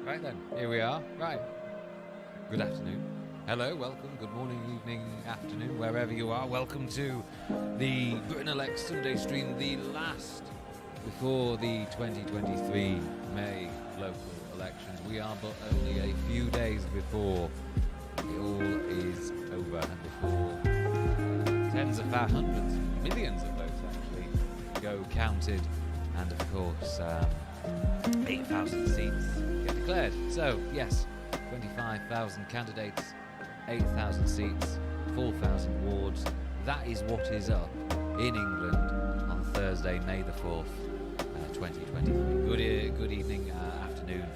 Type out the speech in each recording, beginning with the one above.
Right then, here we are. Right. Good afternoon. Hello, welcome. Good morning, evening, afternoon, wherever you are. Welcome to the Britain Elect Sunday stream, the last before the 2023 May local elections. We are but only a few days before it all is over and before tens of thousands, hundreds, millions of votes actually go counted, and of course 8,000 seats get declared. So yes, 25,000 candidates, 8,000 seats, 4,000 wards. That is what is up in England on Thursday, May the 4th, 2023. Good evening, afternoon.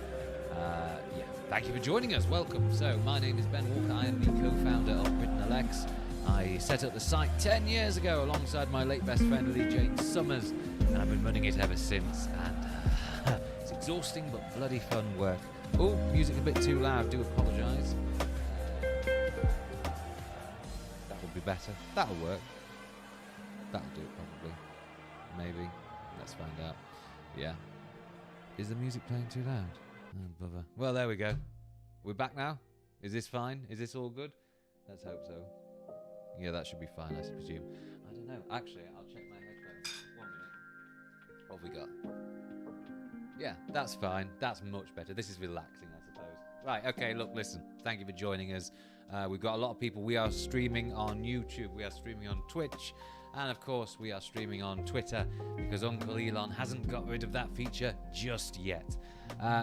Thank you for joining us. Welcome. So my name is Ben Walker. I am the co-founder of Britain Elects. I set up the site 10 years ago alongside my late best friend Lee Jane Summers, and I've been running it ever since. And it's exhausting but bloody fun work. Oh, music a bit too loud. Do apologise. That would be better. That'll work. That'll do it probably. Maybe. Let's find out. Yeah. Is the music playing too loud? Oh, bother. Well, there we go. We're back now. Is this fine? Is this all good? Let's hope so. Yeah, that should be fine, I presume. I don't know. Actually, I'll check my headphones. 1 minute. What have we got? Yeah, that's fine. That's much better. This is relaxing, I suppose. Right, okay, look, listen. Thank you for joining us. We've got a lot of people. We are streaming on YouTube. We are streaming on Twitch. And, of course, we are streaming on Twitter because Uncle Elon hasn't got rid of that feature just yet.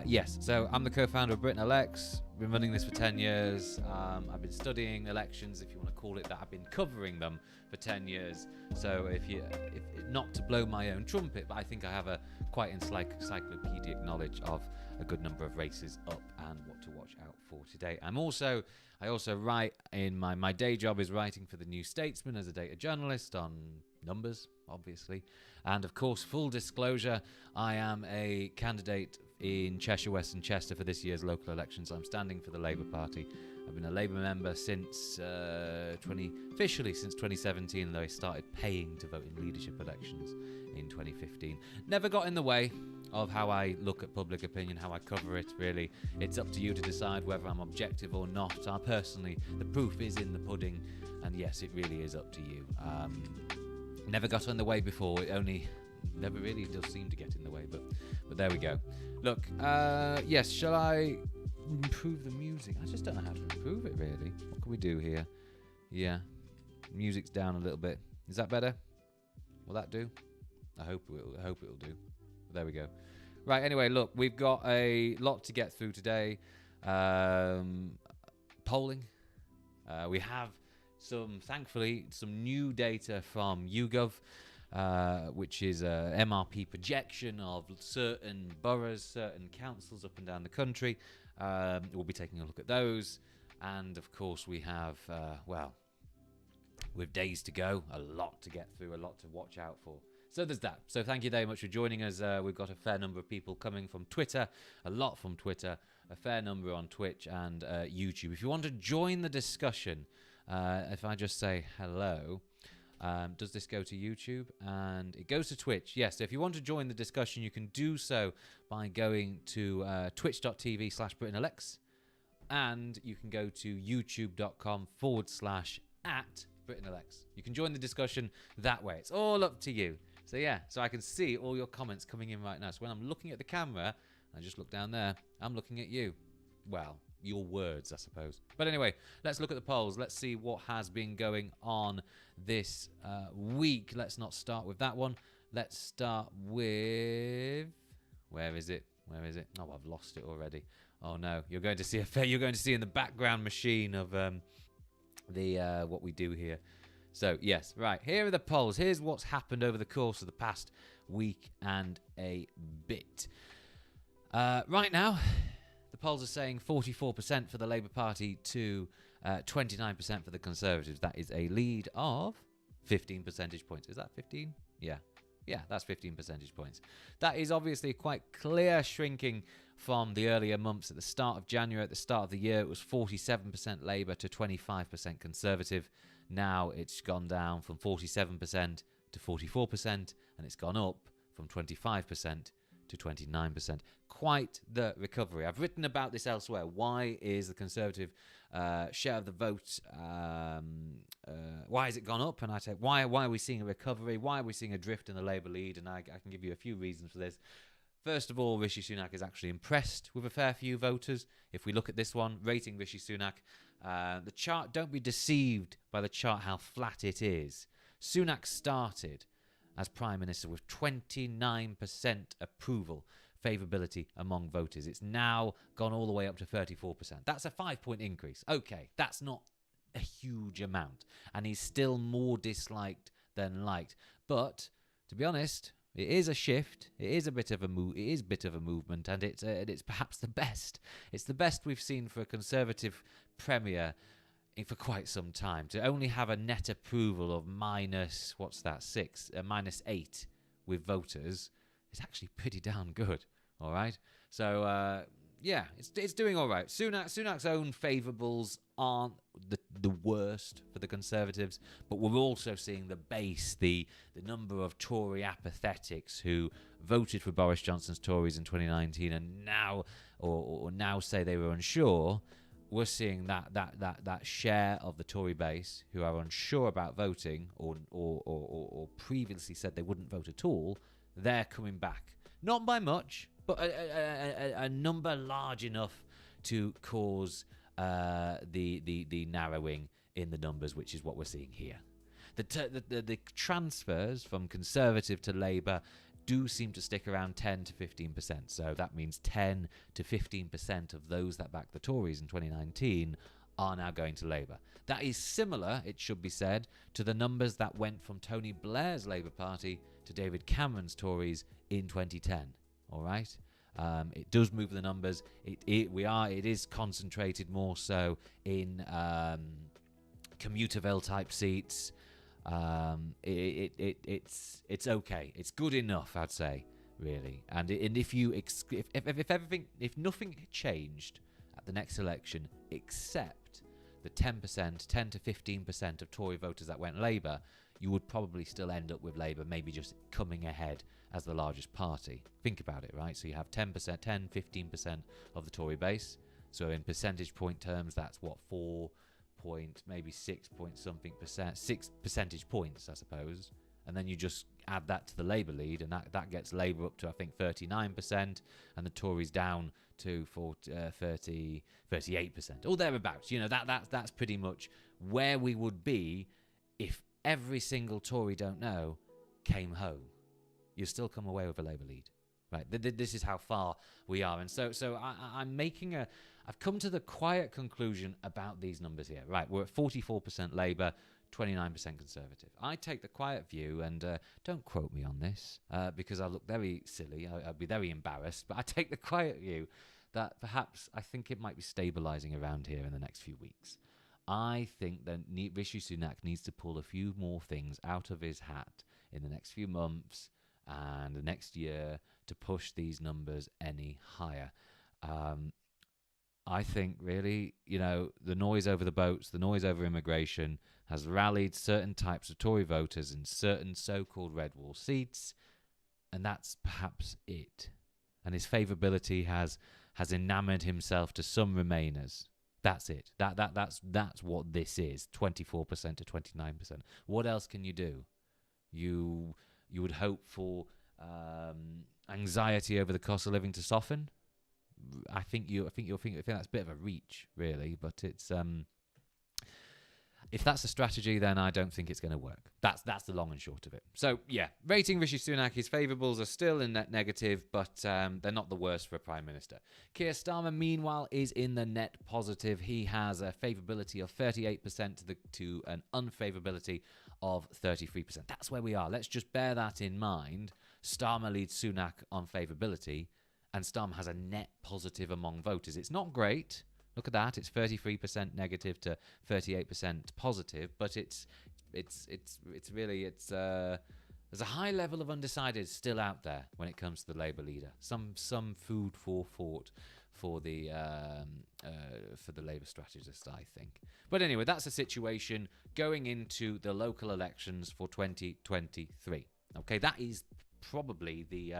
Yes, so I'm the co-founder of Britain Elects. Been running this for 10 years. I've been studying elections, if you want to call it that. I've been covering them for 10 years. So if not to blow my own trumpet, but I think I have a quite encyclopedic knowledge of a good number of races up and what to watch out for today. I also write in my day job is writing for the New Statesman as a data journalist on numbers, obviously. And of course, full disclosure, I am a candidate in Cheshire West and Chester for this year's local elections. I'm standing for the Labour Party. I've been a Labour member since officially since 2017, though I started paying to vote in leadership elections in 2015. Never got in the way of how I look at public opinion, how I cover it, really. It's up to you to decide whether I'm objective or not. Personally, the proof is in the pudding, and yes, it really is up to you. Never got in the way before. It only never really does seem to get in the way, but there we go. Look, yes, shall I improve the music? I just don't know how to improve it, really. What can we do here? Yeah, music's down a little bit. Is that better? Will that do? I hope it'll do. There we go. Right, anyway, look, we've got a lot to get through today. Polling. We have thankfully, some new data from YouGov, which is a MRP projection of certain boroughs, certain councils up and down the country. We'll be taking a look at those. And, of course, we have, with days to go, a lot to get through, a lot to watch out for. So there's that. So thank you very much for joining us. We've got a fair number of people coming from Twitter, a lot from Twitter, a fair number on Twitch and YouTube. If you want to join the discussion, if I just say hello, does this go to YouTube? And it goes to Twitch. Yes, so if you want to join the discussion, you can do so by going to twitch.tv/BritainElects, and you can go to youtube.com/@BritainElects. You can join the discussion that way. It's all up to you. So yeah, so I can see all your comments coming in right now. So when I'm looking at the camera, I just look down there, I'm looking at you. Well, your words, I suppose. But anyway, let's look at the polls. Let's see what has been going on this week. Let's not start with that one. Let's start with... Where is it? Oh, I've lost it already. Oh no, you're going to see in the background machine of what we do here. So, yes, right, here are the polls. Here's what's happened over the course of the past week and a bit. Right now, the polls are saying 44% for the Labour Party to 29% for the Conservatives. That is a lead of 15 percentage points. Is that 15? Yeah, that's 15 percentage points. That is obviously quite clear shrinking from the earlier months. At the start of January, at the start of the year, it was 47% Labour to 25% Conservative. Now it's gone down from 47% to 44%, and it's gone up from 25% to 29%. Quite the recovery. I've written about this elsewhere. Why is the Conservative share of the vote, why has it gone up? And I say, why are we seeing a recovery? Why are we seeing a drift in the Labour lead? And I can give you a few reasons for this. First of all, Rishi Sunak is actually impressed with a fair few voters. If we look at this one, rating Rishi Sunak, the chart, don't be deceived by the chart how flat it is. Sunak started as Prime Minister with 29% approval, favourability among voters. It's now gone all the way up to 34%. That's a 5-point increase. Okay, that's not a huge amount. And he's still more disliked than liked. But, to be honest, it is a shift. It is a bit of a movement, and it's perhaps the best. It's the best we've seen for a Conservative Premier for quite some time. To only have a net approval of minus 8 with voters is actually pretty damn good. All right, so it's doing all right. Sunak's own favourables aren't the worst for the Conservatives, but we're also seeing the base, the number of Tory apathetics who voted for Boris Johnson's Tories in 2019 and now or now say they were unsure. We're seeing that share of the Tory base who are unsure about voting or previously said they wouldn't vote at all. They're coming back, not by much, but a number large enough to cause the narrowing in the numbers, which is what we're seeing here. The transfers from Conservative to Labour do seem to stick around 10 to 15%. So that means 10 to 15% of those that backed the Tories in 2019 are now going to Labour. That is similar, it should be said, to the numbers that went from Tony Blair's Labour Party to David Cameron's Tories in 2010. All right? It does move the numbers. It is concentrated more so in commuter type seats. It's okay. It's good enough, I'd say, really. And if nothing changed at the next election except the 10 to 15% of Tory voters that went Labour, you would probably still end up with Labour maybe just coming ahead as the largest party. Think about it, right? So you have 15% of the Tory base. So in percentage point terms, that's what, 6 point something percent, 6 percentage points, I suppose. And then you just add that to the Labour lead, and that gets Labour up to, I think, 39%, and the Tories down to 38%, or thereabouts. You know, that's pretty much where we would be if every single Tory don't know came home. You still come away with a Labour lead, right? This is how far we are, and so I've come to the quiet conclusion about these numbers here. Right, we're at 44% Labour, 29% Conservative. I take the quiet view, and don't quote me on this, because I look very silly. I'd be very embarrassed, but I take the quiet view that perhaps I think it might be stabilising around here in the next few weeks. I think that Rishi Sunak needs to pull a few more things out of his hat in the next few months and the next year to push these numbers any higher. I think, really, the noise over the boats, the noise over immigration has rallied certain types of Tory voters in certain so-called red wall seats, and that's perhaps it. And his favourability has enamoured himself to some Remainers. That's it. That's what this is, 24% to 29%. What else can you do? You would hope for anxiety over the cost of living to soften. I think that's a bit of a reach, really, but it's if that's a strategy, then I don't think it's going to work. That's the long and short of it. So yeah, rating Rishi Sunak, his favourables are still in net negative, but they're not the worst for a Prime Minister. Keir Starmer, meanwhile, is in the net positive. He has a favourability of 38% to an unfavourability of 33%. That's where we are. Let's just bear that in mind. Starmer leads Sunak on favourability, and Starmer has a net positive among voters. It's not great. Look at that. It's 33% negative to 38% positive, but it's really there's a high level of undecided still out there when it comes to the Labour leader. Some food for thought for the Labour strategist, I think. But anyway, that's the situation going into the local elections for 2023. Okay, that is probably the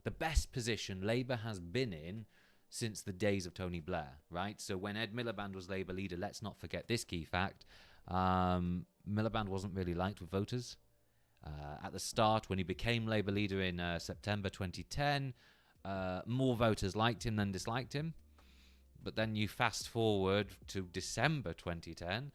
the best position Labour has been in since the days of Tony Blair, right? So when Ed Miliband was Labour leader, let's not forget this key fact. Miliband wasn't really liked with voters. At the start, when he became Labour leader in September 2010, more voters liked him than disliked him. But then you fast forward to December 2010,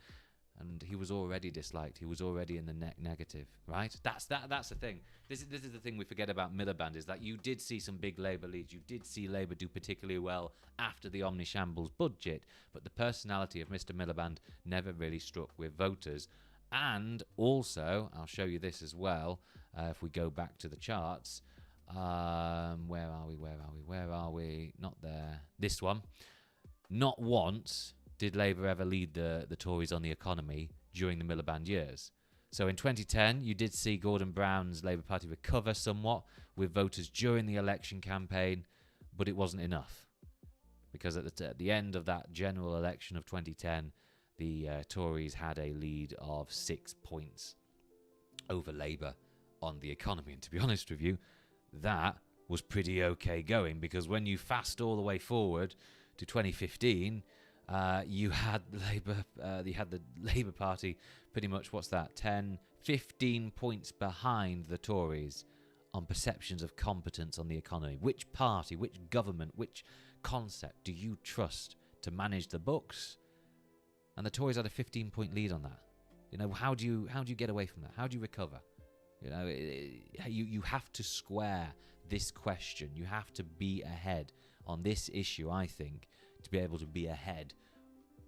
and he was already disliked. He was already in the negative, right? That's the thing. This is the thing we forget about Miliband, is that you did see some big Labour leads. You did see Labour do particularly well after the Omnishambles budget, but the personality of Mr. Miliband never really struck with voters. And also, I'll show you this as well, if we go back to the charts. Where are we? Not there. This one. Not once did Labour ever lead the Tories on the economy during the Miliband years. So in 2010, you did see Gordon Brown's Labour Party recover somewhat with voters during the election campaign, but it wasn't enough. Because at the end of that general election of 2010, the Tories had a lead of 6 points over Labour on the economy. And to be honest with you, that was pretty okay going, because when you fast all the way forward to 2015, you had the Labour Party pretty much, 15 points behind the Tories on perceptions of competence on the economy. Which party, which government, which concept do you trust to manage the books? And the Tories had a 15-point lead on that. You know, how do you get away from that? How do you recover? You know, you have to square this question. You have to be ahead on this issue, I think, to be able to be ahead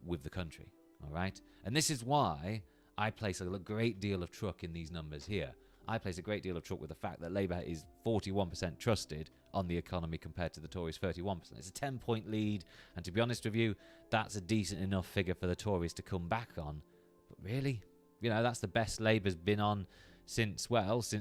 with the country. All right? And this is why I place a great deal of truck in these numbers here. I place a great deal of truck with the fact that Labour is 41% trusted on the economy compared to the Tories' 31%. It's a 10-point lead, and to be honest with you, that's a decent enough figure for the Tories to come back on. But really, you know, that's the best Labour's been on since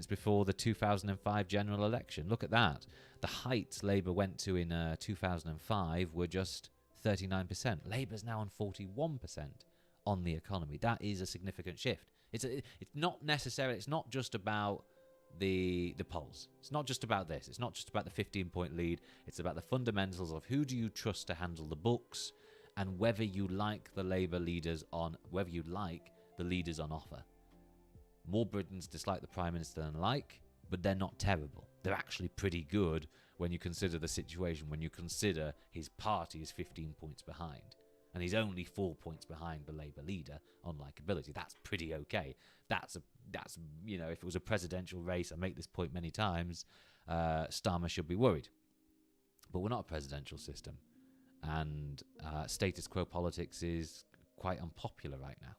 before the 2005 general election. Look at that. The heights Labour went to in 2005 were just 39%. Labour's now on 41% on the economy. That is a significant shift. It's not necessarily, it's not just about the polls. It's not just about this. It's not just about the 15-point lead. It's about the fundamentals of who do you trust to handle the books, and whether you like the Labour leaders on offer. More Britons dislike the Prime Minister than like, but they're not terrible. They're actually pretty good when you consider the situation, when you consider his party is 15 points behind. And he's only 4 points behind the Labour leader on likability. That's pretty okay. That's you know, if it was a presidential race, I make this point many times, Starmer should be worried. But we're not a presidential system. And status quo politics is quite unpopular right now.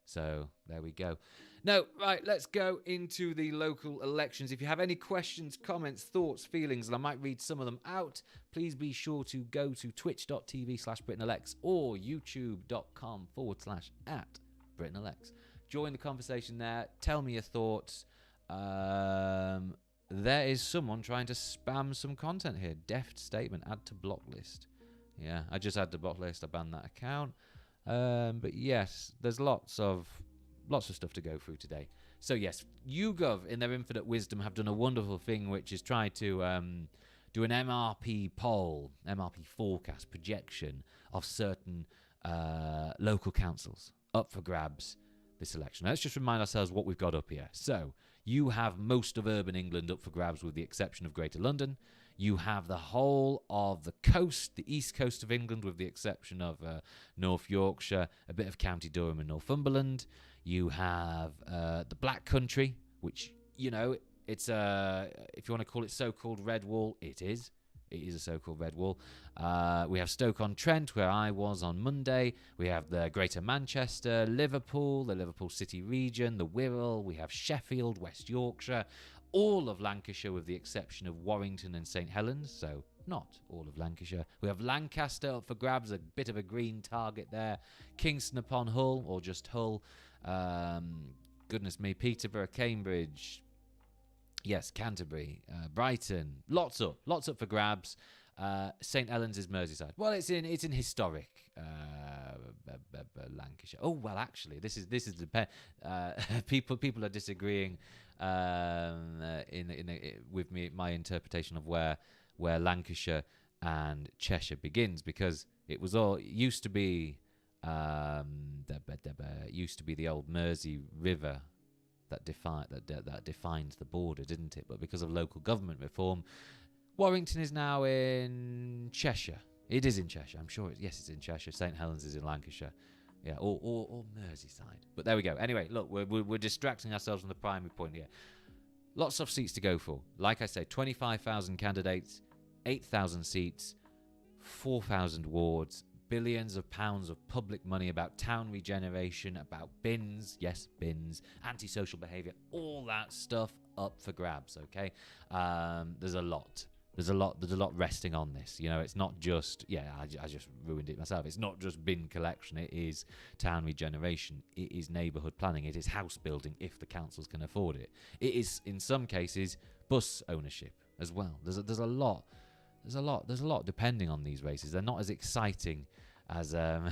So there we go. No, right, let's go into the local elections. If you have any questions, comments, thoughts, feelings, and I might read some of them out, please be sure to go to twitch.tv/BritainElects or youtube.com/@BritainElects. Join the conversation there. Tell me your thoughts. There is someone trying to spam some content here. Deft statement, add to block list. Yeah, I just add to block list. I banned that account. But yes, there's lots of stuff to go through today. So yes, YouGov, in their infinite wisdom, have done a wonderful thing, which is try to do an MRP poll, MRP forecast projection of certain local councils up for grabs this election. Now, let's just remind ourselves what we've got up here. So you have most of urban England up for grabs with the exception of Greater London. You have the whole of the coast, the east coast of England, with the exception of North Yorkshire, a bit of County Durham and Northumberland. You have the Black Country, which, you know, it's if you want to call it so-called Red Wall, it is. It is a so-called Red Wall. We have Stoke-on-Trent, where I was on Monday. We have the Greater Manchester, Liverpool, the Liverpool City region, the Wirral. We have Sheffield, West Yorkshire, all of Lancashire with the exception of Warrington and St Helens, so not all of Lancashire. We have Lancaster up for grabs, a bit of a green target there. Kingston upon Hull, or just Hull. Goodness me, Peterborough, Cambridge. Yes, Canterbury, Brighton, lots up for grabs. St Helens is Merseyside. Well, it's in historic Lancashire. Oh well, actually, this is people are disagreeing with me my interpretation of where Lancashire and Cheshire begins, because it used to be the old Mersey River that defined the border, didn't it? But because of local government reform, Warrington is now in Cheshire. It is in Cheshire, I'm sure. Yes, it's in Cheshire. St Helens is in Lancashire. Yeah, or Merseyside. But there we go. Anyway, look, we're distracting ourselves from the primary point here. Lots of seats to go for. Like I say, 25,000 candidates, 8,000 seats, 4,000 wards, billions of pounds of public money about town regeneration, about bins, yes, bins, antisocial behaviour, all that stuff up for grabs, okay? There's a lot resting on this. You know, it's not just, I just ruined it myself. It's not just bin collection. It is town regeneration. It is neighbourhood planning. It is house building if the councils can afford it. It is, in some cases, bus ownership as well. There's a lot depending on these races. They're not as exciting as they're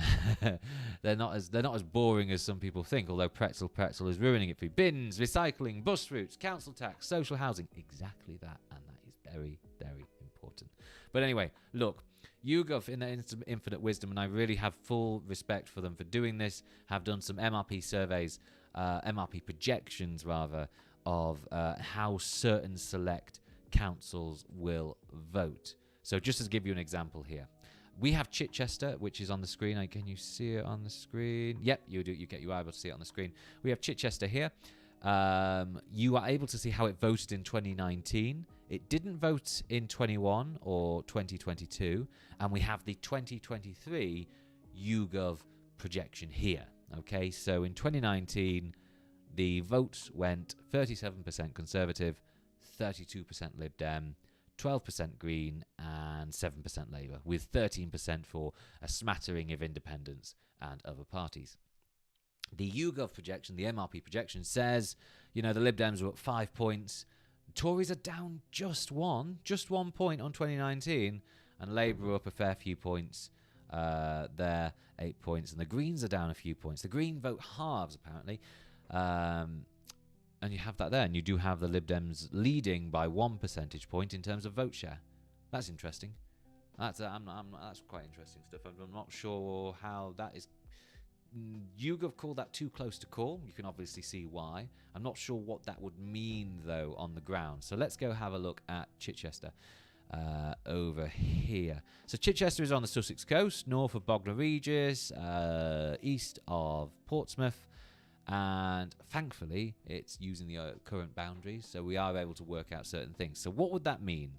not as boring as some people think. Although pretzel is ruining it for you. Bins, recycling, bus routes, council tax, social housing, exactly that, and that is very, very important. But anyway, look, YouGov in their infinite wisdom, and I really have full respect for them for doing this, have done some MRP surveys, MRP projections rather, of how certain select councils will vote. So just to give you an example here, we have Chichester, which is on the screen. Can you see it on the screen? Yep, you do. You are able to see it on the screen. We have Chichester here. You are able to see how it voted in 2019. It didn't vote in 21 or 2022. And we have the 2023 YouGov projection here. Okay, so in 2019, the votes went 37% Conservative, 32% Lib Dem, 12% Green, and 7% Labour, with 13% for a smattering of independents and other parties. The YouGov projection, the MRP projection, says, the Lib Dems are up 5 points, Tories are down just 1 point on 2019, and Labour are up a fair few points there, 8 points, and the Greens are down a few points. The Green vote halves, apparently. And you have that there, and you do have the Lib Dems leading by 1 percentage point in terms of vote share. That's interesting. That's quite interesting stuff. I'm not sure how that is. YouGov called that too close to call. You can obviously see why. I'm not sure what that would mean, though, on the ground. So let's go have a look at Chichester over here. So Chichester is on the Sussex coast, north of Bognor Regis, east of Portsmouth. And thankfully, it's using the current boundaries, so we are able to work out certain things. So what would that mean?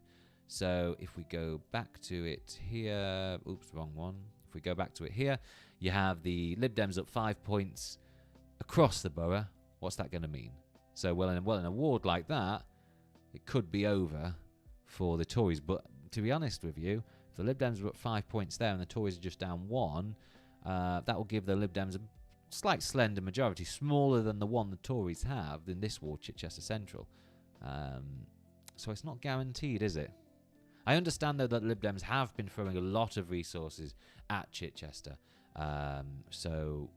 So if we go back to it here, oops, wrong one. If we go back to it here, you have the Lib Dems up 5 points across the borough. What's that going to mean? So, in a ward like that, it could be over for the Tories. But to be honest with you, if the Lib Dems are up 5 points there and the Tories are just down 1, that will give the Lib Dems a slight slender majority, smaller than the one the Tories have in this ward, Chichester Central. So it's not guaranteed, is it? I understand, though, that Lib Dems have been throwing a lot of resources at Chichester. So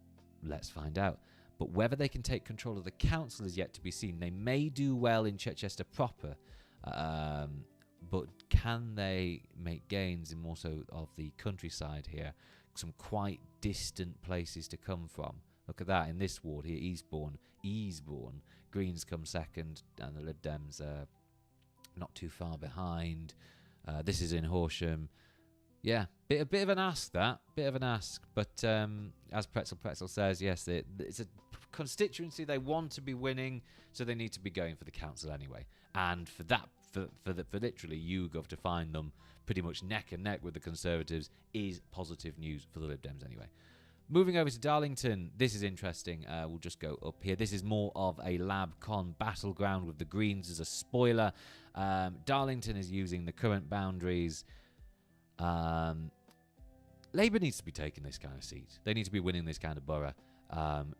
let's find out. But whether they can take control of the council is yet to be seen. They may do well in Chichester proper, but can they make gains in more so of the countryside here? Some quite distant places to come from. Look at that in this ward here, Eastbourne. Greens come second, and the Lib Dems are not too far behind. This is in Horsham. Yeah, bit of an ask, that. Bit of an ask. But as Pretzel says, yes, it's a constituency they want to be winning, so they need to be going for the council anyway. And for that, for literally YouGov to find them pretty much neck and neck with the Conservatives is positive news for the Lib Dems anyway. Moving over to Darlington, this is interesting. We'll just go up here. This is more of a LabCon battleground with the Greens as a spoiler. Darlington is using the current boundaries. Labour needs to be taking this kind of seat. They need to be winning this kind of borough.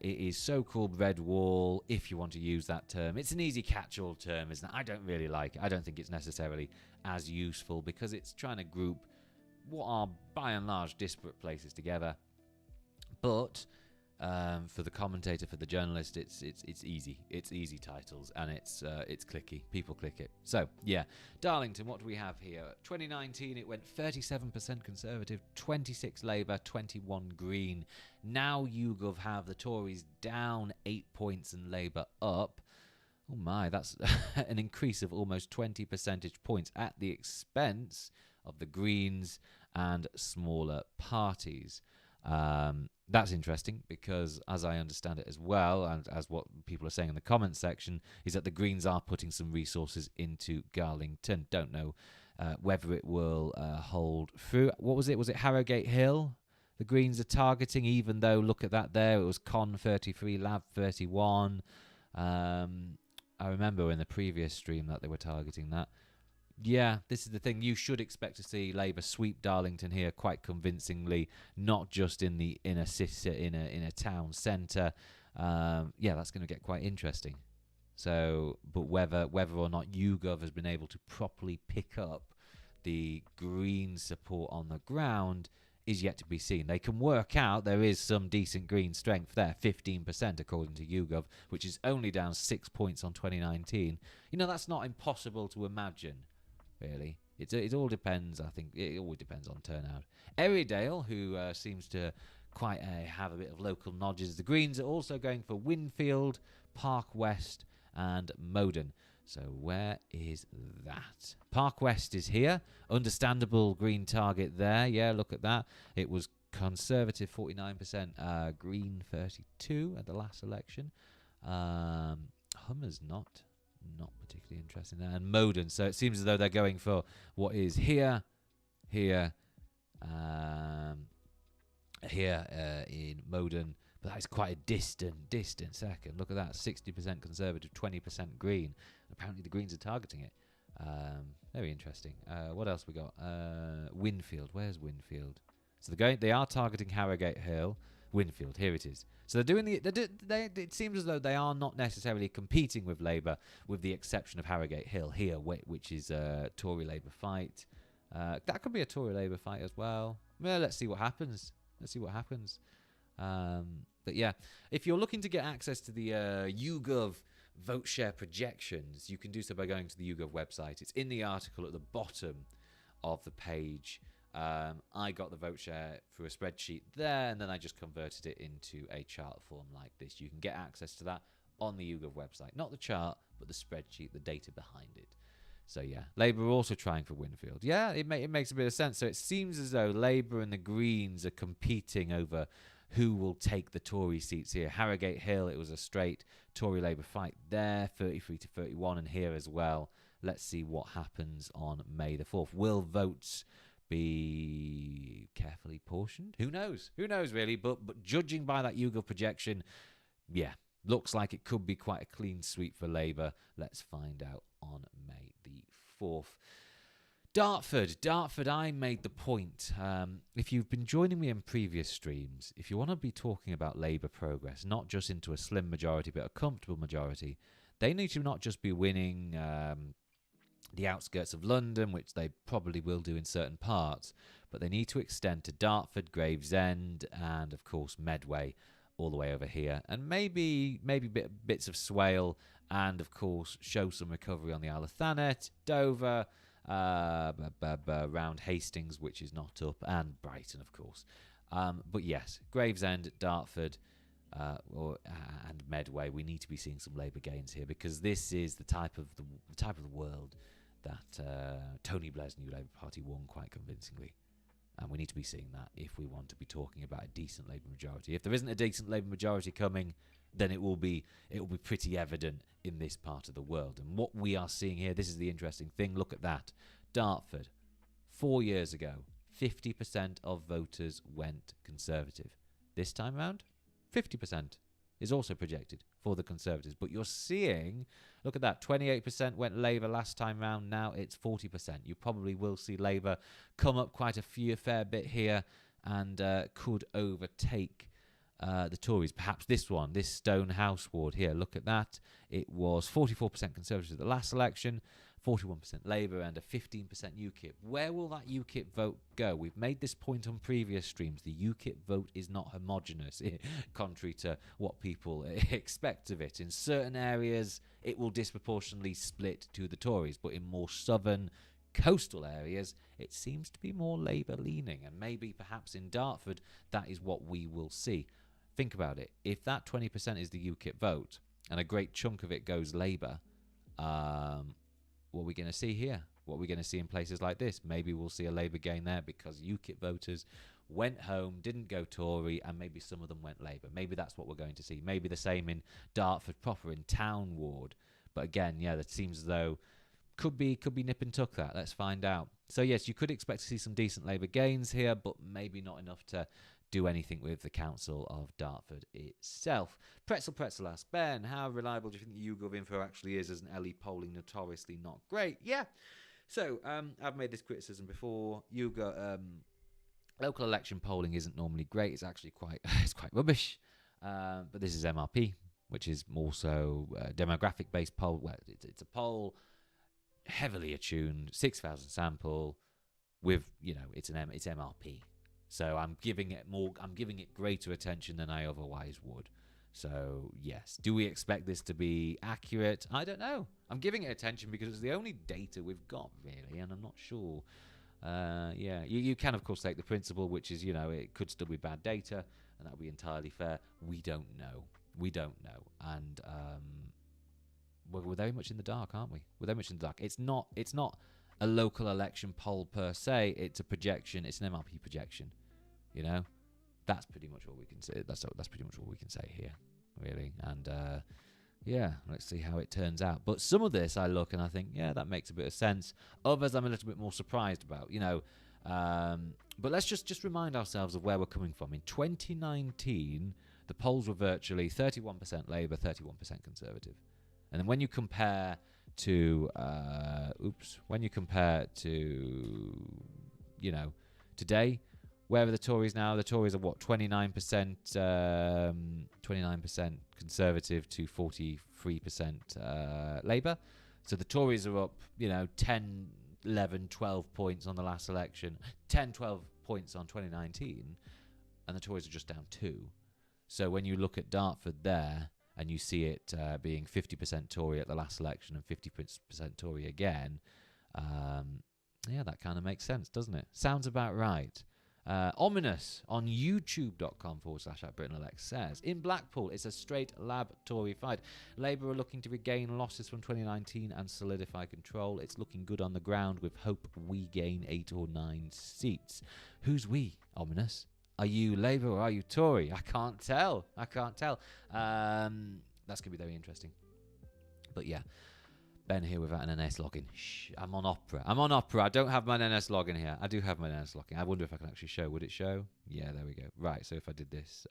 It is so-called red wall, if you want to use that term. It's an easy catch-all term, isn't it? I don't really like it. I don't think it's necessarily as useful because it's trying to group what are, by and large, disparate places together. But for the commentator, for the journalist, it's easy. It's easy titles, and it's clicky. People click it. So yeah, Darlington. What do we have here? 2019, it went 37% Conservative, 26 Labour, 21 Green. Now YouGov have the Tories down 8 points and Labour up. Oh my, that's an increase of almost 20 percentage points at the expense of the Greens and smaller parties. That's interesting because, as I understand it as well, and as what people are saying in the comments section, is that the Greens are putting some resources into Darlington. Don't know whether it will hold through. What was it? Was it Harrogate Hill? The Greens are targeting, even though, look at that there, it was Con 33, Lab 31. I remember in the previous stream that they were targeting that. Yeah, this is the thing. You should expect to see Labour sweep Darlington here quite convincingly, not just in the inner city, in a town centre. Yeah, that's going to get quite interesting. So, but whether or not YouGov has been able to properly pick up the Green support on the ground is yet to be seen. They can work out there is some decent Green strength there, 15% according to YouGov, which is only down 6 points on 2019. You know, that's not impossible to imagine. Really, it all depends. I think it always depends on turnout. Erridale, who seems to quite have a bit of local nudges. The Greens are also going for Winfield, Park West, and Moden. So where is that? Park West is here. Understandable Green target there. Yeah, look at that. It was Conservative 49%, Green 32 at the last election. Hummer's not particularly interesting there. And Moden, so it seems as though they're going for what is here in Moden, but that is quite a distant second. Look at that, 60% Conservative, 20% Green. Apparently the Greens are targeting it. Very interesting. What else we got? Winfield, where's Winfield? So they are targeting Harrogate Hill. Winfield, here it is. So they're doing it seems as though they are not necessarily competing with Labour, with the exception of Harrogate Hill here, which is a Tory Labour fight. That could be a Tory Labour fight as well. Well, let's see what happens. But yeah, if you're looking to get access to the YouGov vote share projections, you can do so by going to the YouGov website. It's in the article at the bottom of the page. I got the vote share through a spreadsheet there, and then I just converted it into a chart form like this. You can get access to that on the YouGov website. Not the chart, but the spreadsheet, the data behind it. So yeah, Labour are also trying for Winfield. Yeah, it makes a bit of sense. So it seems as though Labour and the Greens are competing over who will take the Tory seats here. Harrogate Hill, it was a straight Tory-Labour fight there, 33 to 31, and here as well. Let's see what happens on May the 4th. Will votes be carefully portioned? Who knows? Who knows, really? But judging by that YouGov projection, yeah, looks like it could be quite a clean sweep for Labour. Let's find out on May the 4th. Dartford, I made the point. If you've been joining me in previous streams, if you want to be talking about Labour progress, not just into a slim majority, but a comfortable majority, they need to not just be winning the outskirts of London, which they probably will do in certain parts, but they need to extend to Dartford, Gravesend, and of course Medway, all the way over here, and maybe bits of Swale, and of course show some recovery on the Isle of Thanet, Dover, round Hastings, which is not up, and Brighton, of course. But yes, Gravesend, Dartford, and Medway. We need to be seeing some Labour gains here, because this is the type of the world that Tony Blair's New Labour Party won quite convincingly, and we need to be seeing that if we want to be talking about a decent Labour majority. If there isn't a decent Labour majority coming, then it will be pretty evident in this part of the world. And what we are seeing here, this is the interesting thing. Look at that. Dartford, 4 years ago, 50% of voters went Conservative. This time round, 50% is also projected for the Conservatives. But you're seeing, look at that, 28% went Labour last time round. Now it's 40%. You probably will see Labour come up quite a fair bit here, and could overtake the Tories. Perhaps this Stonehouse ward here. Look at that. It was 44% Conservative at the last election. 41% Labour and a 15% UKIP. Where will that UKIP vote go? We've made this point on previous streams. The UKIP vote is not homogenous, contrary to what people expect of it. In certain areas, it will disproportionately split to the Tories, but in more southern, coastal areas, it seems to be more Labour leaning, and maybe perhaps in Dartford, that is what we will see. Think about it. If that 20% is the UKIP vote, and a great chunk of it goes Labour, what are we going to see here? What are we going to see in places like this? Maybe we'll see a Labour gain there because UKIP voters went home, didn't go Tory, and maybe some of them went Labour. Maybe that's what we're going to see. Maybe the same in Dartford proper, in Town Ward. But again, yeah, that seems as though could be nip and tuck that. Let's find out. So yes, you could expect to see some decent Labour gains here, but maybe not enough to do anything with the Council of Dartford itself. Pretzel asks, Ben, how reliable do you think the YouGov info actually is, as an LE polling notoriously not great? Yeah. So I've made this criticism before. YouGov local election polling isn't normally great. It's actually quite rubbish. But this is MRP, which is more so demographic-based poll. Well, it's a poll heavily attuned, 6,000 sample with, it's MRP. So I'm giving it greater attention than I otherwise would. So yes, do we expect this to be accurate? I don't know. I'm giving it attention because it's the only data we've got, really, and I'm not sure. You can of course take the principle, which is, it could still be bad data, and that would be entirely fair. We don't know, and we're very much in the dark, aren't we? We're very much in the dark. It's not a local election poll per se. It's a projection. It's an MRP projection. That's pretty much all we can say. That's pretty much all we can say here, really. And let's see how it turns out. But some of this I look and I think, yeah, that makes a bit of sense. Others I'm a little bit more surprised about, But let's just remind ourselves of where we're coming from. In 2019, the polls were virtually 31% Labour, 31% Conservative. And then when you compare to today, where are the Tories now? The Tories are what, 29% Conservative to 43% Labour. So the Tories are up, 10, 11, 12 points on the last election, 10, 12 points on 2019, and the Tories are just down 2. So when you look at Dartford there, and you see it being 50% Tory at the last election and 50% Tory again, that kind of makes sense, doesn't it? Sounds about right. Ominous on youtube.com/@BritainElect says, in Blackpool, it's a straight lab Tory fight. Labour are looking to regain losses from 2019 and solidify control. It's looking good on the ground with hope we gain 8 or 9 seats. Who's we, Ominous? Are you Labour or are you Tory? I can't tell. That's going to be very interesting. But yeah, Ben here without an NS login. Shh, I'm on Opera. I don't have my NS login here. I do have my NS login. I wonder if I can actually show. Would it show? Yeah, there we go. Right, so if I did this.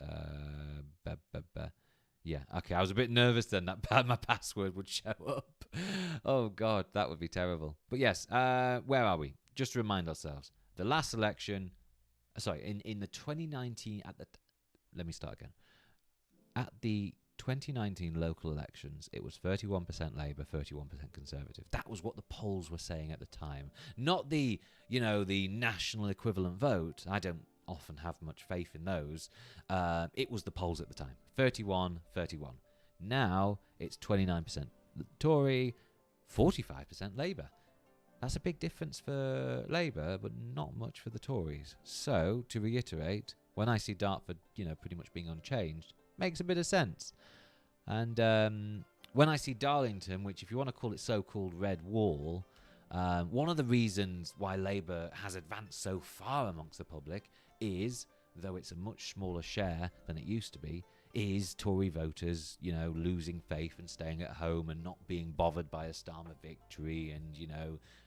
Yeah, okay. I was a bit nervous then that my password would show up. Oh, God, that would be terrible. But yes, where are we? Just to remind ourselves. The last election... in the 2019... let me start again. At the 2019 local elections, it was 31% Labour, 31% Conservative. That was what the polls were saying at the time. Not the national equivalent vote. I don't often have much faith in those. It was the polls at the time. 31. Now, it's 29% Tory, 45% Labour. That's a big difference for Labour, but not much for the Tories. So, to reiterate, when I see Dartford, pretty much being unchanged, makes a bit of sense. And when I see Darlington, which if you want to call it so-called Red Wall, one of the reasons why Labour has advanced so far amongst the public is, though it's a much smaller share than it used to be, is Tory voters, losing faith and staying at home and not being bothered by a Starmer victory, and,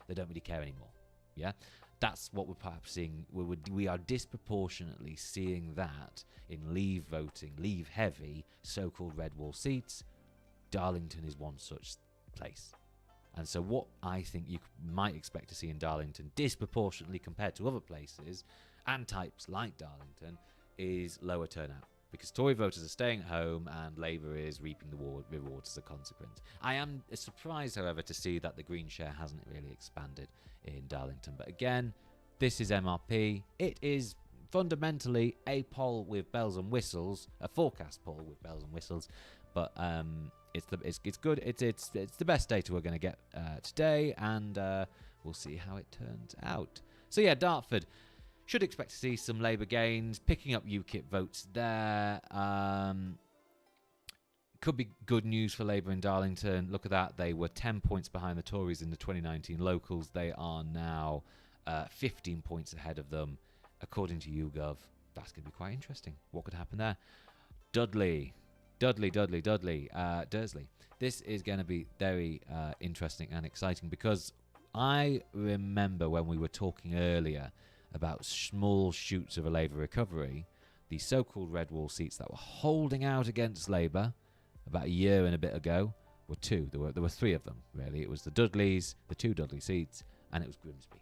they don't really care anymore. Yeah? That's what we're perhaps seeing. We are disproportionately seeing that in Leave voting, Leave heavy, so-called Red Wall seats. Darlington is one such place. And so what I think you might expect to see in Darlington, disproportionately compared to other places, and types like Darlington, is lower turnout. because Tory voters are staying at home and Labour is reaping the rewards as a consequence. I am surprised, however, to see that the Green share hasn't really expanded in Darlington. But again, this is MRP. It is fundamentally a poll with bells and whistles, a forecast poll with bells and whistles, but it's good. It's the best data we're going to get today, and we'll see how it turns out. So yeah, Dartford. Should expect to see some Labour gains, picking up UKIP votes there. Could be good news for Labour in Darlington. Look at that. They were 10 points behind the Tories in the 2019 locals. They are now 15 points ahead of them, according to YouGov. That's going to be quite interesting. What could happen there? Dursley. This is going to be very interesting and exciting, because I remember when we were talking earlier about small shoots of a Labour recovery, the so-called red wall seats that were holding out against Labour about a year and a bit ago were two. There were three of them, really. It was the Dudleys, the two Dudley seats, and it was Grimsby.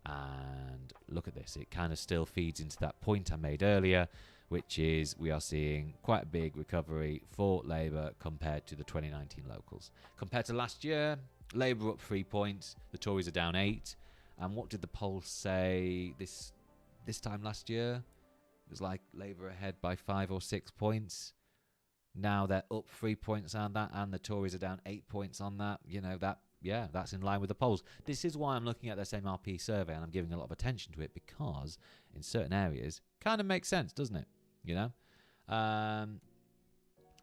And look at this. It kind of still feeds into that point I made earlier, which is we are seeing quite a big recovery for Labour compared to the 2019 locals. Compared to last year, Labour up 3 points, the Tories are down 8. And what did the polls say this time last year? It was like Labour ahead by 5 or 6 points. Now they're up 3 points on that, and the Tories are down 8 points on that. You know, that's in line with the polls. This is why I'm looking at this MRP survey, and I'm giving a lot of attention to it, because in certain areas, kind of makes sense, doesn't it? You know?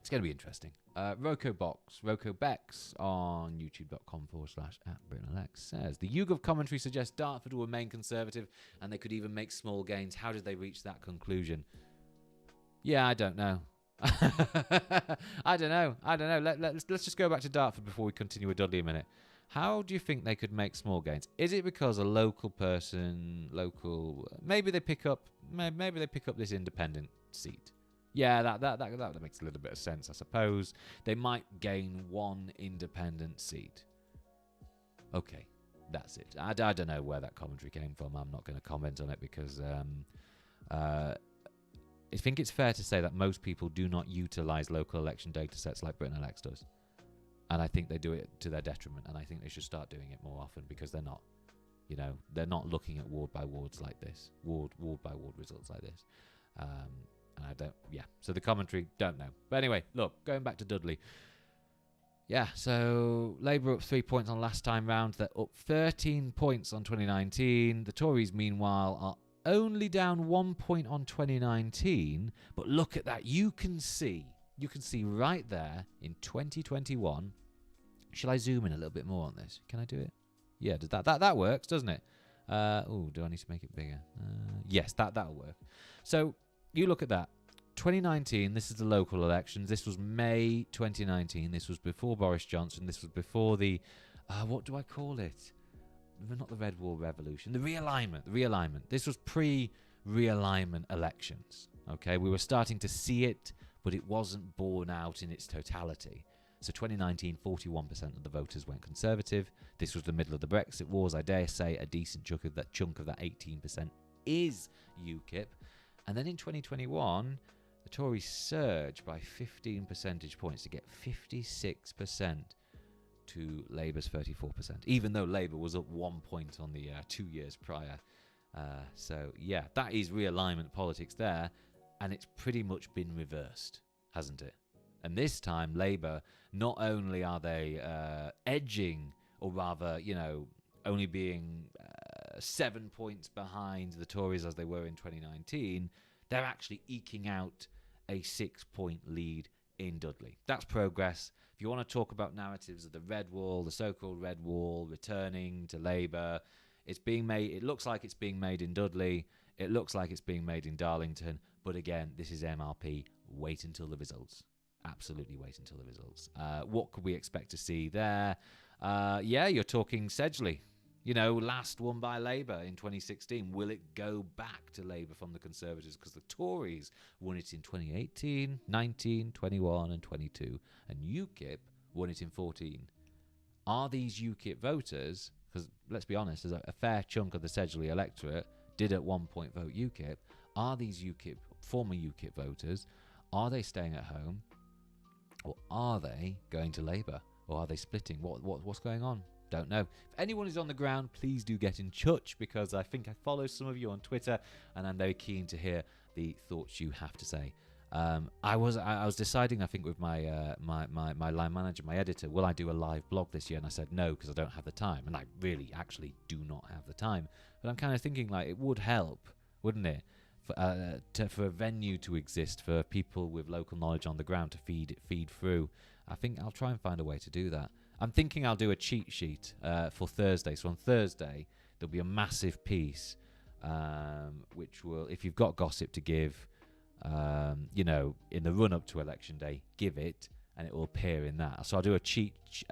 It's going to be interesting. Roko Bex on youtube.com/@BritAndAlex says, the YouGov commentary suggests Dartford will remain Conservative and they could even make small gains. How did they reach that conclusion? Yeah, I don't know. I don't know. Let's just go back to Dartford before we continue with Dudley a minute. How do you think they could make small gains? Is it because a maybe they pick up this independent seat? Yeah, that makes a little bit of sense, I suppose. They might gain one independent seat. Okay, that's it. I don't know where that commentary came from. I'm not going to comment on it, because I think it's fair to say that most people do not utilise local election data sets like Britain Elects does. And I think they do it to their detriment, and I think they should start doing it more often, because they're not looking at ward by wards like this, ward by ward results like this. So the commentary, don't know. But anyway, look, going back to Dudley. Yeah, so Labour up 3 points on last time round. They're up 13 points on 2019. The Tories, meanwhile, are only down 1 point on 2019. But look at that. You can see right there in 2021. Shall I zoom in a little bit more on this? Can I do it? Yeah, does that works, doesn't it? Do I need to make it bigger? Yes, that'll work. So you look at that. 2019, this is the local elections. This was May 2019. This was before Boris Johnson. This was before the, what do I call it? Not the Red Wall Revolution. The realignment. This was pre-realignment elections. Okay, we were starting to see it, but it wasn't borne out in its totality. So 2019, 41% of the voters went Conservative. This was the middle of the Brexit wars. I dare say a decent chunk of that 18% is UKIP. And then in 2021, the Tories surged by 15 percentage points to get 56% to Labour's 34%, even though Labour was up 1 point on the 2 years prior. So, yeah, that is realignment politics there, and it's pretty much been reversed, hasn't it? And this time, Labour, not only are they edging, or rather, only being 7 points behind the Tories as they were in 2019, they're actually eking out a 6-point lead in Dudley. That's progress. If you want to talk about narratives of the Red Wall, the so-called Red Wall returning to Labour, it's being made. It looks like it's being made in Dudley. It looks like it's being made in Darlington. But again, this is MRP. Wait until the results. Absolutely wait until the results. What could we expect to see there? You're talking Sedgley. Last won by Labour in 2016. Will it go back to Labour from the Conservatives? Because the Tories won it in 2018, 19, 21 and 22. And UKIP won it in 14. Are these UKIP voters, because let's be honest, there's a fair chunk of the Sedgley electorate did at one point vote UKIP, are these UKIP former UKIP voters, are they staying at home, or are they going to Labour, or are they splitting? What's going on? Don't know. If anyone is on the ground, please do get in touch, because I think I follow some of you on Twitter, and I'm very keen to hear the thoughts you have to say. I was deciding, I think, with my my line manager, my editor, will I do a live blog this year? And I said no, because I don't have the time, and I really actually do not have the time. But I'm kind of thinking, like, it would help, wouldn't it, for a venue to exist, for people with local knowledge on the ground to feed through. I think I'll try and find a way to do that. I'm thinking I'll do a cheat sheet for Thursday. So on Thursday there'll be a massive piece, which will, if you've got gossip to give, in the run up to election day, give it, and it will appear in that. So I'll do a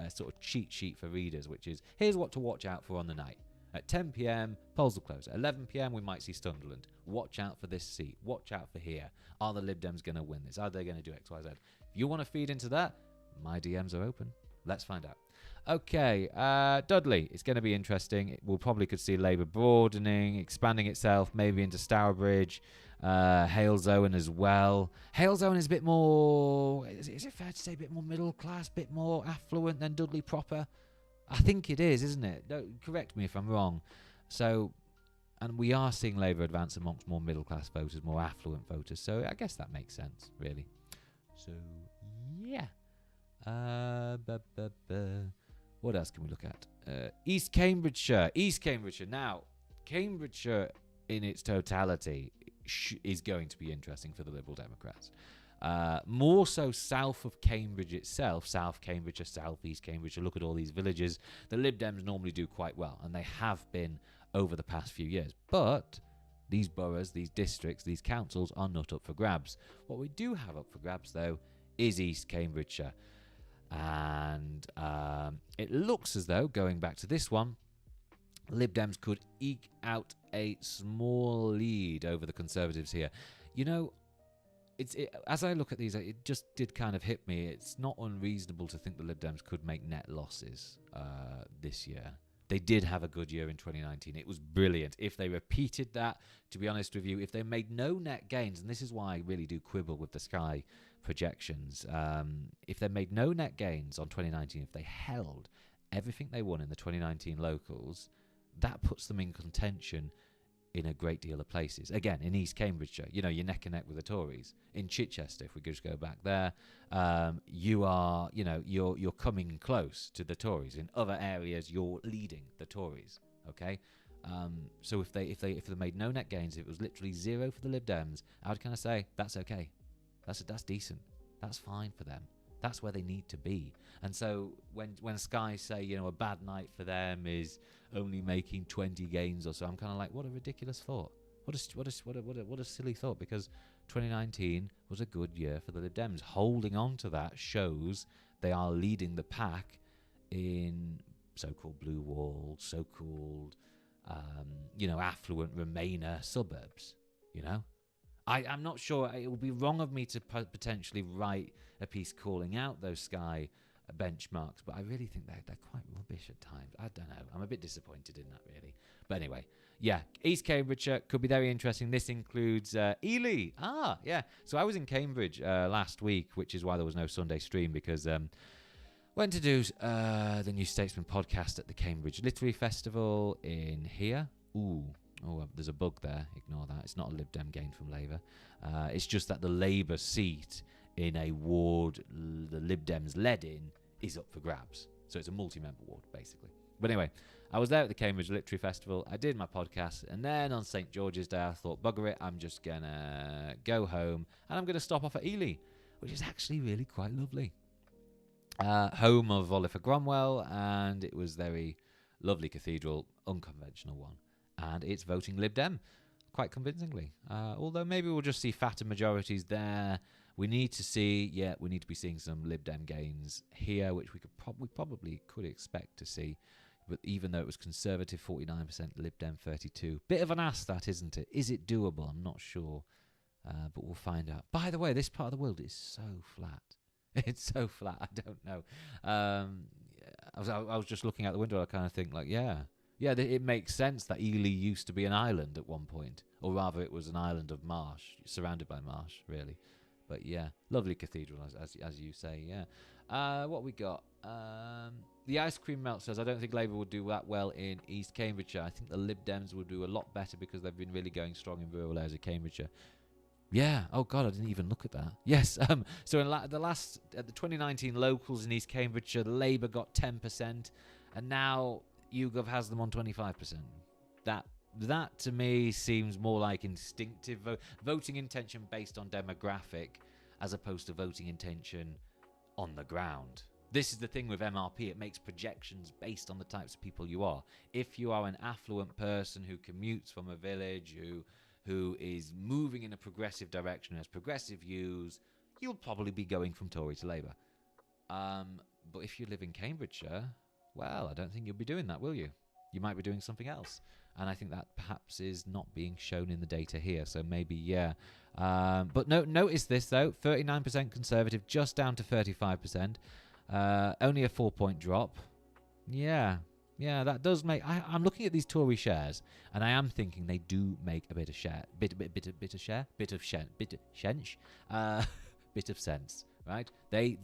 sort of cheat sheet for readers, which is, here's what to watch out for on the night. At 10 p.m, polls will close. At 11 p.m, we might see Sunderland. Watch out for this seat. Watch out for here. Are the Lib Dems going to win this? Are they going to do X, Y, Z? If you want to feed into that, my DMs are open. Let's find out. Okay, Dudley, it's going to be interesting. We'll probably could see Labour broadening, expanding itself, maybe into Stourbridge, Halesowen as well. Halesowen is a bit more, is it fair to say, a bit more middle class, a bit more affluent than Dudley proper? I think it is, isn't it? Don't correct me if I'm wrong. So, and we are seeing Labour advance amongst more middle class voters, more affluent voters. So I guess that makes sense, really. So, yeah. What else can we look at? East Cambridgeshire. Now, Cambridgeshire in its totality is going to be interesting for the Liberal Democrats. More so south of Cambridge itself, South Cambridgeshire, South East Cambridgeshire. Look at all these villages. The Lib Dems normally do quite well, and they have been over the past few years. But these boroughs, these districts, these councils are not up for grabs. What we do have up for grabs, though, is East Cambridgeshire. And it looks as though, going back to this one, Lib Dems could eke out a small lead over the Conservatives here. You know, as I look at these, it just did kind of hit me. It's not unreasonable to think the Lib Dems could make net losses this year. They did have a good year in 2019. It was brilliant. If they repeated that, to be honest with you, if they made no net gains, and this is why I really do quibble with the Sky projections, if they made no net gains on 2019, if they held everything they won in the 2019 locals, that puts them in contention in a great deal of places. Again, in East Cambridgeshire, you know, you're neck and neck with the Tories. In Chichester, if we could just go back there, you're coming close to the Tories. In other areas, you're leading the Tories. Okay, so if they made no net gains, if it was literally zero for the Lib Dems, I would kind of say that's okay. That's decent. That's fine for them. That's where they need to be. And so when Sky say, you know, a bad night for them is only making 20 gains or so, I'm kind of like, what a ridiculous thought. What a silly thought, because 2019 was a good year for the Lib Dems. Holding on to that shows they are leading the pack in so-called blue wall, so-called, affluent Remainer suburbs, you know. I'm not sure. It would be wrong of me to potentially write a piece calling out those Sky benchmarks, but I really think they're quite rubbish at times. I don't know. I'm a bit disappointed in that, really. But anyway, yeah, East Cambridgeshire could be very interesting. This includes Ely. Yeah. So I was in Cambridge last week, which is why there was no Sunday stream, because went to do the New Statesman podcast at the Cambridge Literary Festival in here. There's a bug there. Ignore that. It's not a Lib Dem gain from Labour. It's just that the Labour seat in a ward the Lib Dems led in is up for grabs. So it's a multi-member ward, basically. But anyway, I was there at the Cambridge Literary Festival. I did my podcast, and then on St. George's Day, I thought, bugger it, I'm just going to go home, and I'm going to stop off at Ely, which is actually really quite lovely. Home of Oliver Cromwell, and it was very lovely cathedral, unconventional one. And it's voting Lib Dem quite convincingly. Although maybe we'll just see fatter majorities there. We need to be seeing some Lib Dem gains here, which we probably could expect to see. But even though it was Conservative 49%, Lib Dem 32%. Bit of an ask, that, isn't it? Is it doable? I'm not sure. But we'll find out. By the way, this part of the world is so flat. It's so flat, I don't know. I was just looking out the window, I kind of think, like, yeah, Yeah, it makes sense that Ely used to be an island at one point, or rather, it was an island of marsh, surrounded by marsh, really. But yeah, lovely cathedral, as you say. Yeah. What we got? The ice cream melt says, I don't think Labour would do that well in East Cambridgeshire. I think the Lib Dems would do a lot better because they've been really going strong in rural areas of Cambridgeshire. Yeah. Oh God, I didn't even look at that. Yes. So in the 2019 locals in East Cambridgeshire, Labour got 10%, and now YouGov has them on 25%. That to me seems more like instinctive voting intention based on demographic, as opposed to voting intention on the ground. This is the thing with MRP. It makes projections based on the types of people you are. If you are an affluent person who commutes from a village, who is moving in a progressive direction, has progressive views, you'll probably be going from Tory to Labour. But if you live in Cambridgeshire, well, I don't think you'll be doing that, will you? You might be doing something else. And I think that perhaps is not being shown in the data here. So maybe, yeah. But notice this, though. 39% Conservative, just down to 35%. Only a 4-point drop. Yeah, that does make... I'm looking at these Tory shares, and I am thinking they do make a bit of share. Bit of sense. Right?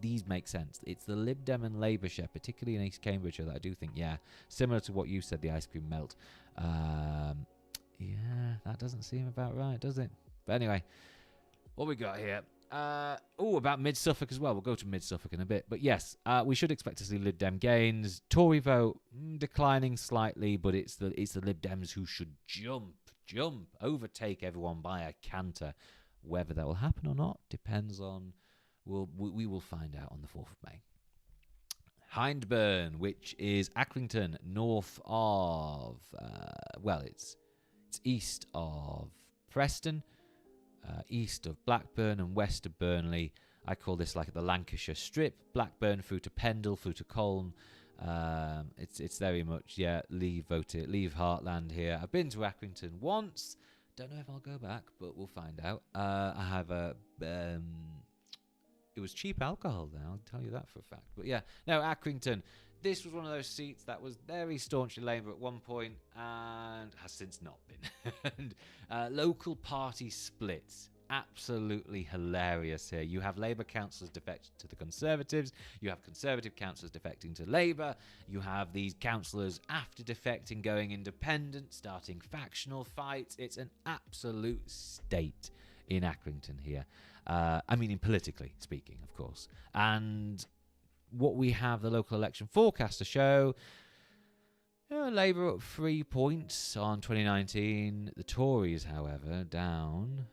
These make sense. It's the Lib Dem and Labour share, particularly in East Cambridgeshire, that I do think, yeah, similar to what you said, the ice cream melt. Yeah, that doesn't seem about right, does it? But anyway, what we got here? About Mid Suffolk as well. We'll go to Mid Suffolk in a bit. But yes, we should expect to see Lib Dem gains. Tory vote declining slightly, but it's the Lib Dems who should jump, overtake everyone by a canter. Whether that will happen or not depends on... We will find out on the 4th of May. Hyndburn, which is Accrington, north of... it's east of Preston, east of Blackburn and west of Burnley. I call this like the Lancashire Strip. Blackburn through to Pendle, through to Colne. It's very much, leave Heartland here. I've been to Accrington once. Don't know if I'll go back, but we'll find out. I have a... it was cheap alcohol there, I'll tell you that for a fact. But yeah, no, Accrington. This was one of those seats that was very staunchly Labour at one point and has since not been. And local party splits. Absolutely hilarious here. You have Labour councillors defecting to the Conservatives. You have Conservative councillors defecting to Labour. You have these councillors, after defecting, going independent, starting factional fights. It's an absolute state in Accrington here. In politically speaking, of course. And what we have the local election forecast to show, Labour up 3 points on 2019. The Tories, however, down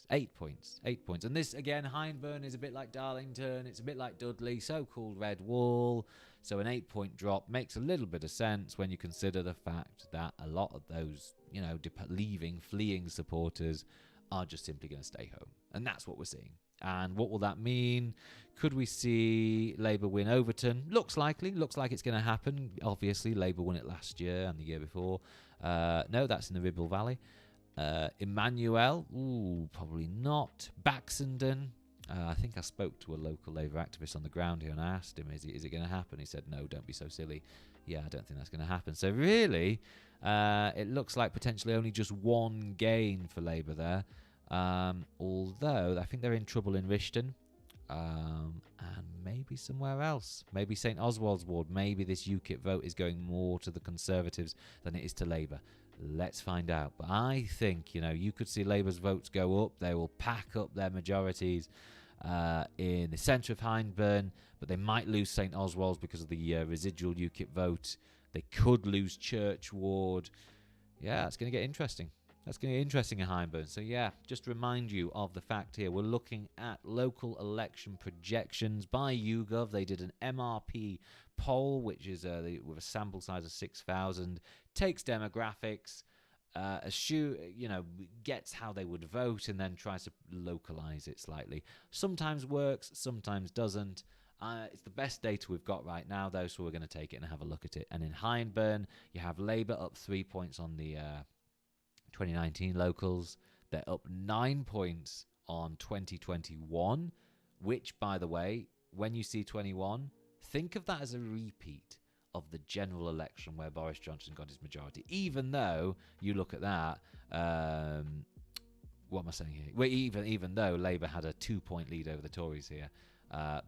8 points. 8 points. And this, again, Hyndburn is a bit like Darlington. It's a bit like Dudley, so-called Red Wall. So an 8-point drop makes a little bit of sense when you consider the fact that a lot of those, fleeing supporters are just simply going to stay home. And that's what we're seeing. And what will that mean? Could we see Labour win Overton? Looks likely. Looks like it's going to happen. Obviously, Labour won it last year and the year before. No, that's in the Ribble Valley. Emmanuel? Probably not. Baxenden? I think I spoke to a local Labour activist on the ground here and I asked him, is it going to happen? He said, no, don't be so silly. Yeah, I don't think that's going to happen. So really, it looks like potentially only just one gain for Labour there. Although I think they're in trouble in Rishton and maybe somewhere else. Maybe St Oswald's ward. Maybe this UKIP vote is going more to the Conservatives than it is to Labour. Let's find out. But I think, you could see Labour's votes go up. They will pack up their majorities in the centre of Hyndburn, but they might lose St Oswald's because of the residual UKIP vote. They could lose Church Ward. Yeah, it's going to get interesting. That's going to be interesting in Hyndburn. So yeah, just remind you of the fact here. We're looking at local election projections by YouGov. They did an MRP poll, which is with a sample size of 6,000. Takes demographics, gets how they would vote, and then tries to localize it slightly. Sometimes works, sometimes doesn't. It's the best data we've got right now, though, so we're going to take it and have a look at it. And in Hyndburn, you have Labour up 3 points on the 2019 locals. They're up 9 points on 2021, which, by the way, when you see 21, think of that as a repeat of the general election where Boris Johnson got his majority. Even though you look at that, what am I saying here? Well, even though Labour had a 2-point lead over the Tories here,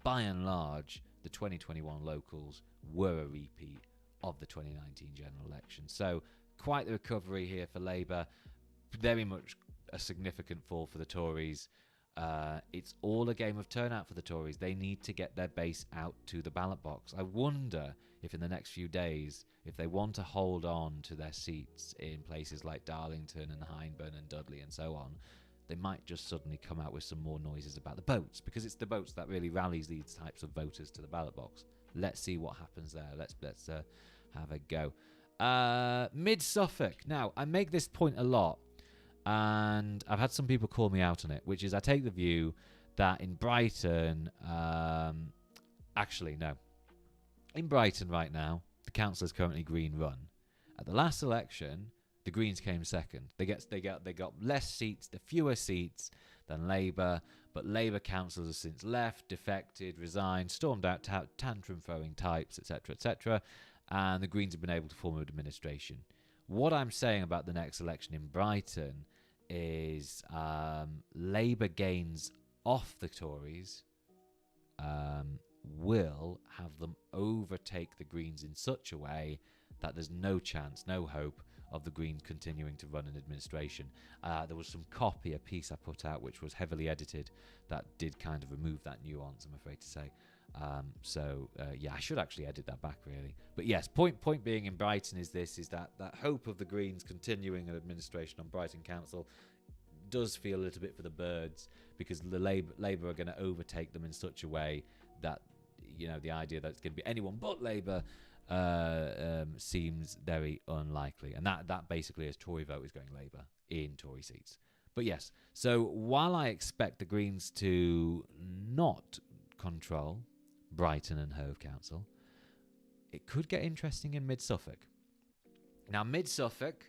by and large, the 2021 locals were a repeat of the 2019 general election. So quite the recovery here for Labour. Very much a significant fall for the Tories. It's all a game of turnout for the Tories. They need to get their base out to the ballot box. I wonder if in the next few days, if they want to hold on to their seats in places like Darlington and Hyndburn and Dudley and so on, they might just suddenly come out with some more noises about the votes, because it's the votes that really rallies these types of voters to the ballot box. Let's see what happens there. Let's have a go. Mid Suffolk. Now, I make this point a lot, and I've had some people call me out on it, which is I take the view that in Brighton, actually, no. In Brighton right now, the council is currently Green run. At the last election, the Greens came second. They got less seats, the fewer seats than Labour, but Labour councillors have since left, defected, resigned, stormed out tantrum-throwing types, etc., etc., and the Greens have been able to form an administration. What I'm saying about the next election in Brighton is Labour gains off the Tories will have them overtake the Greens in such a way that there's no chance, no hope of the Greens continuing to run an administration. There was some copy, a piece I put out, which was heavily edited, that did kind of remove that nuance, I'm afraid to say. Yeah, I should actually edit that back, really. But yes, point being in Brighton is that hope of the Greens continuing an administration on Brighton Council does feel a little bit for the birds, because the Labour are going to overtake them in such a way that, you know, the idea that it's going to be anyone but Labour seems very unlikely. And that basically is Tory vote is going Labour in Tory seats. But yes, so while I expect the Greens to not control Brighton and Hove Council, it could get interesting in Mid Suffolk. Now, Mid Suffolk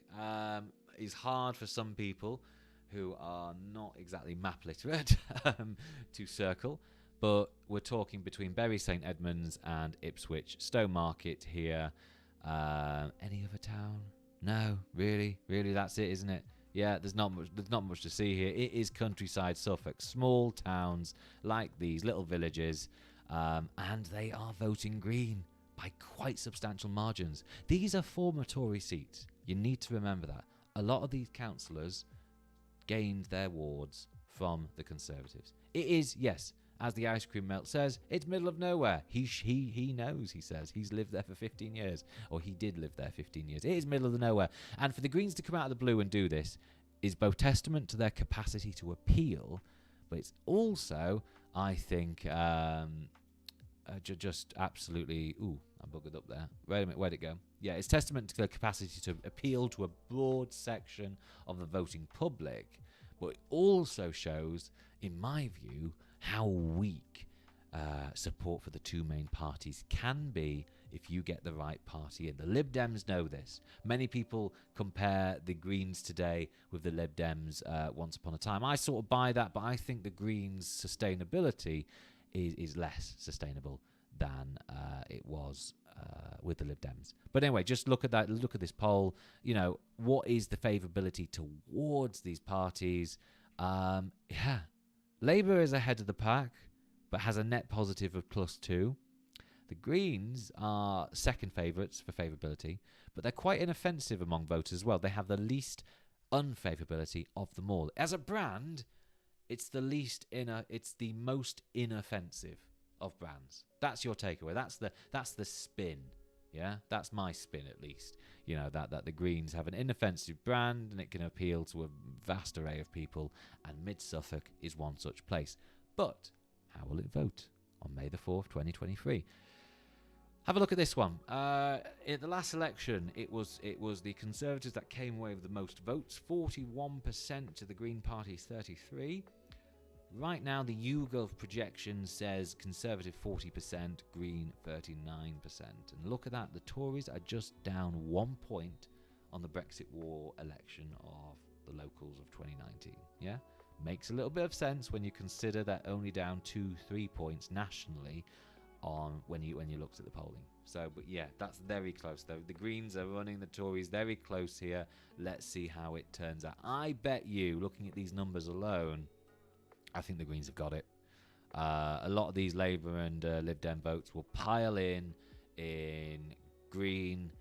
is hard for some people who are not exactly map literate to circle, but we're talking between Bury St Edmunds and Ipswich, Stowmarket here. Any other town? No, really, that's it, isn't it? Yeah, there's not much to see here. It is countryside Suffolk, small towns like these, little villages, and they are voting Green by quite substantial margins. These are former Tory seats. You need to remember that. A lot of these councillors gained their wards from the Conservatives. It is, yes, as the ice cream melt says, it's middle of nowhere. He knows, he says. He's lived there for 15 years. Or he did live there 15 years. It is middle of the nowhere. And for the Greens to come out of the blue and do this is both testament to their capacity to appeal, but it's also, I think, just absolutely... Ooh, I buggered up there. Wait a minute, where'd it go? Yeah, it's testament to their capacity to appeal to a broad section of the voting public, but it also shows, in my view, how weak support for the two main parties can be if you get the right party in. The Lib Dems know this. Many people compare the Greens today with the Lib Dems once upon a time. I sort of buy that, but I think the Greens' sustainability is less sustainable than it was with the Lib Dems. But anyway, just look at that. Look at this poll. You know, what is the favourability towards these parties? Yeah. Labour is ahead of the pack, but has a net positive of +2. The Greens are second favourites for favourability, but they're quite inoffensive among voters as well. They have the least unfavourability of them all. As a brand, it's the most inoffensive of brands. That's your takeaway. That's the spin. Yeah, that's my spin at least. You know, that the Greens have an inoffensive brand and it can appeal to a vast array of people, and Mid Suffolk is one such place. But how will it vote on May the 4th, 2023? Have a look at this one. In the last election, it was the Conservatives that came away with the most votes, 41% to the Green Party's 33%. Right now, the YouGov projection says Conservative 40%, Green 39%. And look at that, the Tories are just down 1 point on the Brexit war election of the locals of 2019. Yeah? Makes a little bit of sense when you consider they're only down 2-3 points nationally on when you looked at the polling. So, but yeah, that's very close though. The Greens are running the Tories very close here. Let's see how it turns out. I bet you, looking at these numbers alone, I think the Greens have got it. A lot of these Labour and Lib Dem votes will pile in Green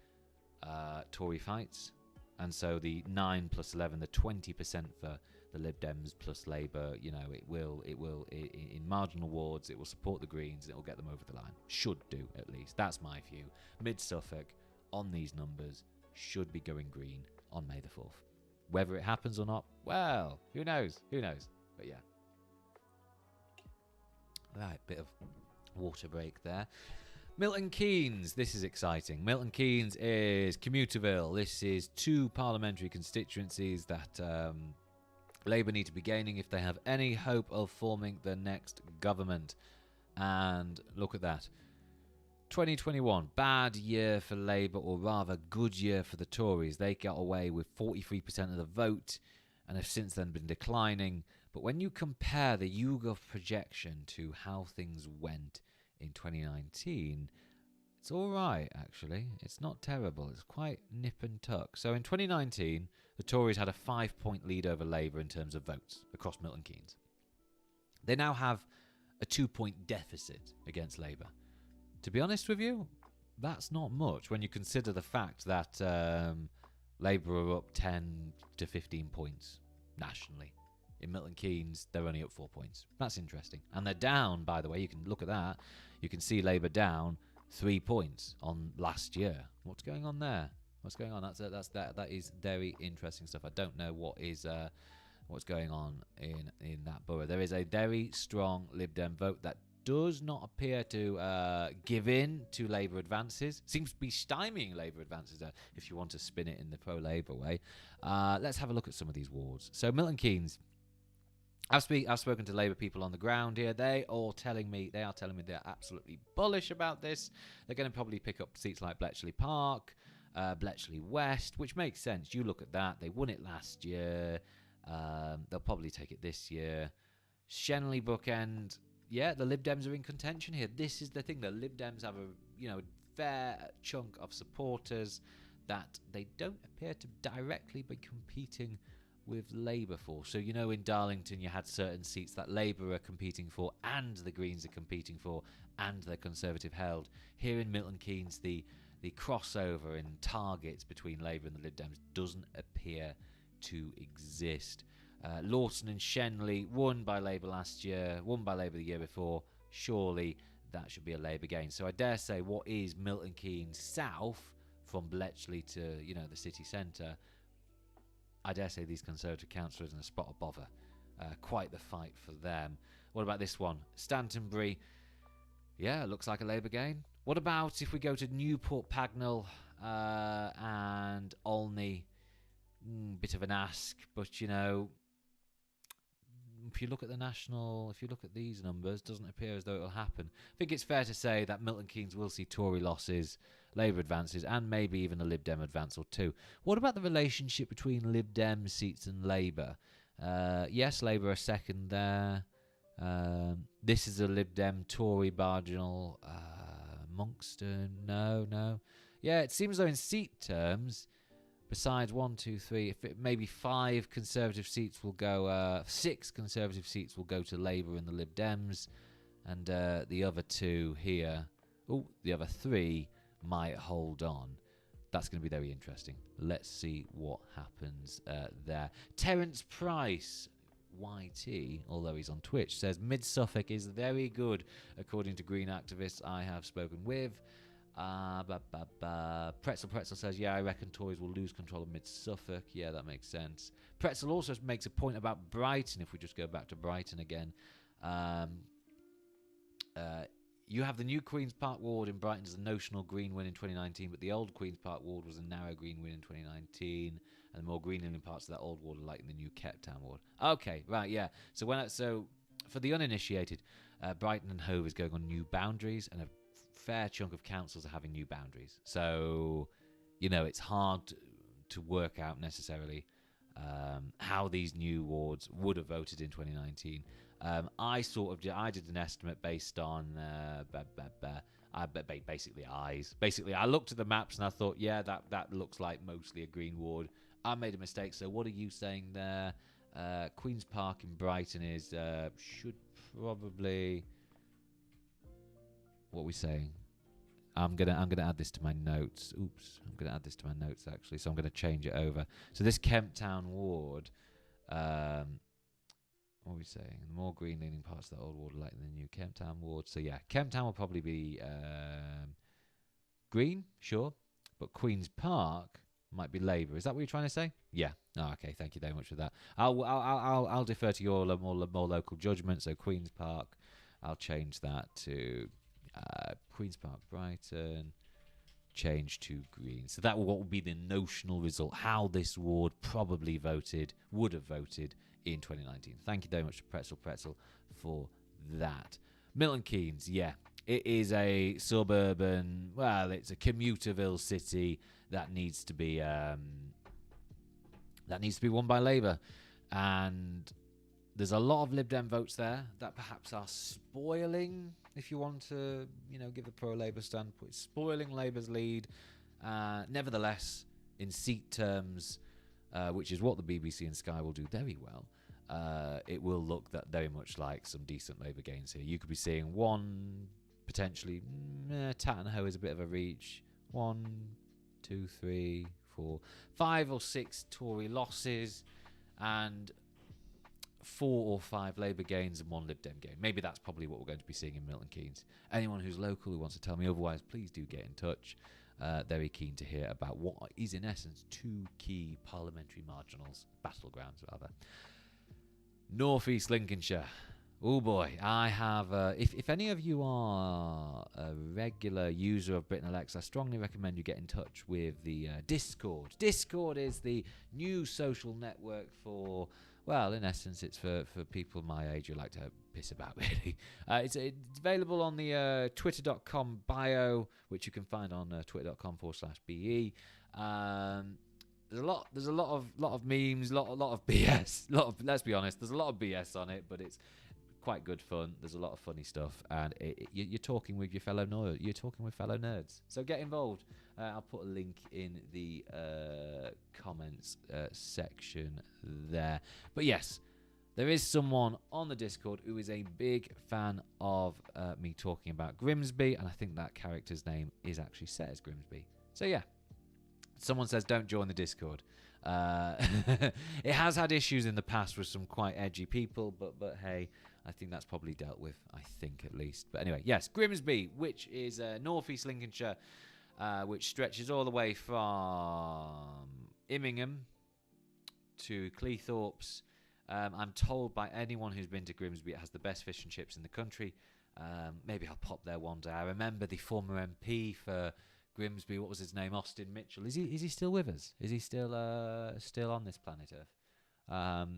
Tory fights, and so the 9 plus 11, the 20% for the Lib Dems plus Labour, you know, it will in marginal wards, it will support the Greens, and it will get them over the line. Should do, at least. That's my view. Mid Suffolk, on these numbers, should be going Green on May the 4th. Whether it happens or not, well, who knows? Who knows? But yeah. Right, bit of water break there. Milton Keynes, this is exciting. Milton Keynes is Commuterville. This is 2 parliamentary constituencies that Labour need to be gaining if they have any hope of forming the next government. And look at that. 2021, bad year for Labour, or rather good year for the Tories. They got away with 43% of the vote and have since then been declining. But when you compare the YouGov projection to how things went in 2019, it's all right, actually. It's not terrible. It's quite nip and tuck. So in 2019, the Tories had a 5-point lead over Labour in terms of votes across Milton Keynes. They now have a 2-point deficit against Labour. To be honest with you, that's not much when you consider the fact that Labour are up 10 to 15 points nationally. In Milton Keynes, they're only up 4 points. That's interesting. And they're down, by the way. You can look at that. You can see Labour down 3 points on last year. What's going on there? What's going on? That is very interesting stuff. I don't know what's going on in that borough. There is a very strong Lib Dem vote that does not appear to give in to Labour advances. Seems to be stymieing Labour advances there, if you want to spin it in the pro-Labour way. Let's have a look at some of these wards. So Milton Keynes. I've spoken to Labour people on the ground here. They are telling me they're absolutely bullish about this. They're going to probably pick up seats like Bletchley Park, Bletchley West, which makes sense. You look at that. They won it last year. They'll probably take it this year. Shenley Bookend. Yeah, the Lib Dems are in contention here. This is the thing. The Lib Dems have a fair chunk of supporters that they don't appear to directly be competing with Labour for. So, in Darlington you had certain seats that Labour are competing for and the Greens are competing for and the Conservative held. Here in Milton Keynes, the crossover in targets between Labour and the Lib Dems doesn't appear to exist. Lawson and Shenley won by Labour last year, won by Labour the year before. Surely that should be a Labour gain. So I dare say what is Milton Keynes south from Bletchley to, the city centre, I dare say these Conservative councillors in a spot of bother. Quite the fight for them. What about this one? Stantonbury. Yeah, looks like a Labour gain. What about if we go to Newport Pagnell and Olney? Bit of an ask, but if you look at these numbers, doesn't appear as though it will happen. I think it's fair to say that Milton Keynes will see Tory losses, Labour advances, and maybe even a Lib Dem advance or two. What about the relationship between Lib Dem seats and Labour? Yes, Labour are second there. This is a Lib Dem Tory marginal. Monkston, no. Yeah, it seems though in seat terms, besides 1, 2, 3, maybe 5 Conservative seats will go, 6 Conservative seats will go to Labour and the Lib Dems, and the other 2 here, the other 3 might hold on. That's going to be very interesting. Let's see what happens there. Terence Price, YT, although he's on Twitch, says Mid Suffolk is very good, according to Green activists I have spoken with. Pretzel says, yeah, I reckon Tories will lose control of Mid Suffolk. Yeah, that makes sense. Pretzel also makes a point about Brighton, if we just go back to Brighton again. You have the new Queen's Park ward in Brighton as a notional Green win in 2019, but the old Queen's Park ward was a narrow Green win in 2019, and the more green-leaning parts of that old ward are like in the new Cape Town ward. Okay, right, yeah. So for the uninitiated, Brighton and Hove is going on new boundaries, and a fair chunk of councils are having new boundaries. So, it's hard to work out necessarily how these new wards would have voted in 2019. I did an estimate based on basically eyes. Basically, I looked at the maps and I thought, yeah, that looks like mostly a green ward. I made a mistake. So what are you saying there? Queen's Park in Brighton is should probably. What are we saying? I'm gonna add this to my notes. Oops, I'm gonna add this to my notes actually. So I'm gonna change it over. So this Kemp Town ward. What are we saying? The more green leaning parts of the old ward are like the new Kemp Town ward. So yeah, Kemp Town will probably be green, sure, but Queen's Park might be Labour. Is that what you're trying to say? Yeah. Oh, okay. Thank you very much for that. I'll defer to your more local judgment. So Queen's Park, I'll change that to Queen's Park, Brighton. Change to green. So that will be the notional result. How this ward probably would have voted in 2019. Thank you very much to Pretzel for that. Milton Keynes, yeah. It is a suburban, well, it's a commuterville city that needs to be won by Labour. And there's a lot of Lib Dem votes there that perhaps are spoiling, if you want to, give a pro-Labour standpoint, spoiling Labour's lead. Nevertheless, in seat terms, which is what the BBC and Sky will do very well, it will look that very much like some decent Labour gains here. You could be seeing one, potentially, Tattenhoe is a bit of a reach. 1, 2, 3, 4, 5 or 6 Tory losses, and 4 or 5 Labour gains and 1 Lib Dem gain. Maybe that's probably what we're going to be seeing in Milton Keynes. Anyone who's local who wants to tell me otherwise, please do get in touch. Very keen to hear about what is in essence 2 key parliamentary marginals, battlegrounds rather. North East Lincolnshire. Oh boy, I have. If any of you are a regular user of Britain Elects, I strongly recommend you get in touch with the Discord. Discord is the new social network for. Well, in essence, it's for people my age who like to piss about, really. It's available on the twitter.com bio, which you can find on twitter.com/BE. There's a lot of memes, lot of BS. Let's be honest, there's a lot of BS on it, but it's quite good fun. There's a lot of funny stuff, and you're talking with your fellow nerds. You're talking with fellow nerds. So get involved. I'll put a link in the comments section there. But yes, there is someone on the Discord who is a big fan of me talking about Grimsby, and I think that character's name is actually set as Grimsby. So yeah, someone says don't join the Discord. It has had issues in the past with some quite edgy people, but hey, I think that's probably dealt with, I think at least. But anyway, yes, Grimsby, which is North East Lincolnshire, which stretches all the way from Immingham to Cleethorpes. I'm told by anyone who's been to Grimsby it has the best fish and chips in the country. Maybe I'll pop there one day. I remember the former MP for Grimsby, what was his name? Austin Mitchell. Is he still with us? Is he still on this planet Earth?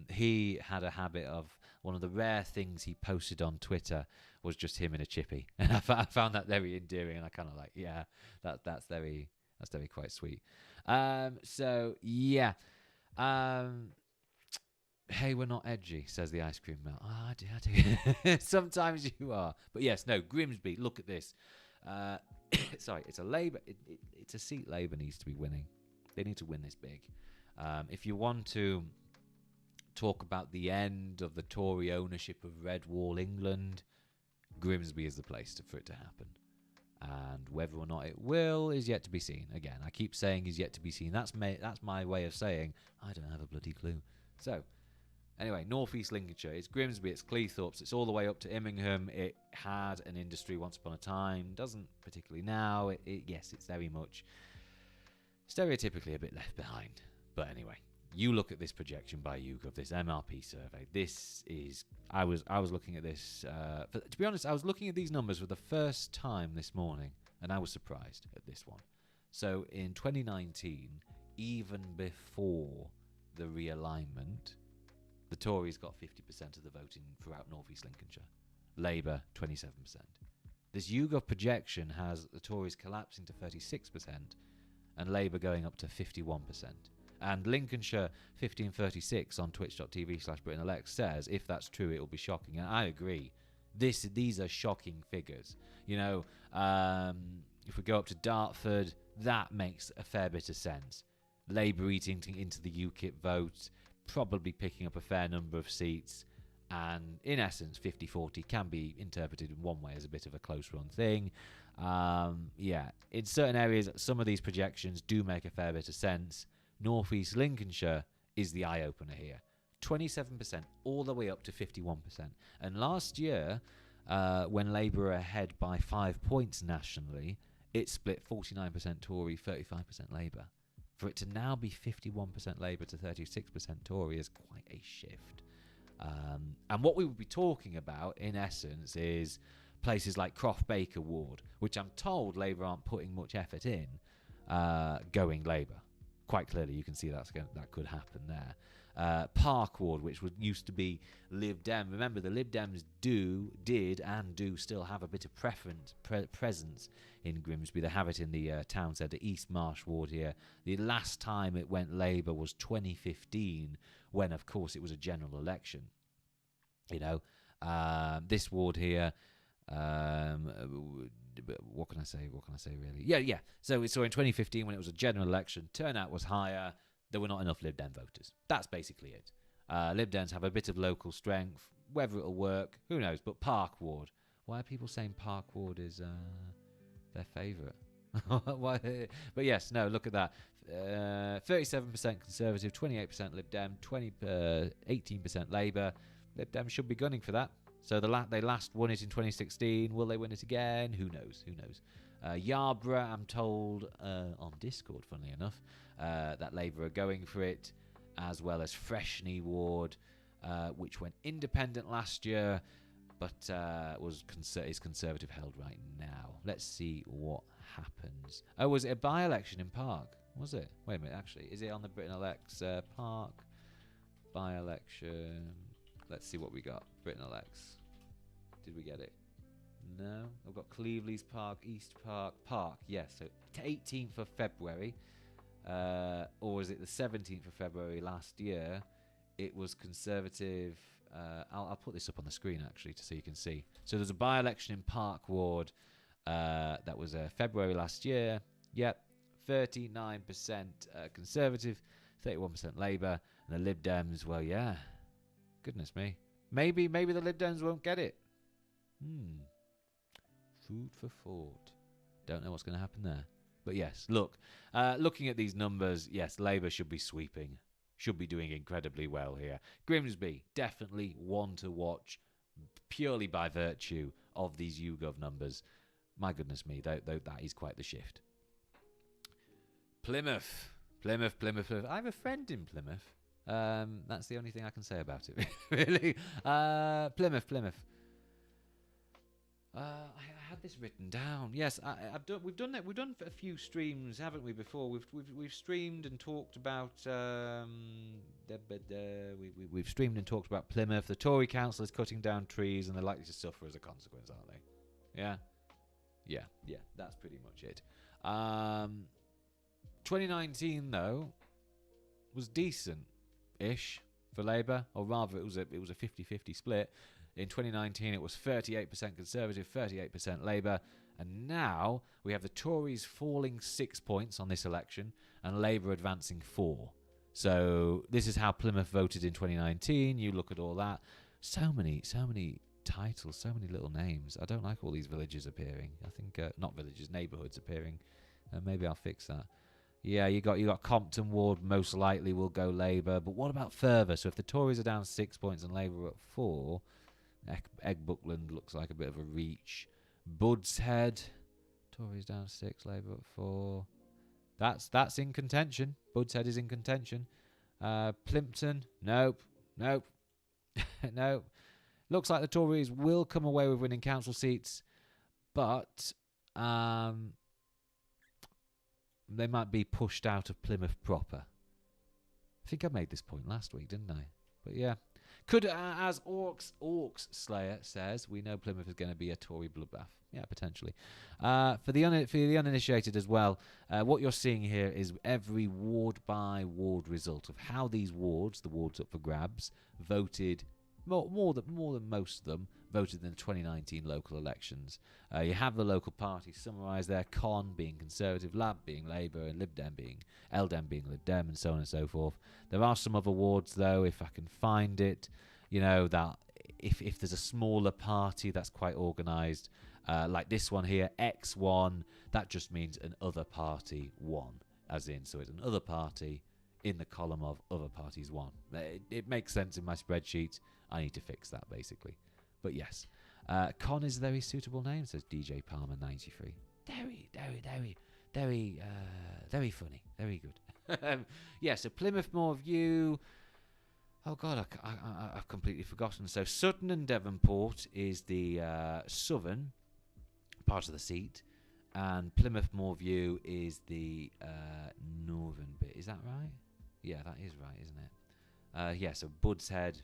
He had a habit of, one of the rare things he posted on Twitter was just him in a chippy, and I found that very endearing, and I kind of like, yeah, that's very quite sweet. So yeah, hey, we're not edgy, says the ice cream melt. I do. Sometimes you are, but yes, no, Grimsby. Look at this. Sorry, it's a Labour. It's a seat Labour needs to be winning. They need to win this big. If you want to talk about the end of the Tory ownership of Red Wall England, Grimsby is the place for it to happen. And whether or not it will is yet to be seen. Again, I keep saying is yet to be seen. That's my way of saying I don't have a bloody clue. So, anyway, North East Lincolnshire. It's Grimsby, it's Cleethorpes, it's all the way up to Immingham. It had an industry once upon a time, doesn't particularly now. Yes, it's very much stereotypically a bit left behind. But anyway, you look at this projection by YouGov, this MRP survey. This is, I was looking at this, to be honest, I was looking at these numbers for the first time this morning, and I was surprised at this one. So in 2019, even before the realignment, the Tories got 50% of the voting throughout North East Lincolnshire. Labour, 27%. This YouGov projection has the Tories collapsing to 36% and Labour going up to 51%. And Lincolnshire 1536 on twitch.tv/BritainElect says, if that's true, it will be shocking. And I agree. These are shocking figures. You know, if we go up to Dartford, that makes a fair bit of sense. Labour eating into the UKIP vote, probably picking up a fair number of seats. And in essence, 50-40 can be interpreted in one way as a bit of a close-run thing. In certain areas, some of these projections do make a fair bit of sense. North East Lincolnshire is the eye-opener here. 27% all the way up to 51%. And last year, when Labour were ahead by 5 points nationally, it split 49% Tory, 35% Labour. For it to now be 51% Labour to 36% Tory is quite a shift. And what we would be talking about, in essence, is places like Croft Baker Ward, which I'm told Labour aren't putting much effort in, going Labour. Quite clearly, you can see that could happen there. Park Ward, which used to be Lib Dem. Remember, the Lib Dems did and do still have a bit of presence in Grimsby. They have it in the town centre, East Marsh Ward here. The last time it went Labour was 2015, when, of course, it was a general election. You know, this ward here. What can I say? Really? Yeah. So in 2015, when it was a general election, turnout was higher. There were not enough Lib Dem voters. That's basically it. Lib Dems have a bit of local strength. Whether it'll work, who knows? But Park Ward. Why are people saying Park Ward is their favourite? But yes, no. Look at that. 37% Conservative, 28% Lib Dem, 18% Labour. Lib Dem should be gunning for that. So they last won it in 2016. Will they win it again? Who knows? Yarborough, I'm told, on Discord, funnily enough, that Labour are going for it, as well as Freshney Ward, which went independent last year, but is Conservative held right now. Let's see what happens. Oh, was it a by-election in Park? Was it? Wait a minute, actually. Is it on the Britain Elects Park by-election? Let's see what we got. Britain Elects. Did we get it? No. I've got Cleveley's Park, East Park. Yes, so 18th of February. Or was it the 17th of February last year? It was Conservative. I'll put this up on the screen, actually, so you can see. So there's a by-election in Park Ward. That was February last year. Yep. 39% Conservative, 31% Labour. And the Lib Dems, well, yeah. Goodness me. Maybe the Lib Dems won't get it. Food for thought. Don't know what's going to happen there. But yes, looking at these numbers, yes, Labour should be sweeping. Should be doing incredibly well here. Grimsby, definitely one to watch, purely by virtue of these YouGov numbers. My goodness me, that is quite the shift. Plymouth. I have a friend in Plymouth. That's the only thing I can say about it, really. Plymouth. I had this written down. Yes, we've done it. We've done a few streams, haven't we? Before we've streamed and talked about. We've streamed and talked about Plymouth. The Tory council is cutting down trees, and they're likely to suffer as a consequence, aren't they? Yeah. That's pretty much it. 2019 though was decent-ish for Labour, or rather, it was a 50-50 split. In 2019, it was 38% Conservative, 38% Labour, and now we have the Tories falling 6 points on this election and Labour advancing 4. So this is how Plymouth voted in 2019. You look at all that. So many titles, so many little names. I don't like all these villages appearing. I think not villages, neighbourhoods appearing. Maybe I'll fix that. Yeah, you got Compton Ward most likely will go Labour, but what about further? So if the Tories are down 6 points and Labour are at 4, Buckland looks like a bit of a reach. Buds Head, Tories down 6, Labour at 4. That's in contention. Buds Head is in contention. Plimpton, nope. Nope. Looks like the Tories will come away with winning council seats, but they might be pushed out of Plymouth proper. I think I made this point last week, didn't I? But yeah. Could, as Orcs Slayer says, we know Plymouth is going to be a Tory bloodbath. Yeah, potentially. For the uninitiated as well, what you're seeing here is every ward by ward result of how these wards, the wards up for grabs, voted. More than most of them voted in the 2019 local elections. You have the local parties summarised there: Con being Conservative, Lab being Labour, and Lib Dem being Lib Dem, and so on and so forth. There are some other wards though, if I can find it. That if there's a smaller party that's quite organised, like this one here, X1, that just means an other party won, as in, so it's an other party in the column of other parties won. It makes sense in my spreadsheet. I need to fix that, basically. But yes, Con is a very suitable name, says DJ Palmer 93. Very funny. Very good. Yeah, so Plymouth Moor View. Oh, God, I've completely forgotten. So Sutton and Devonport is the southern part of the seat, and Plymouth Moor View is the northern bit. Is that right? Yeah, that is right, isn't it? Yeah, so Bud's Head,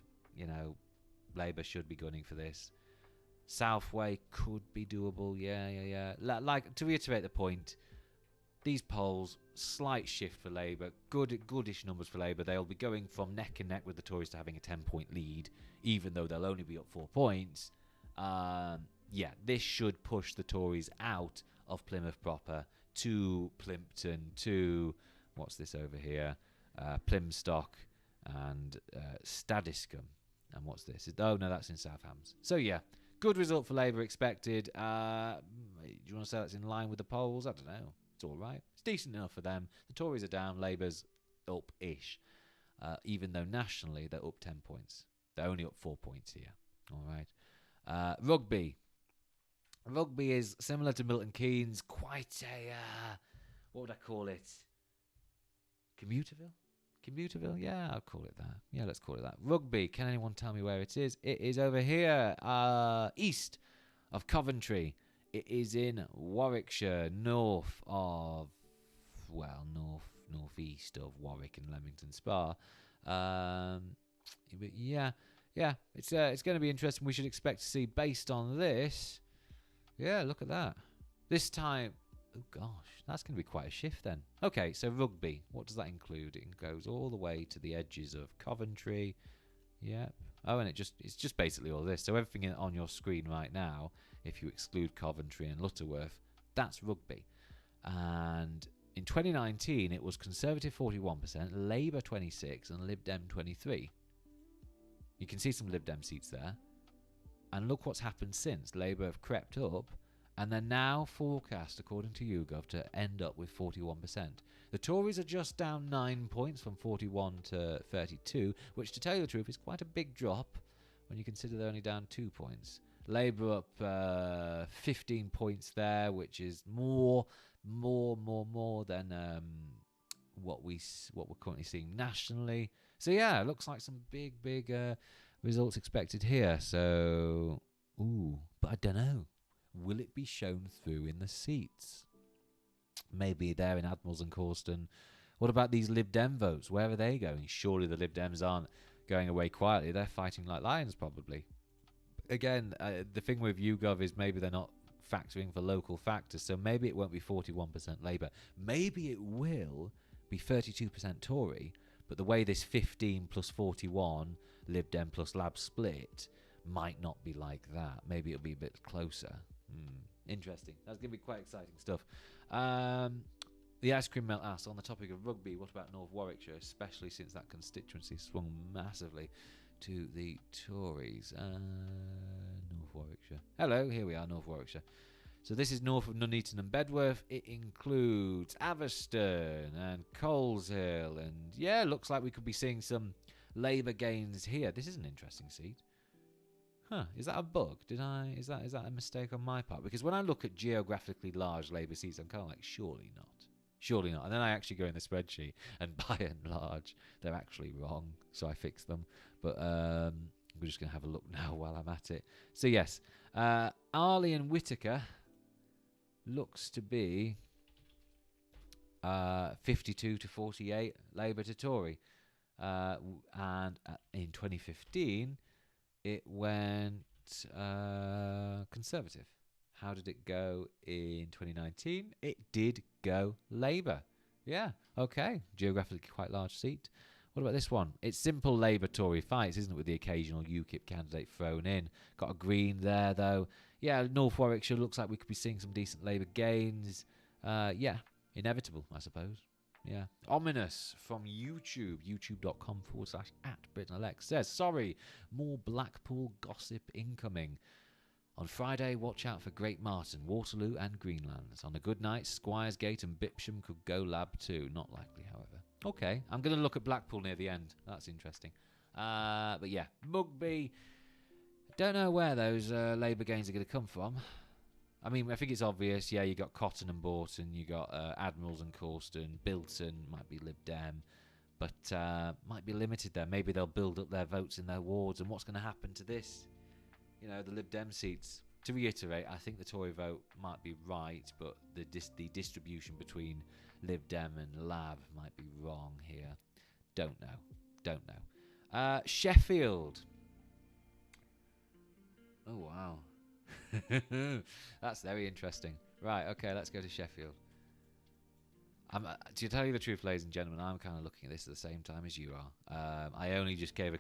Labour should be gunning for this. Southway could be doable. Yeah. Like, to reiterate the point, these polls, slight shift for Labour, goodish numbers for Labour. They'll be going from neck and neck with the Tories to having a 10-point lead, even though they'll only be up 4 points. Yeah, this should push the Tories out of Plymouth proper to Plimpton, to, what's this over here? Plymstock and Stadiscombe. And what's this? Oh, no, that's in South Hams. So, yeah, good result for Labour expected. Do you want to say that's in line with the polls? I don't know. It's all right. It's decent enough for them. The Tories are down. Labour's up-ish. Even though nationally they're up 10 points. They're only up 4 points here. All right. Rugby. Rugby is similar to Milton Keynes. Quite a, what would I call it? Commuterville? Yeah, I'll call it that. Yeah, let's call it that. Rugby, can anyone tell me where it is? It is over here, east of Coventry. It is in Warwickshire, northeast of Warwick and Leamington Spa. But yeah, it's going to be interesting. We should expect to see, based on this. Yeah, look at that. This time. Oh, gosh, that's going to be quite a shift then. Okay, so rugby, what does that include? It goes all the way to the edges of Coventry. Yep. Oh, and it's just basically all this. So everything on your screen right now, if you exclude Coventry and Lutterworth, that's rugby. And in 2019, it was Conservative 41%, Labour 26%, and Lib Dem 23%. You can see some Lib Dem seats there. And look what's happened since. Labour have crept up, and they're now forecast, according to YouGov, to end up with 41%. The Tories are just down 9 points from 41 to 32, which, to tell you the truth, is quite a big drop when you consider they're only down 2 points. Labour up 15 points there, which is more than what we're currently seeing nationally. So yeah, it looks like some big results expected here. So, but I don't know. Will it be shown through in the seats? Maybe there in Admirals and Corston. What about these Lib Dem votes? Where are they going? Surely the Lib Dems aren't going away quietly. They're fighting like lions, probably. Again, the thing with YouGov is maybe they're not factoring for local factors, so maybe it won't be 41% Labour. Maybe it will be 32% Tory, but the way this 15 plus 41 Lib Dem plus Lab split might not be like that. Maybe it'll be a bit closer. Interesting. That's going to be quite exciting stuff. The Ice Cream Melt asks, on the topic of rugby, what about North Warwickshire, especially since that constituency swung massively to the Tories? North Warwickshire. Hello, here we are, North Warwickshire. So this is north of Nuneaton and Bedworth. It includes Aviston and Coleshill, and yeah, looks like we could be seeing some Labour gains here. This is an interesting seat. Is that a bug? Is that a mistake on my part? Because when I look at geographically large Labour seats, I'm kind of like, surely not. And then I actually go in the spreadsheet, and by and large, they're actually wrong. So I fix them. But we're just going to have a look now while I'm at it. So yes, Arley and Whittaker looks to be 52 to 48 Labour to Tory. And in 2015, it went Conservative. How did it go in 2019? It did go Labour. Yeah, okay. Geographically quite large seat. What about this one? It's simple Labour-Tory fights, isn't it, with the occasional UKIP candidate thrown in. Got a Green there, though. Yeah, North Warwickshire looks like we could be seeing some decent Labour gains. Yeah, inevitable, I suppose. Yeah. Ominous from YouTube. youtube.com/@BrittonElect says, sorry, more Blackpool gossip incoming. On Friday, watch out for Great Martin, Waterloo and Greenlands. On a good night, Squiresgate and Bipsham could go lab too. Not likely, however. Okay, I'm going to look at Blackpool near the end. That's interesting. But yeah, Mugby. Don't know where those Labour gains are going to come from. I mean, I think it's obvious. Yeah, you got Cotton and Borton, you got Admirals and Corston, Bilton might be Lib Dem, but might be limited there. Maybe they'll build up their votes in their wards. And what's going to happen to this? You know, the Lib Dem seats. To reiterate, I think the Tory vote might be right, but the distribution between Lib Dem and Lab might be wrong here. Don't know. Sheffield. Oh, wow. That's very interesting. Right, okay, let's go to Sheffield. To tell you the truth, ladies and gentlemen, I'm kind of looking at this at the same time as you are. I only just gave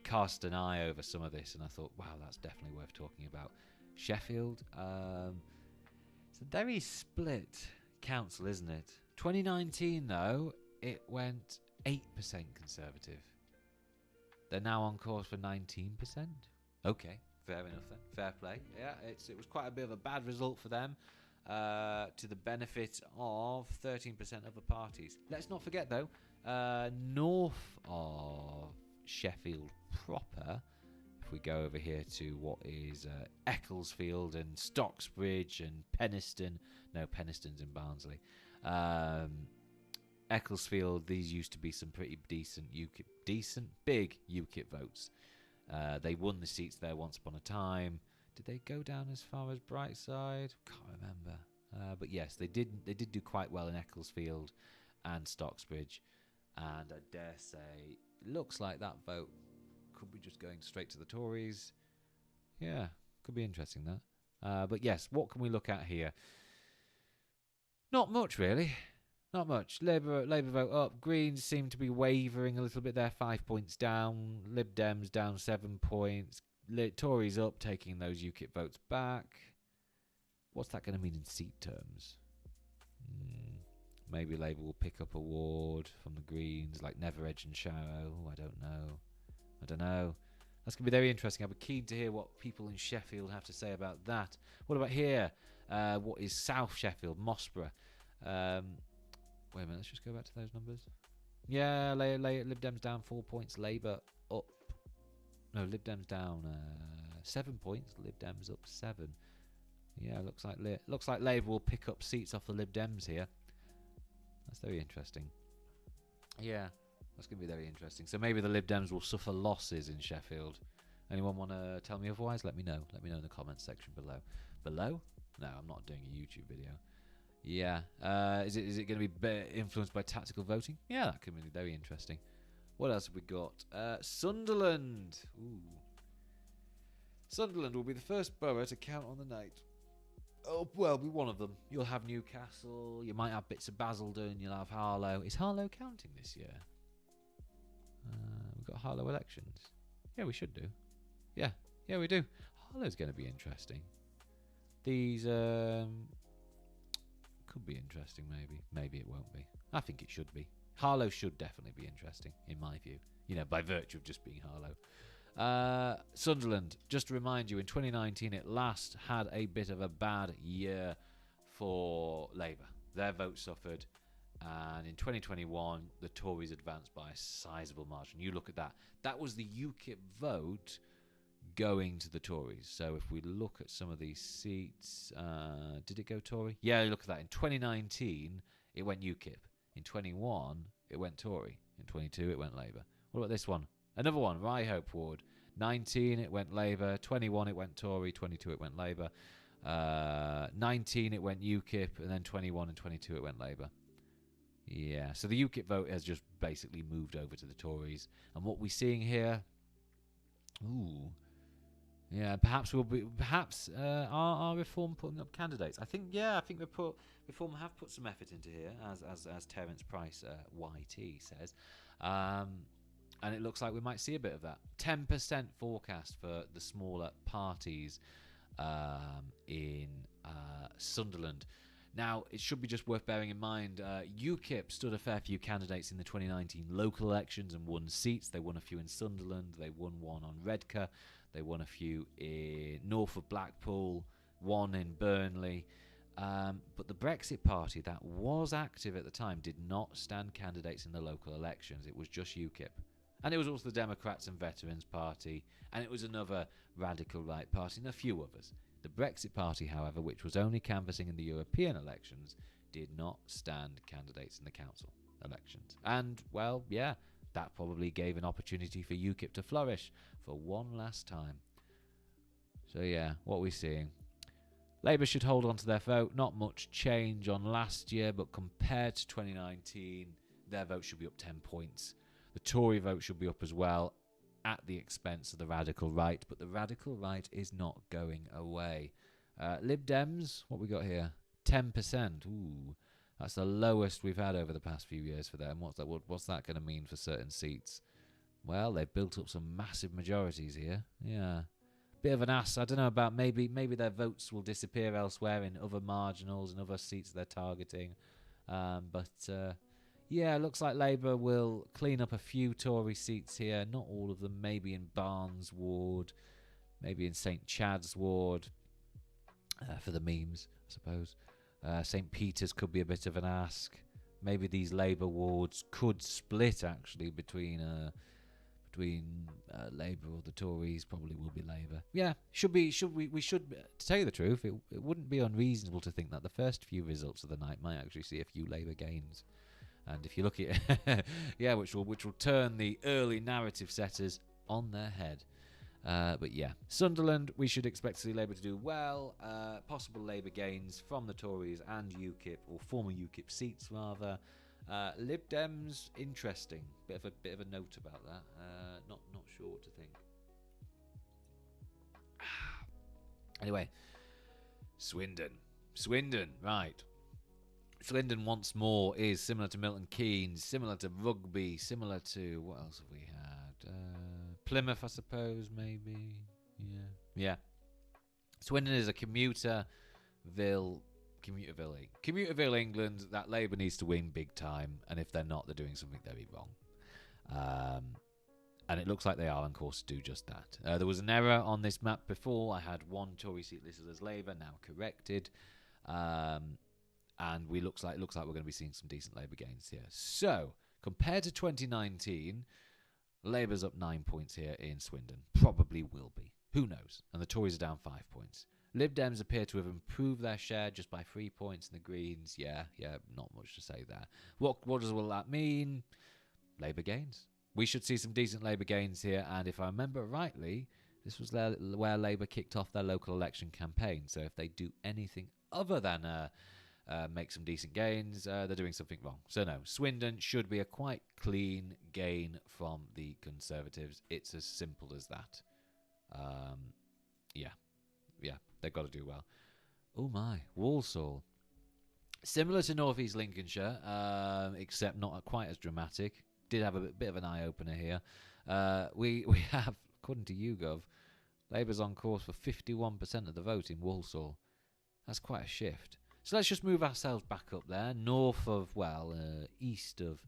cast an eye over some of this, and I thought, wow, that's definitely worth talking about. Sheffield, it's a very split council, isn't it? 2019, though, it went 8% Conservative. They're now on course for 19%. Okay, fair enough then. Fair play. Yeah, it was quite a bit of a bad result for them, to the benefit of 13% of the parties. Let's not forget, though, north of Sheffield proper, if we go over here to what is Ecclesfield and Stocksbridge and Penistone. No, Peniston's in Barnsley. Ecclesfield, these used to be some pretty decent big UKIP votes. They won the seats there once upon a time. Did they go down as far as Brightside? Can't remember. But yes, they did do quite well in Ecclesfield and Stocksbridge. And I dare say, looks like that vote could be just going straight to the Tories. Yeah, could be interesting, that. But yes, what can we look at here? Not much, really. Not much. Labour vote up. Greens seem to be wavering a little bit there, 5 points down. Lib Dems down 7 points. Tories up, taking those UKIP votes back. What's that going to mean in seat terms? Maybe Labour will pick up a ward from the Greens, like Neveredge and Sharrow. I don't know. That's going to be very interesting. I'll be keen to hear what people in Sheffield have to say about that. What about here? What is South Sheffield? Mossborough. Wait a minute, let's just go back to those numbers. Yeah, Lib Dems down 4 points, Labour up. No, Lib Dems down 7 points, Lib Dems up 7. Yeah, looks like Labour will pick up seats off the Lib Dems here. That's very interesting. Yeah, that's going to be very interesting. So maybe the Lib Dems will suffer losses in Sheffield. Anyone want to tell me otherwise? Let me know. Let me know in the comments section below. Below? No, I'm not doing a YouTube video. Yeah. Is it going to be influenced by tactical voting? Yeah, that could be very interesting. What else have we got? Sunderland. Ooh. Sunderland will be the first borough to count on the night. Oh, well, be one of them. You'll have Newcastle. You might have bits of Basildon. You'll have Harlow. Is Harlow counting this year? We've got Harlow elections. Yeah, we should do. Yeah, we do. Harlow's going to be interesting. These could be interesting, maybe. Maybe it won't be. I think it should be. Harlow should definitely be interesting, in my view. You know, by virtue of just being Harlow. Sunderland, just to remind you, in 2019 it last had a bit of a bad year for Labour. Their vote suffered, and in 2021 the Tories advanced by a sizable margin. You look at that. That was the UKIP vote going to the Tories. So if we look at some of these seats, did it go Tory? Yeah, look at that. In 2019 it went UKIP. In 21 it went Tory. In 22 it went Labour. What about this one? Another one, Rye Hope Ward. 19 it went Labour. 21 it went Tory. 22 it went Labour. 19 it went UKIP, and then 21 and 22 it went Labour. Yeah, so the UKIP vote has just basically moved over to the Tories. And what we're seeing here, ooh, yeah, perhaps are Reform putting up candidates? I think Reform have put some effort into here, as Terence Price YT says, and it looks like we might see a bit of that. 10% forecast for the smaller parties in Sunderland. Now, it should be just worth bearing in mind, UKIP stood a fair few candidates in the 2019 local elections and won seats. They won a few in Sunderland. They won one on Redcar. They won a few in north of Blackpool, one in Burnley. But the Brexit Party, that was active at the time, did not stand candidates in the local elections. It was just UKIP. And it was also the Democrats and Veterans Party. And it was another radical right party and a few others. The Brexit Party, however, which was only canvassing in the European elections, did not stand candidates in the council elections. And, well, yeah, that probably gave an opportunity for UKIP to flourish for one last time. So, yeah, what are we seeing? Labour should hold on to their vote. Not much change on last year, but compared to 2019, their vote should be up 10 points. The Tory vote should be up as well, at the expense of the radical right, but the radical right is not going away. Lib Dems, what we got here? 10%. Ooh, that's the lowest we've had over the past few years for them. What's that going to mean for certain seats? Well, they've built up some massive majorities here. Yeah, bit of an ass. I don't know about maybe their votes will disappear elsewhere in other marginals and other seats they're targeting. Yeah, it looks like Labour will clean up a few Tory seats here. Not all of them. Maybe in Barnes Ward, maybe in St Chad's Ward, for the memes, I suppose. St Peter's could be a bit of an ask. Maybe these Labour wards could split actually between Labour or the Tories. Probably will be Labour. Yeah, we should, to tell you the truth, it wouldn't be unreasonable to think that the first few results of the night might actually see a few Labour gains. And if you look at yeah, which will turn the early narrative setters on their head. But yeah, Sunderland, we should expect to see Labour to do well. Possible Labour gains from the Tories and UKIP, or former UKIP seats rather. Lib Dems, interesting. Bit of a note about that. Not sure what to think. Anyway, Swindon, right. Swindon once more is similar to Milton Keynes, similar to Rugby, similar to, what else have we had? Plymouth, I suppose, maybe. Yeah. Swindon is a Commuterville, England, that Labour needs to win big time, and if they're not, they're doing something very wrong. And it looks like they are on course to do just that. There was an error on this map before. I had one Tory seat listed as Labour, now corrected. And looks like we're going to be seeing some decent Labour gains here. So, compared to 2019, Labour's up 9 points here in Swindon. Probably will be. Who knows? And the Tories are down 5 points. Lib Dems appear to have improved their share just by 3 points, and the Greens, yeah, not much to say there. What will that mean? Labour gains. We should see some decent Labour gains here, and if I remember rightly, this was where Labour kicked off their local election campaign. So if they do anything other than make some decent gains, they're doing something wrong. So no, Swindon should be a quite clean gain from the Conservatives. It's as simple as that. Yeah, they've got to do well. Oh my, Walsall. Similar to North East Lincolnshire, except not quite as dramatic. Did have a bit of an eye-opener here. We have, according to YouGov, Labour's on course for 51% of the vote in Walsall. That's quite a shift. So let's just move ourselves back up there, east of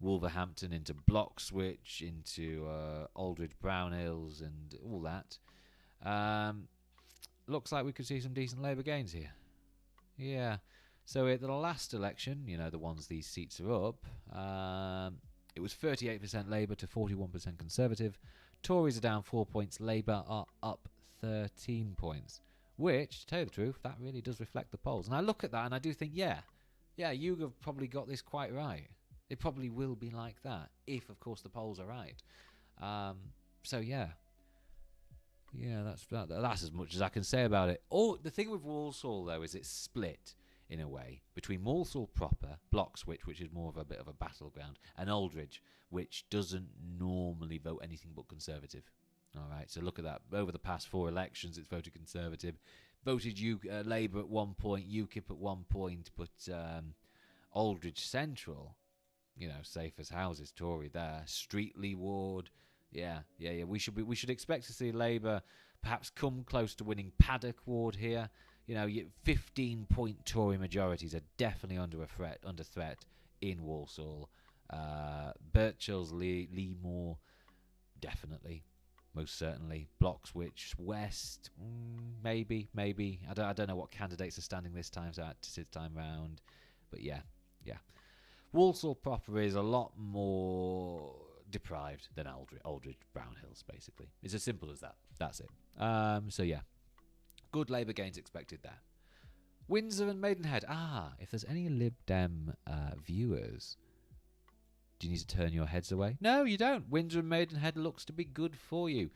Wolverhampton into Bloxwich, into Aldridge Brown Hills and all that. Looks like we could see some decent Labour gains here. Yeah. So at the last election, the ones these seats are up, it was 38% Labour to 41% Conservative. Tories are down 4 points. Labour are up 13 points. Which, to tell you the truth, that really does reflect the polls. And I look at that and I do think, yeah, you've probably got this quite right. It probably will be like that, if, of course, the polls are right. So, yeah. Yeah, that's as much as I can say about it. Oh, the thing with Walsall, though, is it's split. in a way, between Walsall proper, Bloxwich, which is more of a bit of a battleground, and Aldridge, which doesn't normally vote anything but Conservative. All right, so look at that. Over the past 4 elections, it's voted Conservative. Voted Labour at one point, UKIP at one point, but Aldridge Central, safe as houses, Tory there. Streetley Ward, yeah. We should expect to see Labour perhaps come close to winning Paddock Ward here. 15-point Tory majorities are definitely under threat in Walsall. Birchall's, Leamore, definitely, most certainly. Bloxwich West, maybe. I don't know what candidates are standing this time round, but yeah. Walsall proper is a lot more deprived than Aldridge Brown Hills, basically. It's as simple as that. That's it. So yeah, good Labour gains expected there. Windsor and Maidenhead. If there's any Lib Dem viewers, do you need to turn your heads away? No, you don't. Windsor and Maidenhead looks to be good for you.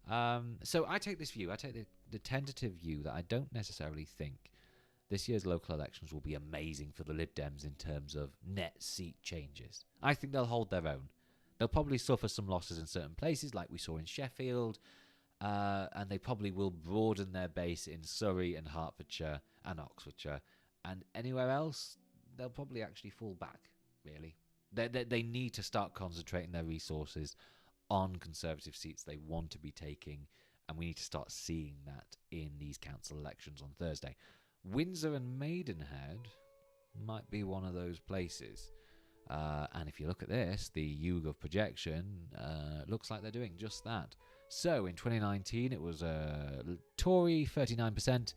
So I take this view. I take the tentative view that I don't necessarily think this year's local elections will be amazing for the Lib Dems in terms of net seat changes. I think they'll hold their own. They'll probably suffer some losses in certain places, like we saw in Sheffield, and they probably will broaden their base in Surrey and Hertfordshire and Oxfordshire. And anywhere else, they'll probably actually fall back, really. They need to start concentrating their resources on Conservative seats they want to be taking, and we need to start seeing that in these council elections on Thursday. Windsor and Maidenhead might be one of those places. And if you look at this, the YouGov projection looks like they're doing just that. So in 2019, it was Tory 39%.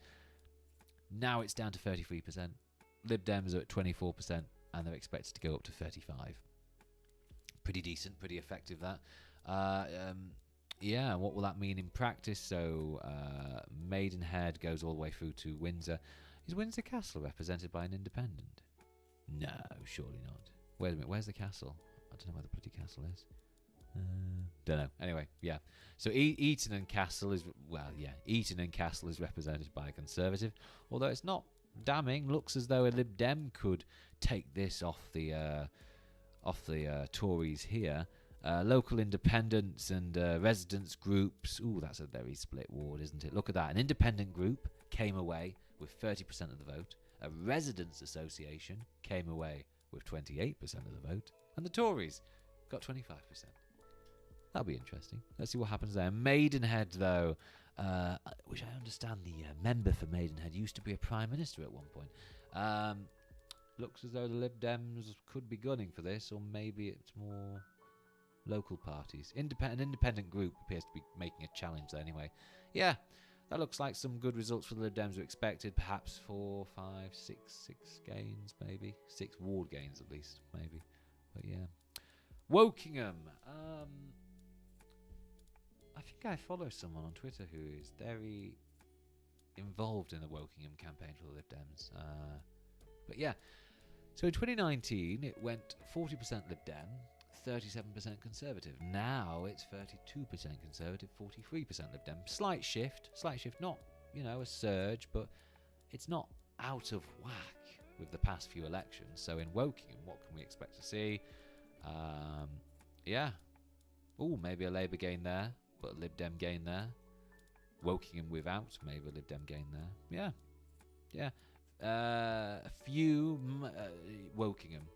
Now it's down to 33%. Lib Dems are at 24%, and they're expected to go up to 35%. Pretty decent, pretty effective, that. What will that mean in practice? So Maidenhead goes all the way through to Windsor. Is Windsor Castle represented by an independent? No, surely not. Wait a minute, where's the castle? I don't know where the bloody castle is. Don't know. Anyway, yeah. So Eton and Castle is represented by a Conservative, although it's not damning. Looks as though a Lib Dem could take this off the Tories here. Local independents and residents groups. Ooh, that's a very split ward, isn't it? Look at that. An independent group came away with 30% of the vote. A residents association came away with 28% of the vote. And the Tories got 25%. That'll be interesting. Let's see what happens there. Maidenhead, though, which I understand the member for Maidenhead used to be a prime minister at one point. Looks as though the Lib Dems could be gunning for this, or maybe it's more local parties. An independent group appears to be making a challenge there anyway. Yeah, that looks like some good results for the Lib Dems are expected. Perhaps 4, 5, 6 gains, maybe. 6 ward gains at least, maybe. But yeah. Wokingham. I think I follow someone on Twitter who is very involved in the Wokingham campaign for the Lib Dems. But yeah. So in 2019, it went 40% Lib Dem, 37% Conservative. Now it's 32% Conservative, 43% Lib Dem. Slight shift, not, a surge, but it's not out of whack with the past few elections. So in Wokingham, what can we expect to see? Maybe a Labour gain there, but a Lib Dem gain there. Wokingham without, maybe a Lib Dem gain there. Yeah. A few Wokingham.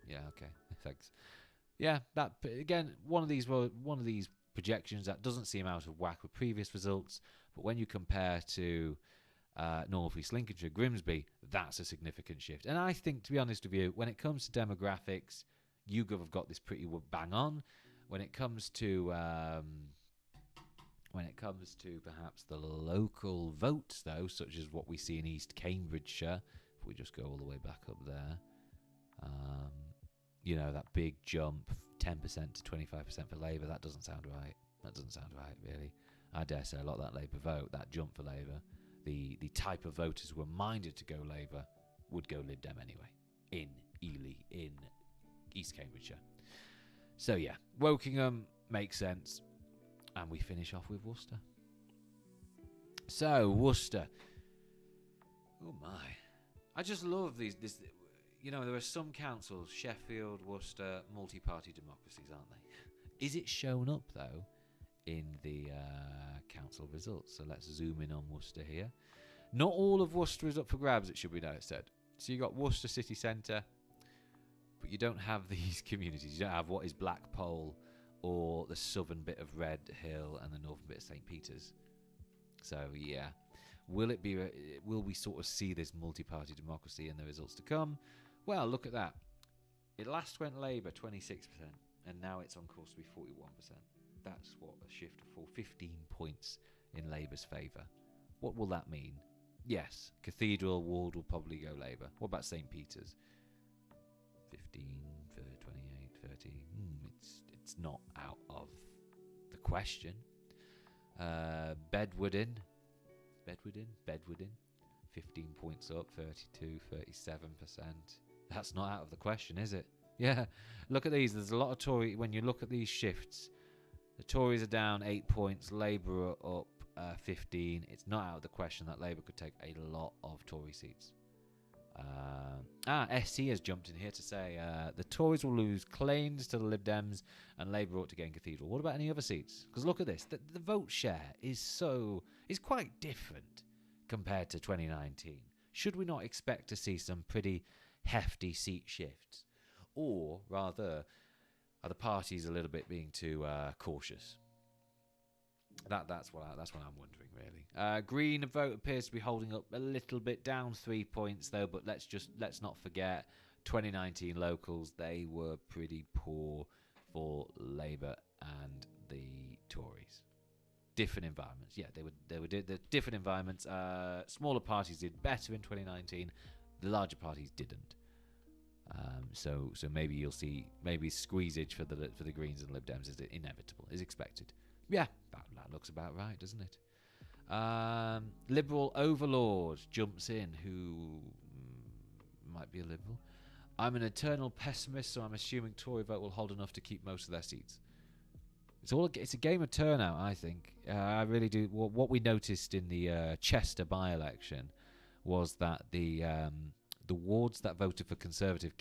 Yeah, okay. Thanks. Yeah, that again, one of these projections that doesn't seem out of whack with previous results, but when you compare to North East Lincolnshire, Grimsby, that's a significant shift. And I think, to be honest with you, when it comes to demographics, YouGov have got this pretty bang on. When it comes to perhaps the local votes, though, such as what we see in East Cambridgeshire, if we just go all the way back up there, that big jump, 10% to 25% for Labour, that doesn't sound right. Really. I dare say a lot of that Labour vote, that jump for Labour, the type of voters who are minded to go Labour would go Lib Dem anyway, in Ely, in East Cambridgeshire. So yeah, Wokingham makes sense. And we finish off with Worcester. So, Worcester. Oh my! I just love these. This, you know, there are some councils, Sheffield, Worcester, multi-party democracies, aren't they? Is it shown up though in the council results? So let's zoom in on Worcester here. Not all of Worcester is up for grabs. It should be said. So you got Worcester city centre, but you don't have these communities. You don't have what is Blackpool or the southern bit of Red Hill and the northern bit of St. Peter's. So yeah, will we sort of see this multi-party democracy in the results to come? Well, look at that. It last went Labour 26%, and now it's on course to be 41%. That's what a shift of 15 points in Labour's favour. What will that mean? Yes, Cathedral Ward will probably go Labour. What about St. Peter's? 15, 28, 30. It's not out of the question. Bedwardin, 15 points up, 32, 37%. That's not out of the question, is it? Yeah, look at these. There's a lot of Tory. When you look at these shifts, the Tories are down 8 points, Labour are up 15. It's not out of the question that Labour could take a lot of Tory seats. SC has jumped in here to say the Tories will lose claims to the Lib Dems and Labour ought to gain Cathedral. What about any other seats? Because look at this. The vote share is quite different compared to 2019. Should we not expect to see some pretty hefty seat shifts? Or rather, are the parties a little bit being too cautious? That's what I'm wondering, really. Green vote appears to be holding up a little bit, down 3 points though. But let's not forget 2019 locals. They were pretty poor for Labour and the Tories. Different environments, yeah. They were different environments. Smaller parties did better in 2019. The larger parties didn't. So maybe you'll see squeezage for the Greens and Lib Dems is inevitable, is expected. Yeah, that looks about right, doesn't it? Liberal Overlord jumps in, who might be a Liberal. I'm an eternal pessimist, so I'm assuming Tory vote will hold enough to keep most of their seats. It's a game of turnout, I think. I really do. What we noticed in the Chester by-election was that the wards that voted for Conservative...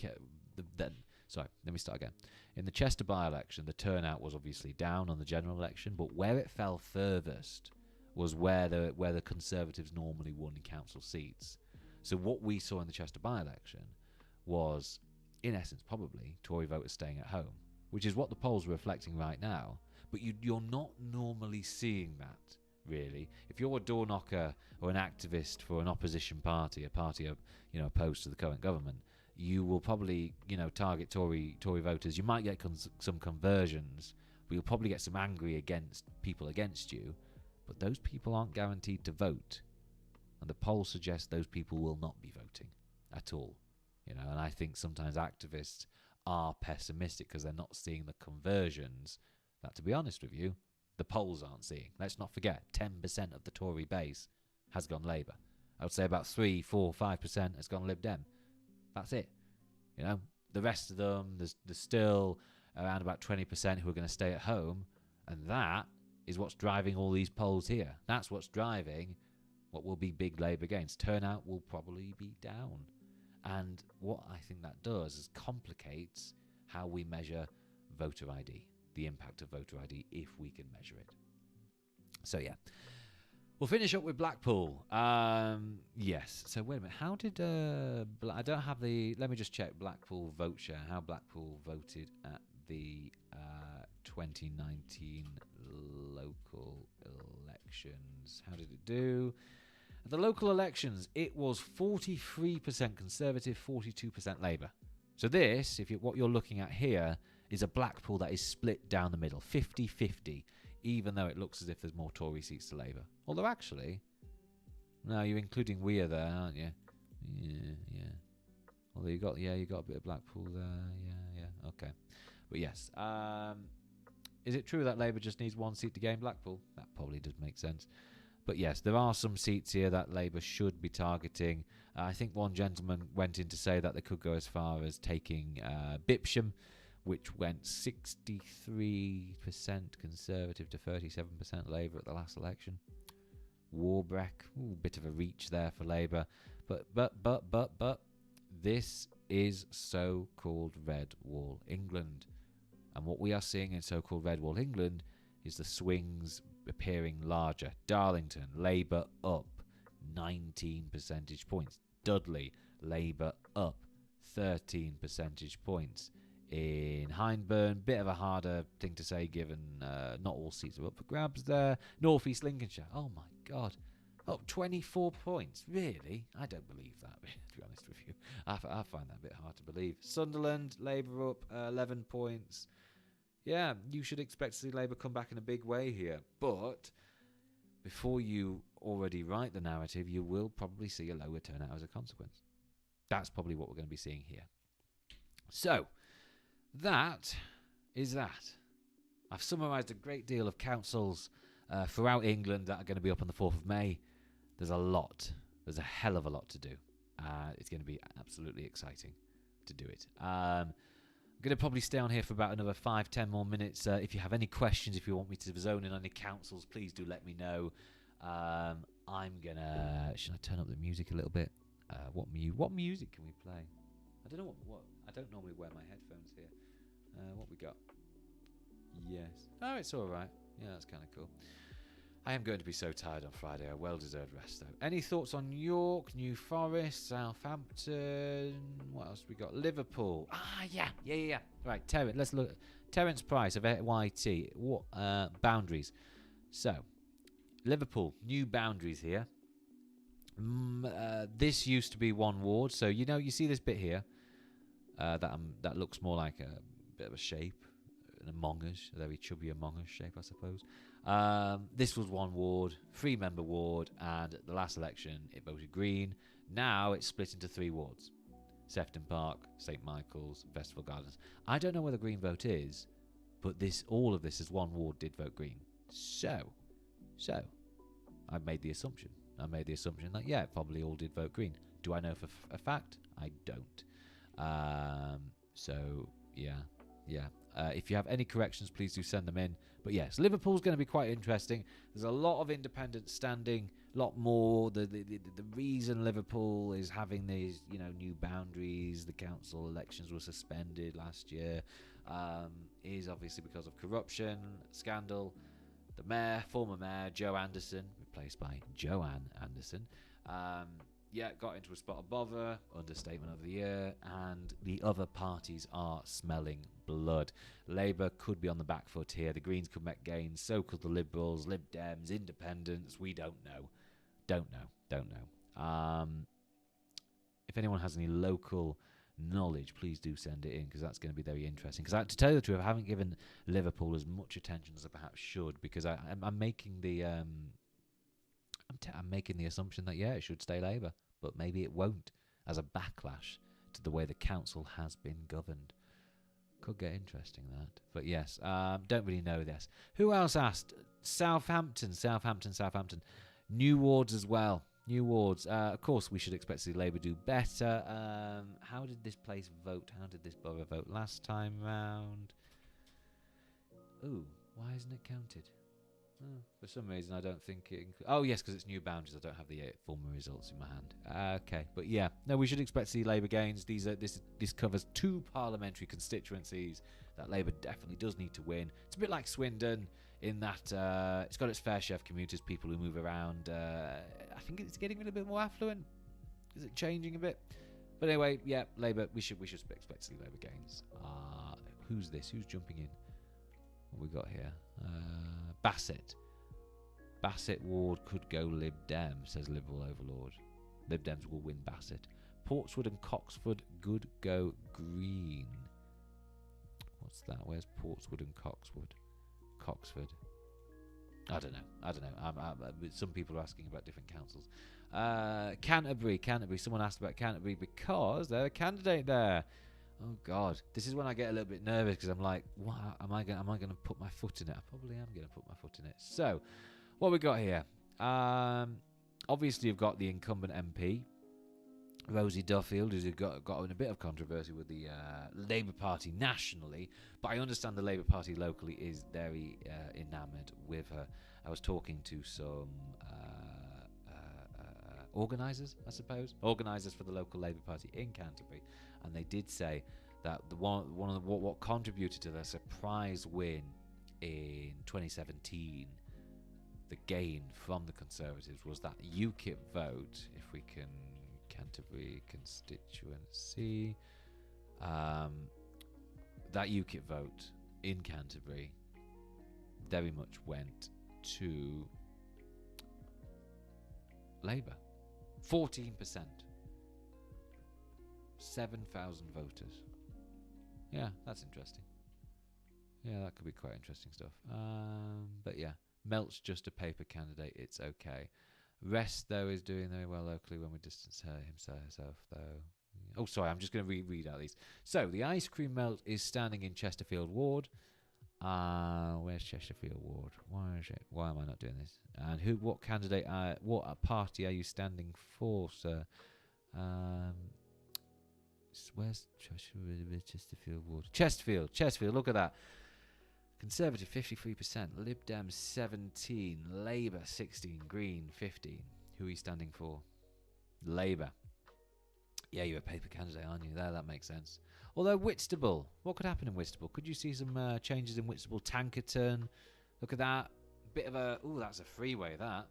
Sorry, let me start again. In the Chester by-election, the turnout was obviously down on the general election, but where it fell furthest was where the Conservatives normally won in council seats. So what we saw in the Chester by-election was, in essence, probably Tory voters staying at home, which is what the polls are reflecting right now. But you're not normally seeing that, really. If you're a door knocker or an activist for an opposition party, a party opposed to the current government, you will probably target Tory voters. You might get some conversions, but you'll probably get some angry people against you. But those people aren't guaranteed to vote, and the polls suggest those people will not be voting at all. And I think sometimes activists are pessimistic because they're not seeing the conversions that, to be honest with you, the polls aren't seeing. Let's not forget, 10% of the Tory base has gone Labour. I would say about 3, 4, 5% has gone Lib Dem. That's it. The rest of them, there's still around about 20% who are going to stay at home, and that is what's driving all these polls here. That's what's driving what will be big Labour gains. Turnout will probably be down. And what I think that does is complicates how we measure voter ID, the impact of voter ID, if we can measure it. So, yeah. We'll finish up with Blackpool. Yes. So, wait a minute. How did... I don't have the... Let me just check Blackpool vote share. How Blackpool voted at the 2019 local elections. How did it do? At the local elections, it was 43% Conservative, 42% Labour. So this, what you're looking at here, is a Blackpool that is split down the middle, 50-50, even though it looks as if there's more Tory seats to Labour. Although actually, no, you're including Weir there, aren't you? Yeah. Although you got a bit of Blackpool there, yeah, okay. But yes, is it true that Labour just needs one seat to gain Blackpool? That probably does make sense. But yes, there are some seats here that Labour should be targeting. I think one gentleman went in to say that they could go as far as taking Bipsham, which went 63% Conservative to 37% Labour at the last election. Warbeck, bit of a reach there for Labour. But this is so-called Red Wall England. And what we are seeing in so-called Red Wall England is the swings appearing larger. Darlington, Labour up 19 percentage points. Dudley, Labour up 13 percentage points. In Hyndburn, bit of a harder thing to say given not all seats are up for grabs there. North East Lincolnshire, oh my God, up 24 points. Really? I don't believe that, to be honest with you. I find that a bit hard to believe. Sunderland, Labour up 11 points. Yeah, you should expect to see Labour come back in a big way here. But before you already write the narrative, you will probably see a lower turnout as a consequence. That's probably what we're going to be seeing here. So, that is that. I've summarised a great deal of councils throughout England that are going to be up on the 4th of May. There's a lot. There's a hell of a lot to do. It's going to be absolutely exciting to do it. I'm going to probably stay on here for about another 5-10 more minutes. If you have any questions, if you want me to zone in on any councils, please do let me know. I'm going to... Should I turn up the music a little bit? What music can we play? I don't know what I don't normally wear my headphones here. What we got? Yes. Oh, it's all right. Yeah, that's kind of cool. I am going to be so tired on Friday. A well-deserved rest, though. Any thoughts on York, New Forest, Southampton? What else we got? Liverpool. Yeah. Right, let's look. Terence Price of YT. What boundaries? So, Liverpool, new boundaries here. This used to be one ward, so you see this bit here. That looks more like a bit of a shape, an Among Us, a very chubby Among Us shape, I suppose. This was one ward, 3-member ward, and at the last election it voted Green. Now it's split into 3 wards: Sefton Park, St Michael's, Festival Gardens. I don't know where the Green vote is, but all of this as one ward did vote Green. So I made the assumption that it probably all did vote Green. Do I know for a fact? I don't. If you have any corrections, please do send them in. But yes, Liverpool's going to be quite interesting. There's a lot of independents standing, a lot more. The reason Liverpool is having these new boundaries, the council elections were suspended last year, is obviously because of corruption scandal. The former mayor Joe Anderson, replaced by Joanne Anderson, got into a spot of bother, understatement of the year, and the other parties are smelling blood. Labour could be on the back foot here. The Greens could make gains. So could the Liberals, Lib Dems, Independents. We don't know. Don't know. If anyone has any local knowledge, please do send it in, because that's going to be very interesting. Because to tell you the truth, I haven't given Liverpool as much attention as I perhaps should, because I'm making the I'm making the assumption that it should stay Labour, but maybe it won't, as a backlash to the way the council has been governed. Could get interesting, that. But yes, don't really know this. Who else asked? Southampton. New wards as well. New wards. Of course, we should expect to see Labour do better. How did this place vote? How did this borough vote last time round? Ooh, why isn't it counted? Oh, for some reason, I don't think it... Oh, yes, because it's new boundaries. I don't have the former results in my hand. Okay, but yeah. No, we should expect to see Labour gains. This covers 2 parliamentary constituencies that Labour definitely does need to win. It's a bit like Swindon in that it's got its fair share of commuters, people who move around. I think it's getting a little bit more affluent. Is it changing a bit? But anyway, yeah, Labour, we should expect to see Labour gains. Who's this? Who's jumping in? What we got here? Bassett ward could go Lib Dem, says Liberal Overlord. Lib Dems will win Bassett. Portswood and Coxford could go Green. What's that? Where's Portswood and Coxford? I don't know. Some people are asking about different councils. Canterbury. Someone asked about Canterbury because they're a candidate there. Oh God, this is when I get a little bit nervous, because I'm like, what am I going to put my foot in it? I probably am going to put my foot in it. So, what we got here? Obviously, you've got the incumbent MP, Rosie Duffield, who's got in a bit of controversy with the Labour Party nationally, but I understand the Labour Party locally is very enamoured with her. I was talking to some organisers, I suppose, organisers for the local Labour Party in Canterbury, and they did say that one of the, what contributed to their surprise win in 2017, the gain from the Conservatives, was that UKIP vote. If we can, Canterbury constituency, that UKIP vote in Canterbury very much went to Labour. 14%. 7,000 voters. Yeah, that's interesting. Yeah, that could be quite interesting stuff. But yeah, Melt's just a paper candidate. It's okay. Rest, though, is doing very well locally when we distance herself, though. Oh, sorry, I'm just going to read out these. So, the ice cream melt is standing in Chesterfield Ward. Where's Chesterfield Ward? Why am I not doing this? And what candidate, what party are you standing for, sir? Where's Chesterfield Ward? Chesterfield, look at that. Conservative 53%, Lib Dem 17, Labour 16, Green 15. Who are you standing for? Labour. Yeah, you're a paper candidate, aren't you? There, that makes sense. Although Whitstable, what could happen in Whitstable? Could you see some changes in Whitstable? Tankerton, look at that. Bit of a, ooh, that's a freeway, that.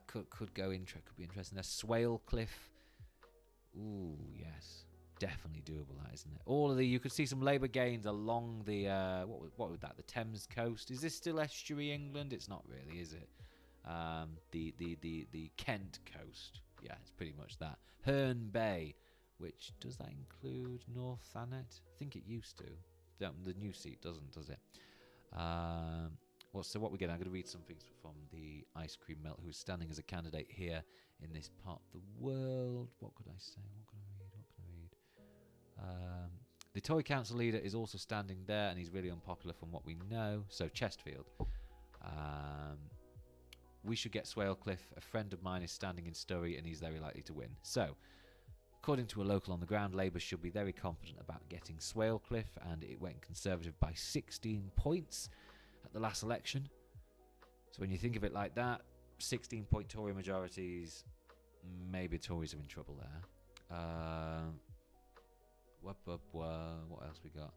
Could be interesting. There's Swale Cliff. Ooh, yes. Definitely doable, that, isn't it? All of you could see some Labour gains along the, what would that, the Thames coast. Is this still estuary England? It's not really, is it? The Kent coast. Yeah, it's pretty much that. Herne Bay, which, does that include North Thanet? I think it used to. The new seat doesn't, does it? So what we're getting, I'm going to read some things from the ice cream melt, who's standing as a candidate here in this part of the world. What could I say? What can I read? The Tory council leader is also standing there, and he's really unpopular from what we know. So Chesterfield. We should get Swale Cliff. A friend of mine is standing in Surrey, and he's very likely to win. So, according to a local on the ground, Labour should be very confident about getting Swale Cliff, and it went Conservative by 16 points at the last election. So when you think of it like that, 16-point Tory majorities, maybe Tories are in trouble there. What else we got?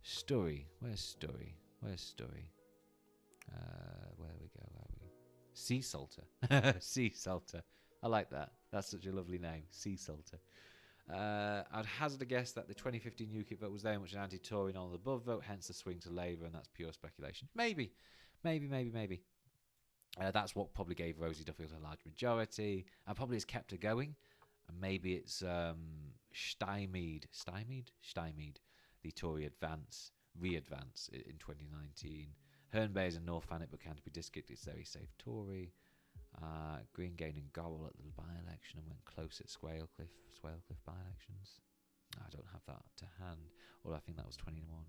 Surrey. Where's Surrey? Where we go? Sea Salter. Sea Salter. I like that. That's such a lovely name. Sea Salter. I'd hazard a guess that the 2015 UKIP vote was very much an anti-Tory and all the above vote, hence the swing to Labour, and that's pure speculation. Maybe. That's what probably gave Rosie Duffield a large majority, and probably has kept her going. And maybe it's stymied the Tory re-advance in 2019. Herne Bay is in North Thanet, but Canterbury District is very safe Tory. Green gained in Gorrell at the by-election and went close at Swale Cliff by-elections. I don't have that to hand, or I think that was 21.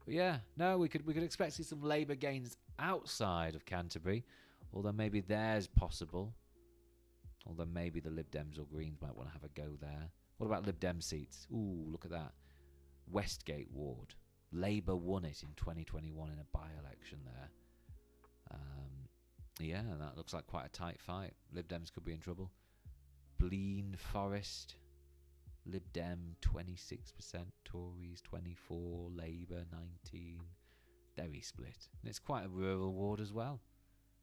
But yeah, no, we could expect to see some Labour gains outside of Canterbury, although maybe there's possible. Although maybe the Lib Dems or Greens might want to have a go there. What about Lib Dem seats? Ooh, look at that. Westgate Ward. Labour won it in 2021 in a by-election there. Yeah, that looks like quite a tight fight. Lib Dems could be in trouble. Blean Forest. Lib Dem 26%, Tories 24%, Labour 19%. Very split. And it's quite a rural ward as well.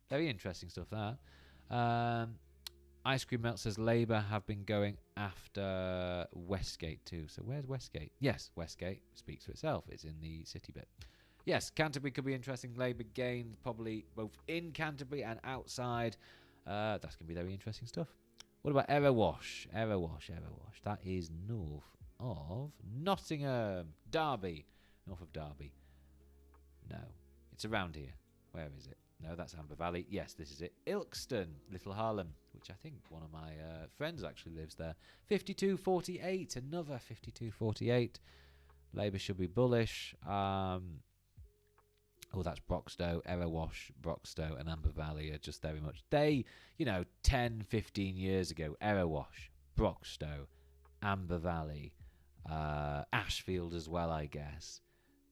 Very interesting stuff, that. Ice Cream Melt says Labour have been going after Westgate too. So where's Westgate? Yes, Westgate speaks for itself. It's in the city bit. Yes, Canterbury could be interesting. Labour gains probably both in Canterbury and outside. That's going to be very interesting stuff. What about Erewash? That is north of Nottingham. Derby. North of Derby. No, it's around here. Where is it? No, that's Amber Valley. Yes, this is it. Ilkeston, Little Harlem, which I think one of my friends actually lives there. 52-48, another 52-48. Labour should be bullish. That's Broxtowe, Erewash, Broxtowe and Amber Valley are just very much... 10, 15 years ago, Erewash, Broxtowe, Amber Valley, Ashfield as well, I guess.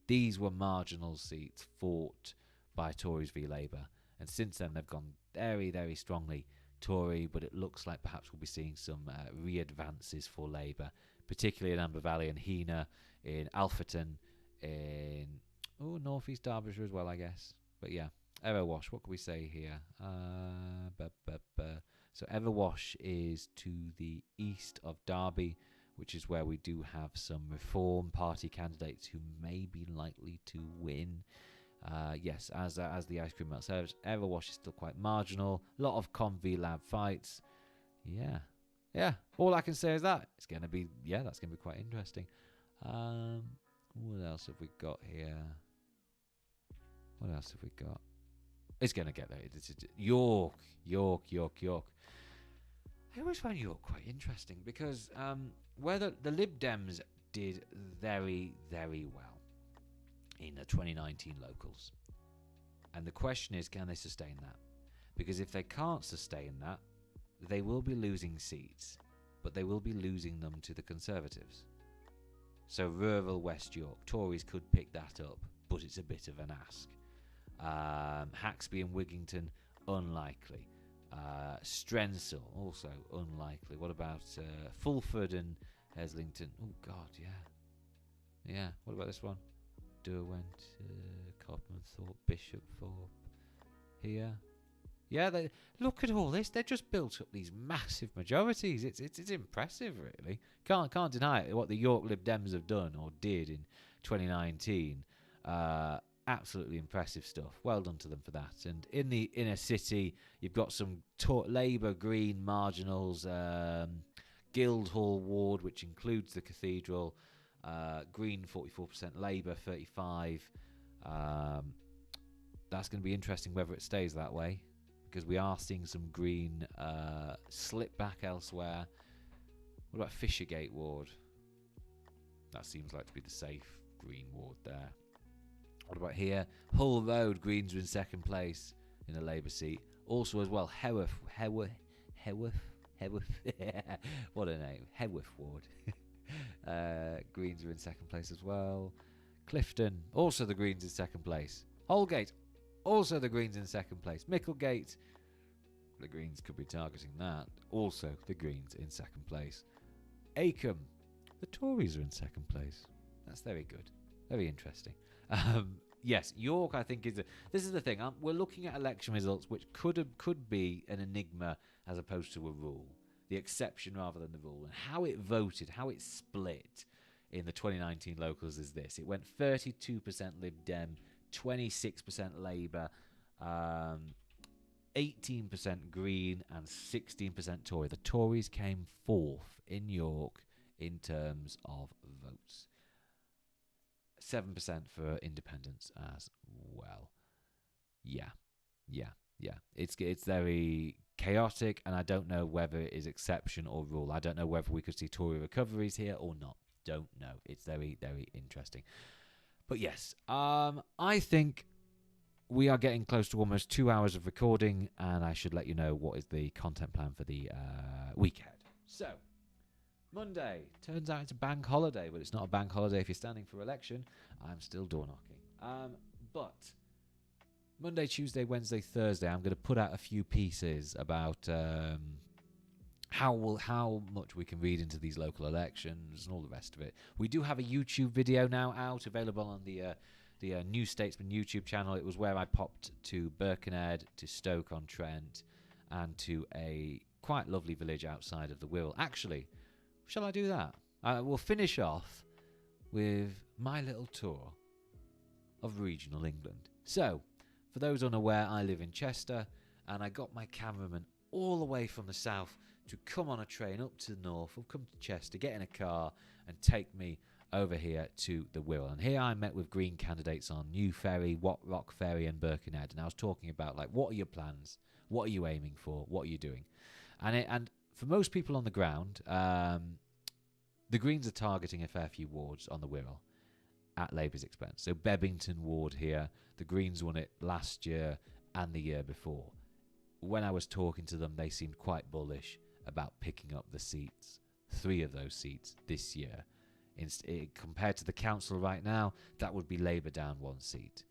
These were marginal seats fought by Tories v Labour, and since then they've gone very, very strongly. Tory, but it looks like perhaps we'll be seeing some re-advances for Labour, particularly in Amber Valley and Heanor, in Alfreton, in North East Derbyshire as well, I guess. But yeah, Erewash, what can we say here? So Erewash is to the east of Derby, which is where we do have some Reform Party candidates who may be likely to win. Yes, as the ice cream melt serves, Erewash is still quite marginal. A lot of Con v Lab fights. Yeah. All I can say is that that's going to be quite interesting. What else have we got here? It's going to get there. It's York. I always find York quite interesting because where the Lib Dems did very, very well in the 2019 locals. And the question is, can they sustain that? Because if they can't sustain that, they will be losing seats, but they will be losing them to the Conservatives. So rural West York, Tories could pick that up, but it's a bit of an ask. Haxby and Wigington, unlikely. Strensall, also unlikely. What about Fulford and Heslington? Oh, God, yeah. What about this one? Derwent, Copmanthorpe, Bishopthorpe. Here. Yeah, look at all this. They've just built up these massive majorities. It's impressive, really. Can't deny it, what the York Lib Dems have done or did in 2019. Absolutely impressive stuff. Well done to them for that. And in the inner city, you've got some Labour Green marginals, Guildhall ward, which includes the Cathedral, Green 44%, Labour 35%. That's going to be interesting whether it stays that way, because we are seeing some Green slip back elsewhere. What about Fishergate ward? That seems like to be the safe Green ward there. What about here? Hull Road, Greens are in second place in a Labour seat. Also as well, Heworth. What a name. Heworth ward. Greens are in second place as well. Clifton, also the Greens in second place. Holgate, also the Greens in second place. Micklegate, the Greens could be targeting that. Also the Greens in second place. Acomb, the Tories are in second place. That's very good. Very interesting. Yes, York, I think, this is the thing. We're looking at election results which could be an enigma as opposed to a rule. The exception rather than the rule. And how it voted, how it split in the 2019 locals is this. It went 32% Lib Dem, 26% Labour, 18% Green and 16% Tory. The Tories came fourth in York in terms of votes. 7% for independents as well. Yeah. It's very chaotic, and I don't know whether it is exception or rule. I don't know whether we could see Tory recoveries here or not. Don't know. It's very, very interesting. But yes, I think we are getting close to almost 2 hours of recording, and I should let you know what is the content plan for the weekend. So, Monday. Turns out it's a bank holiday, but it's not a bank holiday if you're standing for election. I'm still door knocking. But Monday, Tuesday, Wednesday, Thursday, I'm going to put out a few pieces about how much we can read into these local elections and all the rest of it. We do have a YouTube video now out, available on the New Statesman YouTube channel. It was where I popped to Birkenhead, to Stoke-on-Trent, and to a quite lovely village outside of the Wirral. Actually, shall I do that? We'll finish off with my little tour of regional England. So, for those unaware, I live in Chester, and I got my cameraman all the way from the south to come on a train up to the north, or come to Chester, get in a car, and take me over here to the Wirral. And here I met with Green candidates on New Ferry, Rock Ferry, and Birkenhead, and I was talking about, like, what are your plans? What are you aiming for? What are you doing? And for most people on the ground, the Greens are targeting a fair few wards on the Wirral at Labour's expense. So Bebbington ward here, the Greens won it last year and the year before. When I was talking to them, they seemed quite bullish about picking up the seats, 3 of those seats this year. Compared to the council right now, that would be Labour down 1 seat.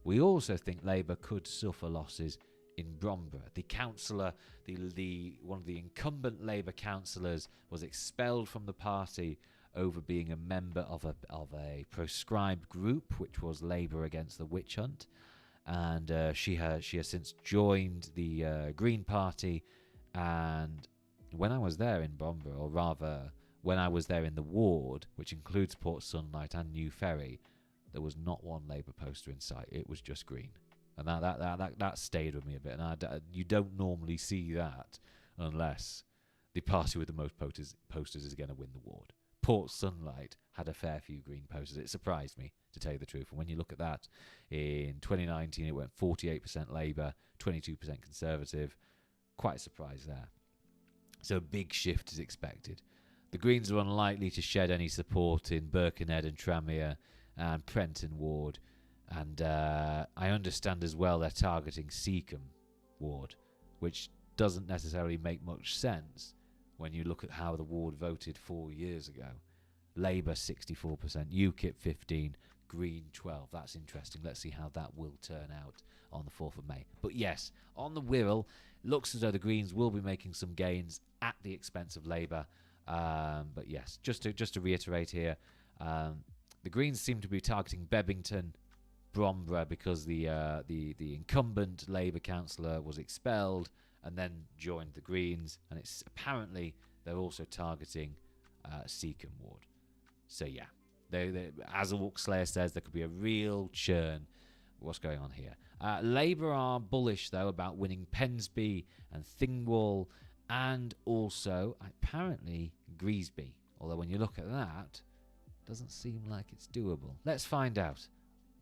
We also think Labour could suffer losses in Bromborough. The councillor, one of the incumbent Labour councillors, was expelled from the party over being a member of a proscribed group, which was Labour Against the Witch Hunt, and she has since joined the Green Party. And when I was there in Bromborough, or rather, when I was there in the ward, which includes Port Sunlight and New Ferry, there was not one Labour poster in sight. It was just Green. And that stayed with me a bit. And you don't normally see that unless the party with the most posters is going to win the ward. Port Sunlight had a fair few Green posters. It surprised me, to tell you the truth. And when you look at that, in 2019 it went 48% Labour, 22% Conservative. Quite surprised there. So a big shift is expected. The Greens are unlikely to shed any support in Birkenhead and Tranmere and Prenton ward. And I understand as well they're targeting Seacombe ward, which doesn't necessarily make much sense when you look at how the ward voted 4 years ago. Labour 64%, UKIP 15%, Green 12%. That's interesting. Let's see how that will turn out on the 4th of May. But yes, on the Wirral, looks as though the Greens will be making some gains at the expense of Labour. But yes, just to reiterate here, the Greens seem to be targeting Bebbington, Bromborough, because the incumbent Labour councillor was expelled and then joined the Greens, and it's apparently they're also targeting Seacombe ward. So yeah, as Slayer says, there could be a real churn. What's going on here? Labour are bullish though about winning Pensby and Thingwall, and also apparently Greasby. Although when you look at that, it doesn't seem like it's doable. Let's find out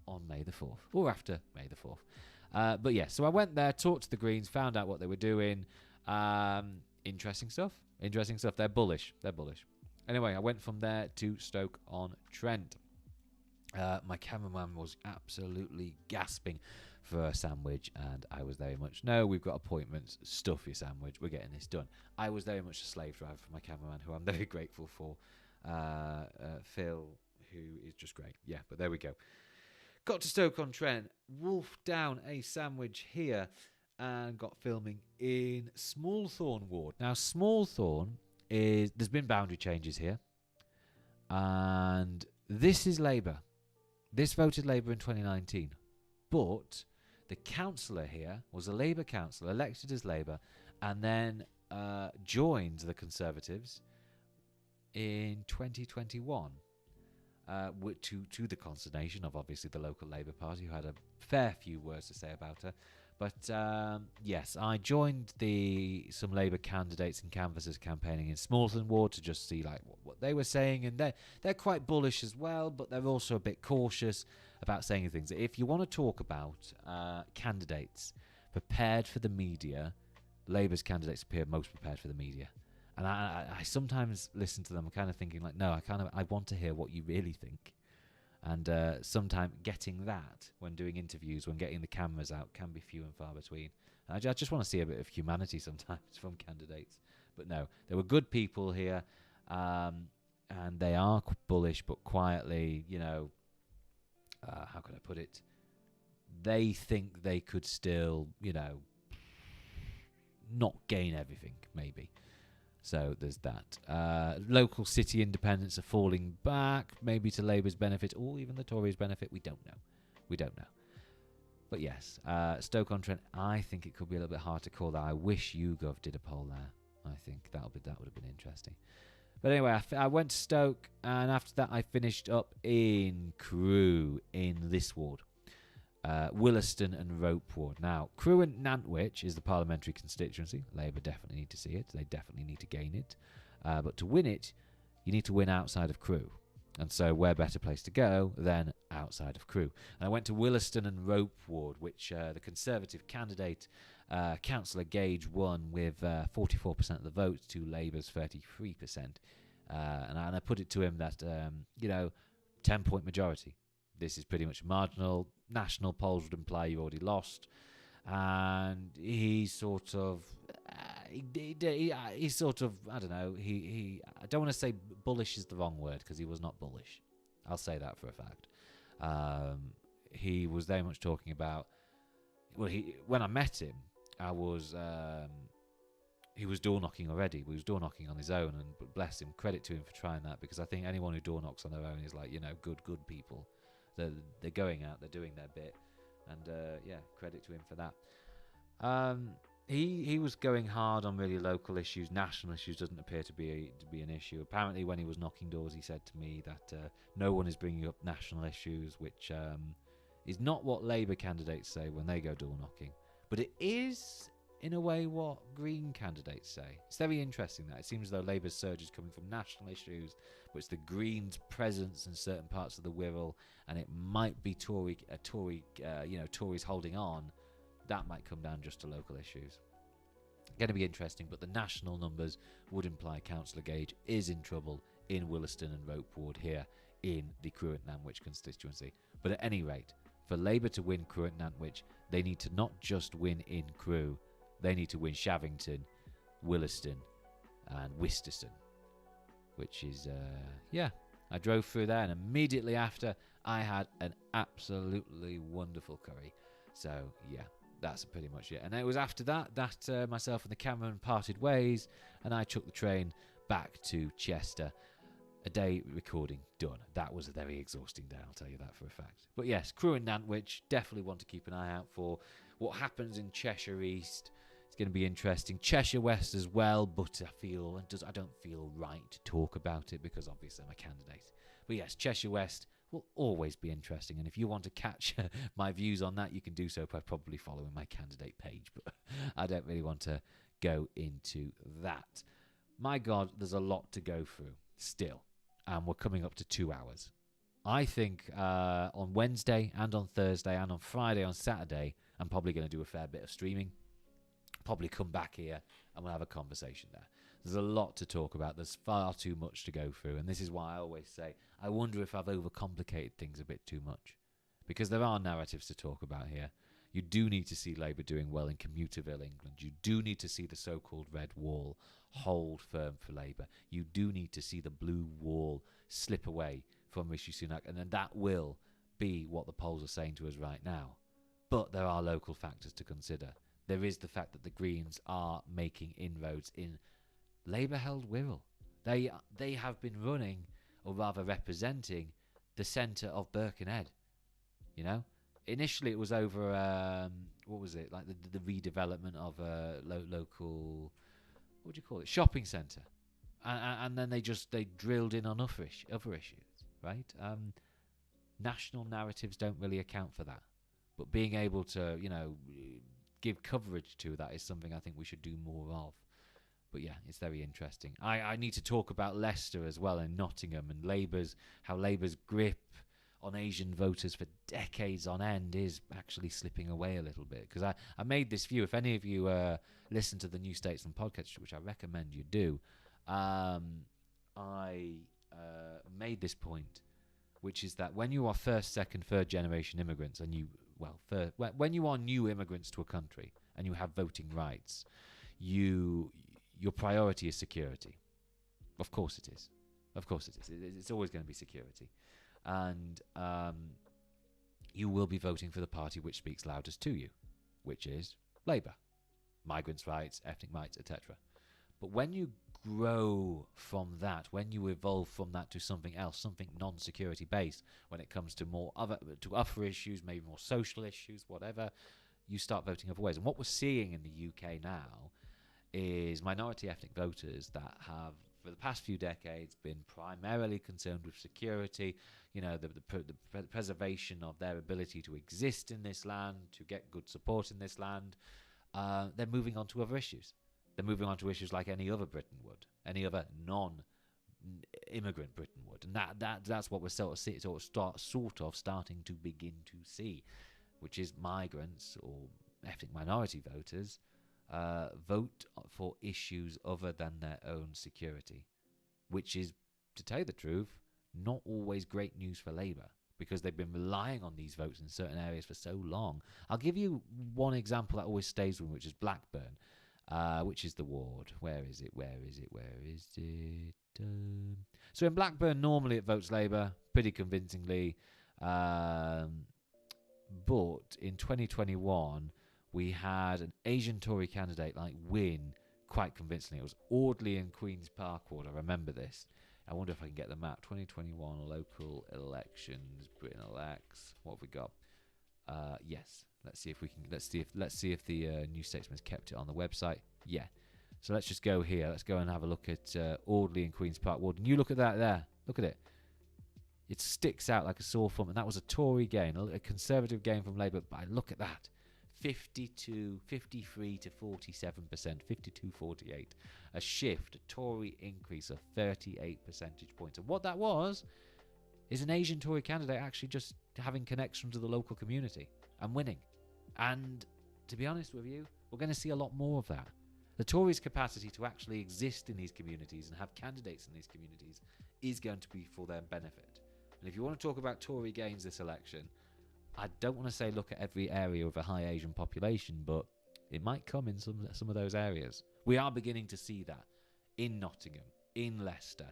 on May the 4th, or after May the 4th. But yeah, so I went there, talked to the Greens, found out what they were doing. Interesting stuff. They're bullish. Anyway, I went from there to Stoke-on-Trent. My cameraman was absolutely gasping for a sandwich, and I was very much, no, we've got appointments, stuff your sandwich, we're getting this done. I was very much a slave driver for my cameraman, who I'm very grateful for, Phil, who is just great. Yeah, but there we go. Got to Stoke-on-Trent, wolfed down a sandwich here, and got filming in Smallthorne ward. Now, Smallthorne there's been boundary changes here, and this is Labour. This voted Labour in 2019, but the councillor here was a Labour councillor, elected as Labour, and then joined the Conservatives in 2021, to the consternation of obviously the local Labour Party, who had a fair few words to say about her. But yes, I joined some Labour candidates and canvassers campaigning in Smallthorne ward to just see like what they were saying, and they're quite bullish as well, but they're also a bit cautious about saying things. If you want to talk about candidates prepared for the media, Labour's candidates appear most prepared for the media. And I sometimes listen to them kind of thinking like, no, I want to hear what you really think. And sometimes getting that when doing interviews, when getting the cameras out, can be few and far between. I just want to see a bit of humanity sometimes from candidates. But no, there were good people here, and they are bullish, but quietly, how could I put it? They think they could still, not gain everything, maybe. So there's that. Local city independents are falling back, maybe to Labour's benefit or even the Tories' benefit. We don't know. But yes, Stoke-on-Trent, I think it could be a little bit hard to call that. I wish YouGov did a poll there. I think that would have been interesting. But anyway, I went to Stoke, and after that I finished up in Crewe in this ward. Williston and Rope ward. Now, Crewe and Nantwich is the parliamentary constituency. Labour definitely need to see it. They definitely need to gain it. But to win it, you need to win outside of Crewe. And so where better place to go than outside of Crewe? And I went to Williston and Rope ward, which the Conservative candidate, Councillor Gage, won with 44% of the votes to Labour's 33%. And I put it to him that, 10-point majority. This is pretty much marginal. National polls would imply you already lost. And he sort of, I don't know, I don't want to say bullish is the wrong word, because he was not bullish. I'll say that for a fact. He was very much talking about, when I met him, he was door knocking already. He was door knocking on his own, and bless him, credit to him for trying that, because I think anyone who door knocks on their own is like, good people. They're going out, they're doing their bit, and credit to him for that. He was going hard on really local issues. National issues doesn't appear to be an issue. Apparently, when he was knocking doors, he said to me that no one is bringing up national issues, which is not what Labour candidates say when they go door knocking, but it is in a way what Green candidates say. It's very interesting that it seems as though Labour's surge is coming from national issues, but it's the Greens' presence in certain parts of the Wirral, and it might be Tories holding on. That might come down just to local issues. Going to be interesting, but the national numbers would imply Councillor Gage is in trouble in Williston and Rope Ward here in the Cruitt-Nantwich constituency. But at any rate, for Labour to win Cruitt-Nantwich, they need to not just win in Crewe, they need to win Shavington, Williston and Wisterson, which is, I drove through there, and immediately after I had an absolutely wonderful curry. So, yeah, that's pretty much it. And it was after that myself and the cameraman parted ways, and I took the train back to Chester. A day recording done. That was a very exhausting day, I'll tell you that for a fact. But yes, Crewe and Nantwich, definitely want to keep an eye out for what happens in Cheshire East. It's going to be interesting. Cheshire West as well, but I don't feel right to talk about it because obviously I'm a candidate. But yes, Cheshire West will always be interesting, and if you want to catch my views on that, you can do so by probably following my candidate page, but I don't really want to go into that. My God, there's a lot to go through still, and we're coming up to 2 hours. I think on Wednesday and on Thursday and on Friday, on Saturday, I'm probably going to do a fair bit of streaming. Probably come back here and we'll have a conversation there. There's a lot to talk about. There's far too much to go through, and this is why I always say I wonder if I've overcomplicated things a bit too much, because there are narratives to talk about here. You do need to see Labour doing well in Commuterville, England. You do need to see the so-called Red Wall hold firm for Labour. You do need to see the blue wall slip away from Rishi Sunak, and then that will be what the polls are saying to us right now. But there are local factors to consider. There is the fact that the Greens are making inroads in Labour-held Wirral. They have been running, or rather representing, the centre of Birkenhead. You know, initially it was over what was it, like the redevelopment of a local, what do you call it, shopping centre, and then they drilled in on other issues, right? National narratives don't really account for that, but being able to give coverage to that is something I think we should do more of. But yeah, it's very interesting. I need to talk about Leicester as well, and Nottingham, and how Labour's grip on Asian voters for decades on end is actually slipping away a little bit. Because I made this view, if any of you listen to the New Statesman podcast, which I recommend you do, I made this point, which is that when you are first, second, third generation immigrants, and when you are new immigrants to a country and you have voting rights, your priority is security. Of course it is. It's always going to be security. And you will be voting for the party which speaks loudest to you, which is Labour. Migrants' rights, ethnic rights, etc. But when you grow from that, when you evolve from that to something else, something non-security based, when it comes to other issues, maybe more social issues, whatever, you start voting other ways. And what we're seeing in the UK now is minority ethnic voters that have, for the past few decades, been primarily concerned with security, the preservation of their ability to exist in this land, to get good support in this land. They're moving on to other issues. They're moving on to issues like any other Britain would, any other non-immigrant Britain would, and that's what we're starting to begin to see, which is migrants or ethnic minority voters vote for issues other than their own security, which is, to tell you the truth, not always great news for Labour, because they've been relying on these votes in certain areas for so long. I'll give you one example that always stays with me, which is Blackburn, which is the ward. Where is it? So in Blackburn, normally it votes Labour pretty convincingly, but in 2021, we had an Asian Tory candidate win quite convincingly. It was Audley and Queen's Park Ward. I remember this. I wonder if I can get the map. 2021 local elections. Britain elects. What have we got? Yes. Let's see if we can. Let's see if the New Statesman's kept it on the website. Yeah. So let's just go here. Let's go and have a look at Audley and Queen's Park Ward. And you look at that there. Look at it. It sticks out like a sore thumb. And that was a Tory gain, a Conservative gain from Labour. But look at that. 53 to 47%, 52-48. A shift, a Tory increase of 38 percentage points. And what that was is an Asian Tory candidate actually just having connection to the local community and winning. And to be honest with you, we're going to see a lot more of that. The Tories' capacity to actually exist in these communities and have candidates in these communities is going to be for their benefit. And if you want to talk about Tory gains this election, I don't want to say look at every area with a high Asian population, but it might come in some of those areas. We are beginning to see that in Nottingham, in Leicester,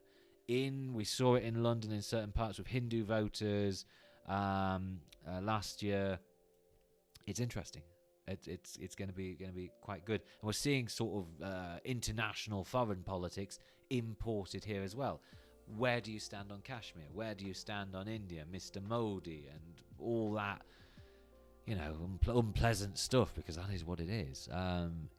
we saw it in London in certain parts with Hindu voters last year. It's interesting. It's going to be quite good, and we're seeing sort of international foreign politics imported here as well. Where do you stand on Kashmir? Where do you stand on India, Mr. Modi, and all that, unpleasant stuff, because that is what it is.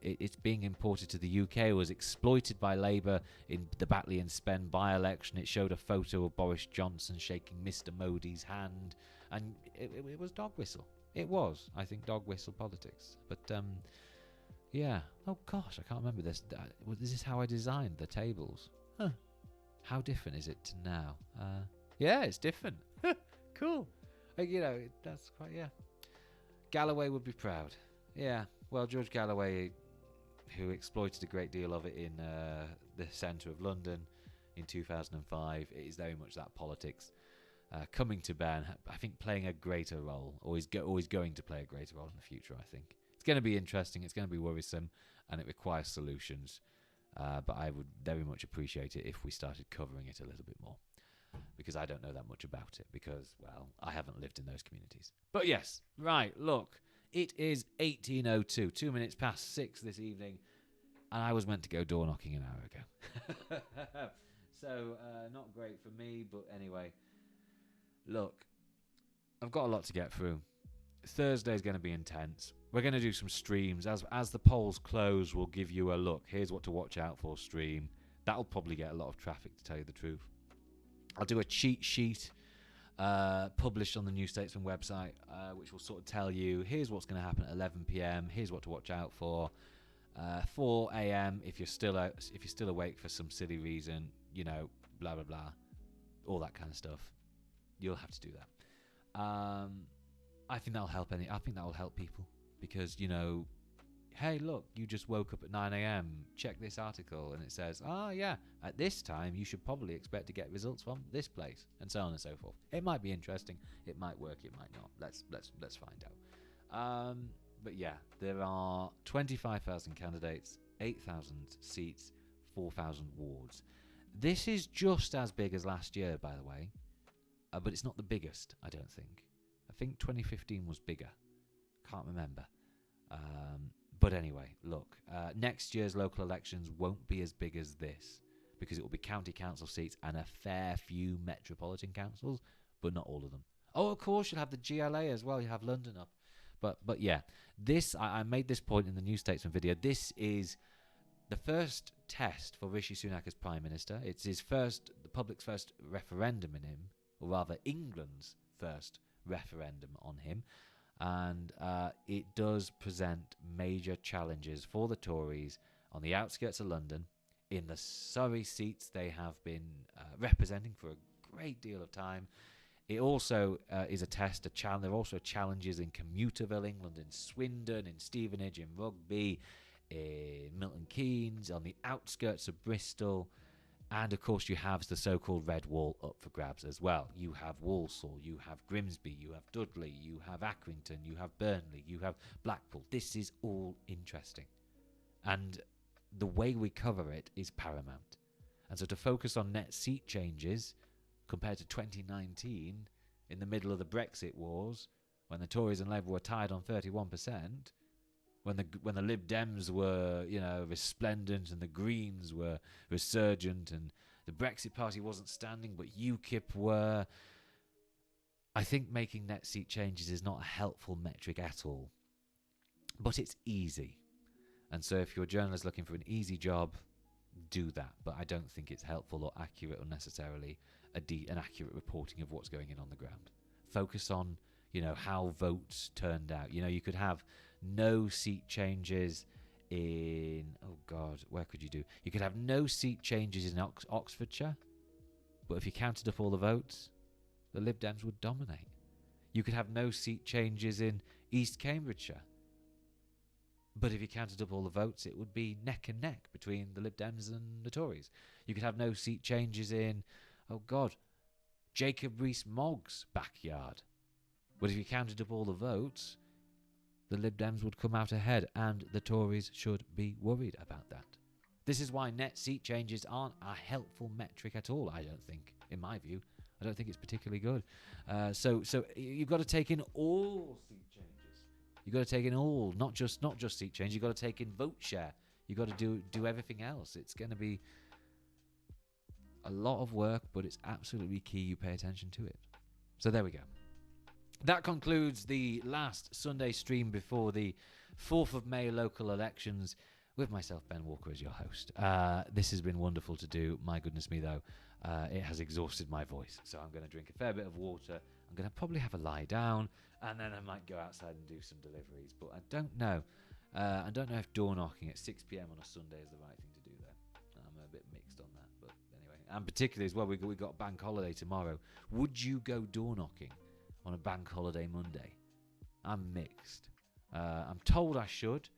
It's being imported to the UK. It was exploited by Labour in the Batley and Spen by-election. It showed a photo of Boris Johnson shaking Mr. Modi's hand, and it was dog whistle. It was, I think, dog whistle politics. But, yeah. Oh, gosh, I can't remember this. This is how I designed the tables. Huh. How different is it to now? Yeah, it's different. Cool. That's quite, yeah. Galloway would be proud. Yeah, well, George Galloway, who exploited a great deal of it in the centre of London in 2005, it is very much that politics coming to bear, and I think playing a greater role, always going to play a greater role in the future, I think. It's going to be interesting, it's going to be worrisome, and it requires solutions. But I would very much appreciate it if we started covering it a little bit more, because I don't know that much about it, because, well, I haven't lived in those communities. But yes, right, look, it is 18:02, 2 minutes past 6 this evening, and I was meant to go door knocking an hour ago. So, not great for me, but anyway, look, I've got a lot to get through. Thursday's going to be intense. We're going to do some streams. As the polls close, we'll give you a look. Here's what to watch out for stream. That'll probably get a lot of traffic, to tell you the truth. I'll do a cheat sheet published on the New Statesman website, which will sort of tell you, here's what's going to happen at 11 p.m. Here's what to watch out for. 4 a.m. if you're still awake for some silly reason, blah, blah, blah. All that kind of stuff. You'll have to do that. I think that'll help I think that'll help people. Because, hey, look, you just woke up at 9 a.m. Check this article, and it says, yeah, at this time you should probably expect to get results from this place, and so on and so forth. It might be interesting. It might work. It might not. Let's find out. But yeah, there are 25,000 candidates, 8,000 seats, 4,000 wards. This is just as big as last year, by the way, but it's not the biggest. I don't think. I think 2015 was bigger. Can't remember. But anyway, look, next year's local elections won't be as big as this, because it will be county council seats and a fair few metropolitan councils, but not all of them. Oh, of course, you'll have the GLA as well. You have London up. But yeah, this, I made this point in the New Statesman video. This is the first test for Rishi Sunak as Prime Minister. It's the public's first referendum in him, or rather England's first referendum on him. And it does present major challenges for the Tories on the outskirts of London, in the Surrey seats they have been representing for a great deal of time. It also is a test, there are also challenges in Commuterville, England, in Swindon, in Stevenage, in Rugby, in Milton Keynes, on the outskirts of Bristol. And, of course, you have the so-called Red Wall up for grabs as well. You have Walsall, you have Grimsby, you have Dudley, you have Accrington, you have Burnley, you have Blackpool. This is all interesting. And the way we cover it is paramount. And so to focus on net seat changes compared to 2019, in the middle of the Brexit wars, when the Tories and Labour were tied on 31%, when the Lib Dems were, you know, resplendent and the Greens were resurgent and the Brexit Party wasn't standing but UKIP were. I think making net seat changes is not a helpful metric at all. But it's easy. And so if you're a journalist looking for an easy job, do that. But I don't think it's helpful or accurate or necessarily an accurate reporting of what's going on the ground. Focus on, you know, how votes turned out. You know, you could have no seat changes in, oh God, where could you do? You could have no seat changes in Oxfordshire, but if you counted up all the votes, the Lib Dems would dominate. You could have no seat changes in East Cambridgeshire, but if you counted up all the votes, it would be neck and neck between the Lib Dems and the Tories. You could have no seat changes in, oh God, Jacob Rees-Mogg's backyard. But if you counted up all the votes, the Lib Dems would come out ahead, and the Tories should be worried about that. This is why net seat changes aren't a helpful metric at all, I don't think, in my view. I don't think it's particularly good. So you've got to take in all seat changes. You've got to take in all, not just seat change. You've got to take in vote share. You've got to do everything else. It's going to be a lot of work, but it's absolutely key you pay attention to it. So there we go. That concludes the last Sunday stream before the 4th of May local elections with myself, Ben Walker, as your host. This has been wonderful to do. My goodness me, though. It has exhausted my voice, so I'm going to drink a fair bit of water. I'm going to probably have a lie down, and then I might go outside and do some deliveries. But I don't know. I don't know if door knocking at 6 p.m. on a Sunday is the right thing to do there. I'm a bit mixed on that, but anyway. And particularly as well, we got bank holiday tomorrow. Would you go door knocking on a bank holiday Monday? I'm mixed. I'm told I should,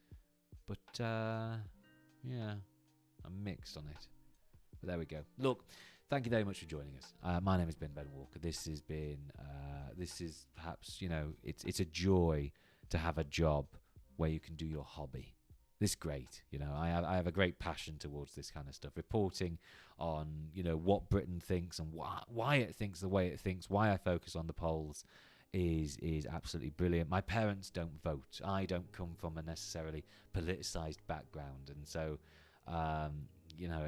but yeah, I'm mixed on it. But there we go. Look. Thank you very much for joining us. My name has been Ben Walker. This is perhaps, you know, it's a joy to have a job where you can do your hobby. This is great. You know, I have a great passion towards this kind of stuff. Reporting on, you know, what Britain thinks and why it thinks the way it thinks, why I focus on the polls is absolutely brilliant. My parents don't vote. I don't come from a necessarily politicized background. And so, you know,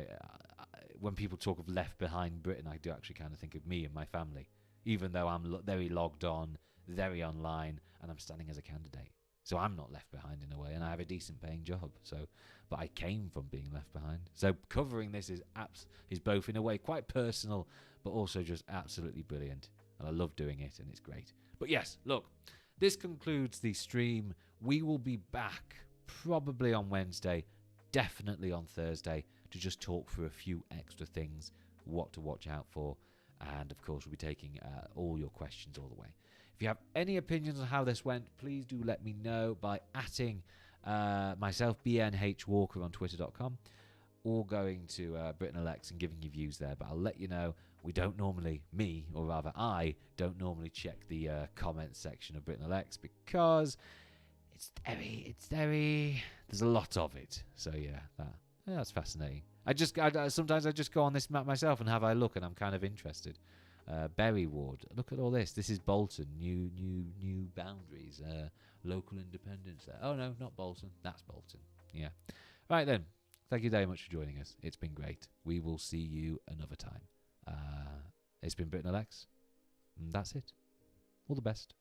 when people talk of left behind Britain, I do actually kind of think of me and my family, even though I'm very logged on, very online, and I'm standing as a candidate. So I'm not left behind in a way, and I have a decent paying job. So, but I came from being left behind. So covering this is both in a way quite personal, but also just absolutely brilliant. And I love doing it, and it's great. But yes, look, this concludes the stream. We will be back probably on Wednesday, definitely on Thursday, to just talk through a few extra things, what to watch out for. And of course, we'll be taking all your questions all the way. If you have any opinions on how this went, please do let me know by @ing myself, BNH Walker, on twitter.com, or going to Britain Elects and giving your views there. But I'll let you know, we don't normally, I don't normally check the comments section of Britain Elects because it's very, there's a lot of it. So yeah, that's fascinating. Sometimes I just go on this map myself and have a look, and I'm kind of interested. Berry Ward, look at all this. This is Bolton, new boundaries, local independence there. Oh no, not Bolton. That's Bolton. Yeah. Right then. Thank you very much for joining us. It's been great. We will see you another time. It's been Britain Elects, and that's it. All the best.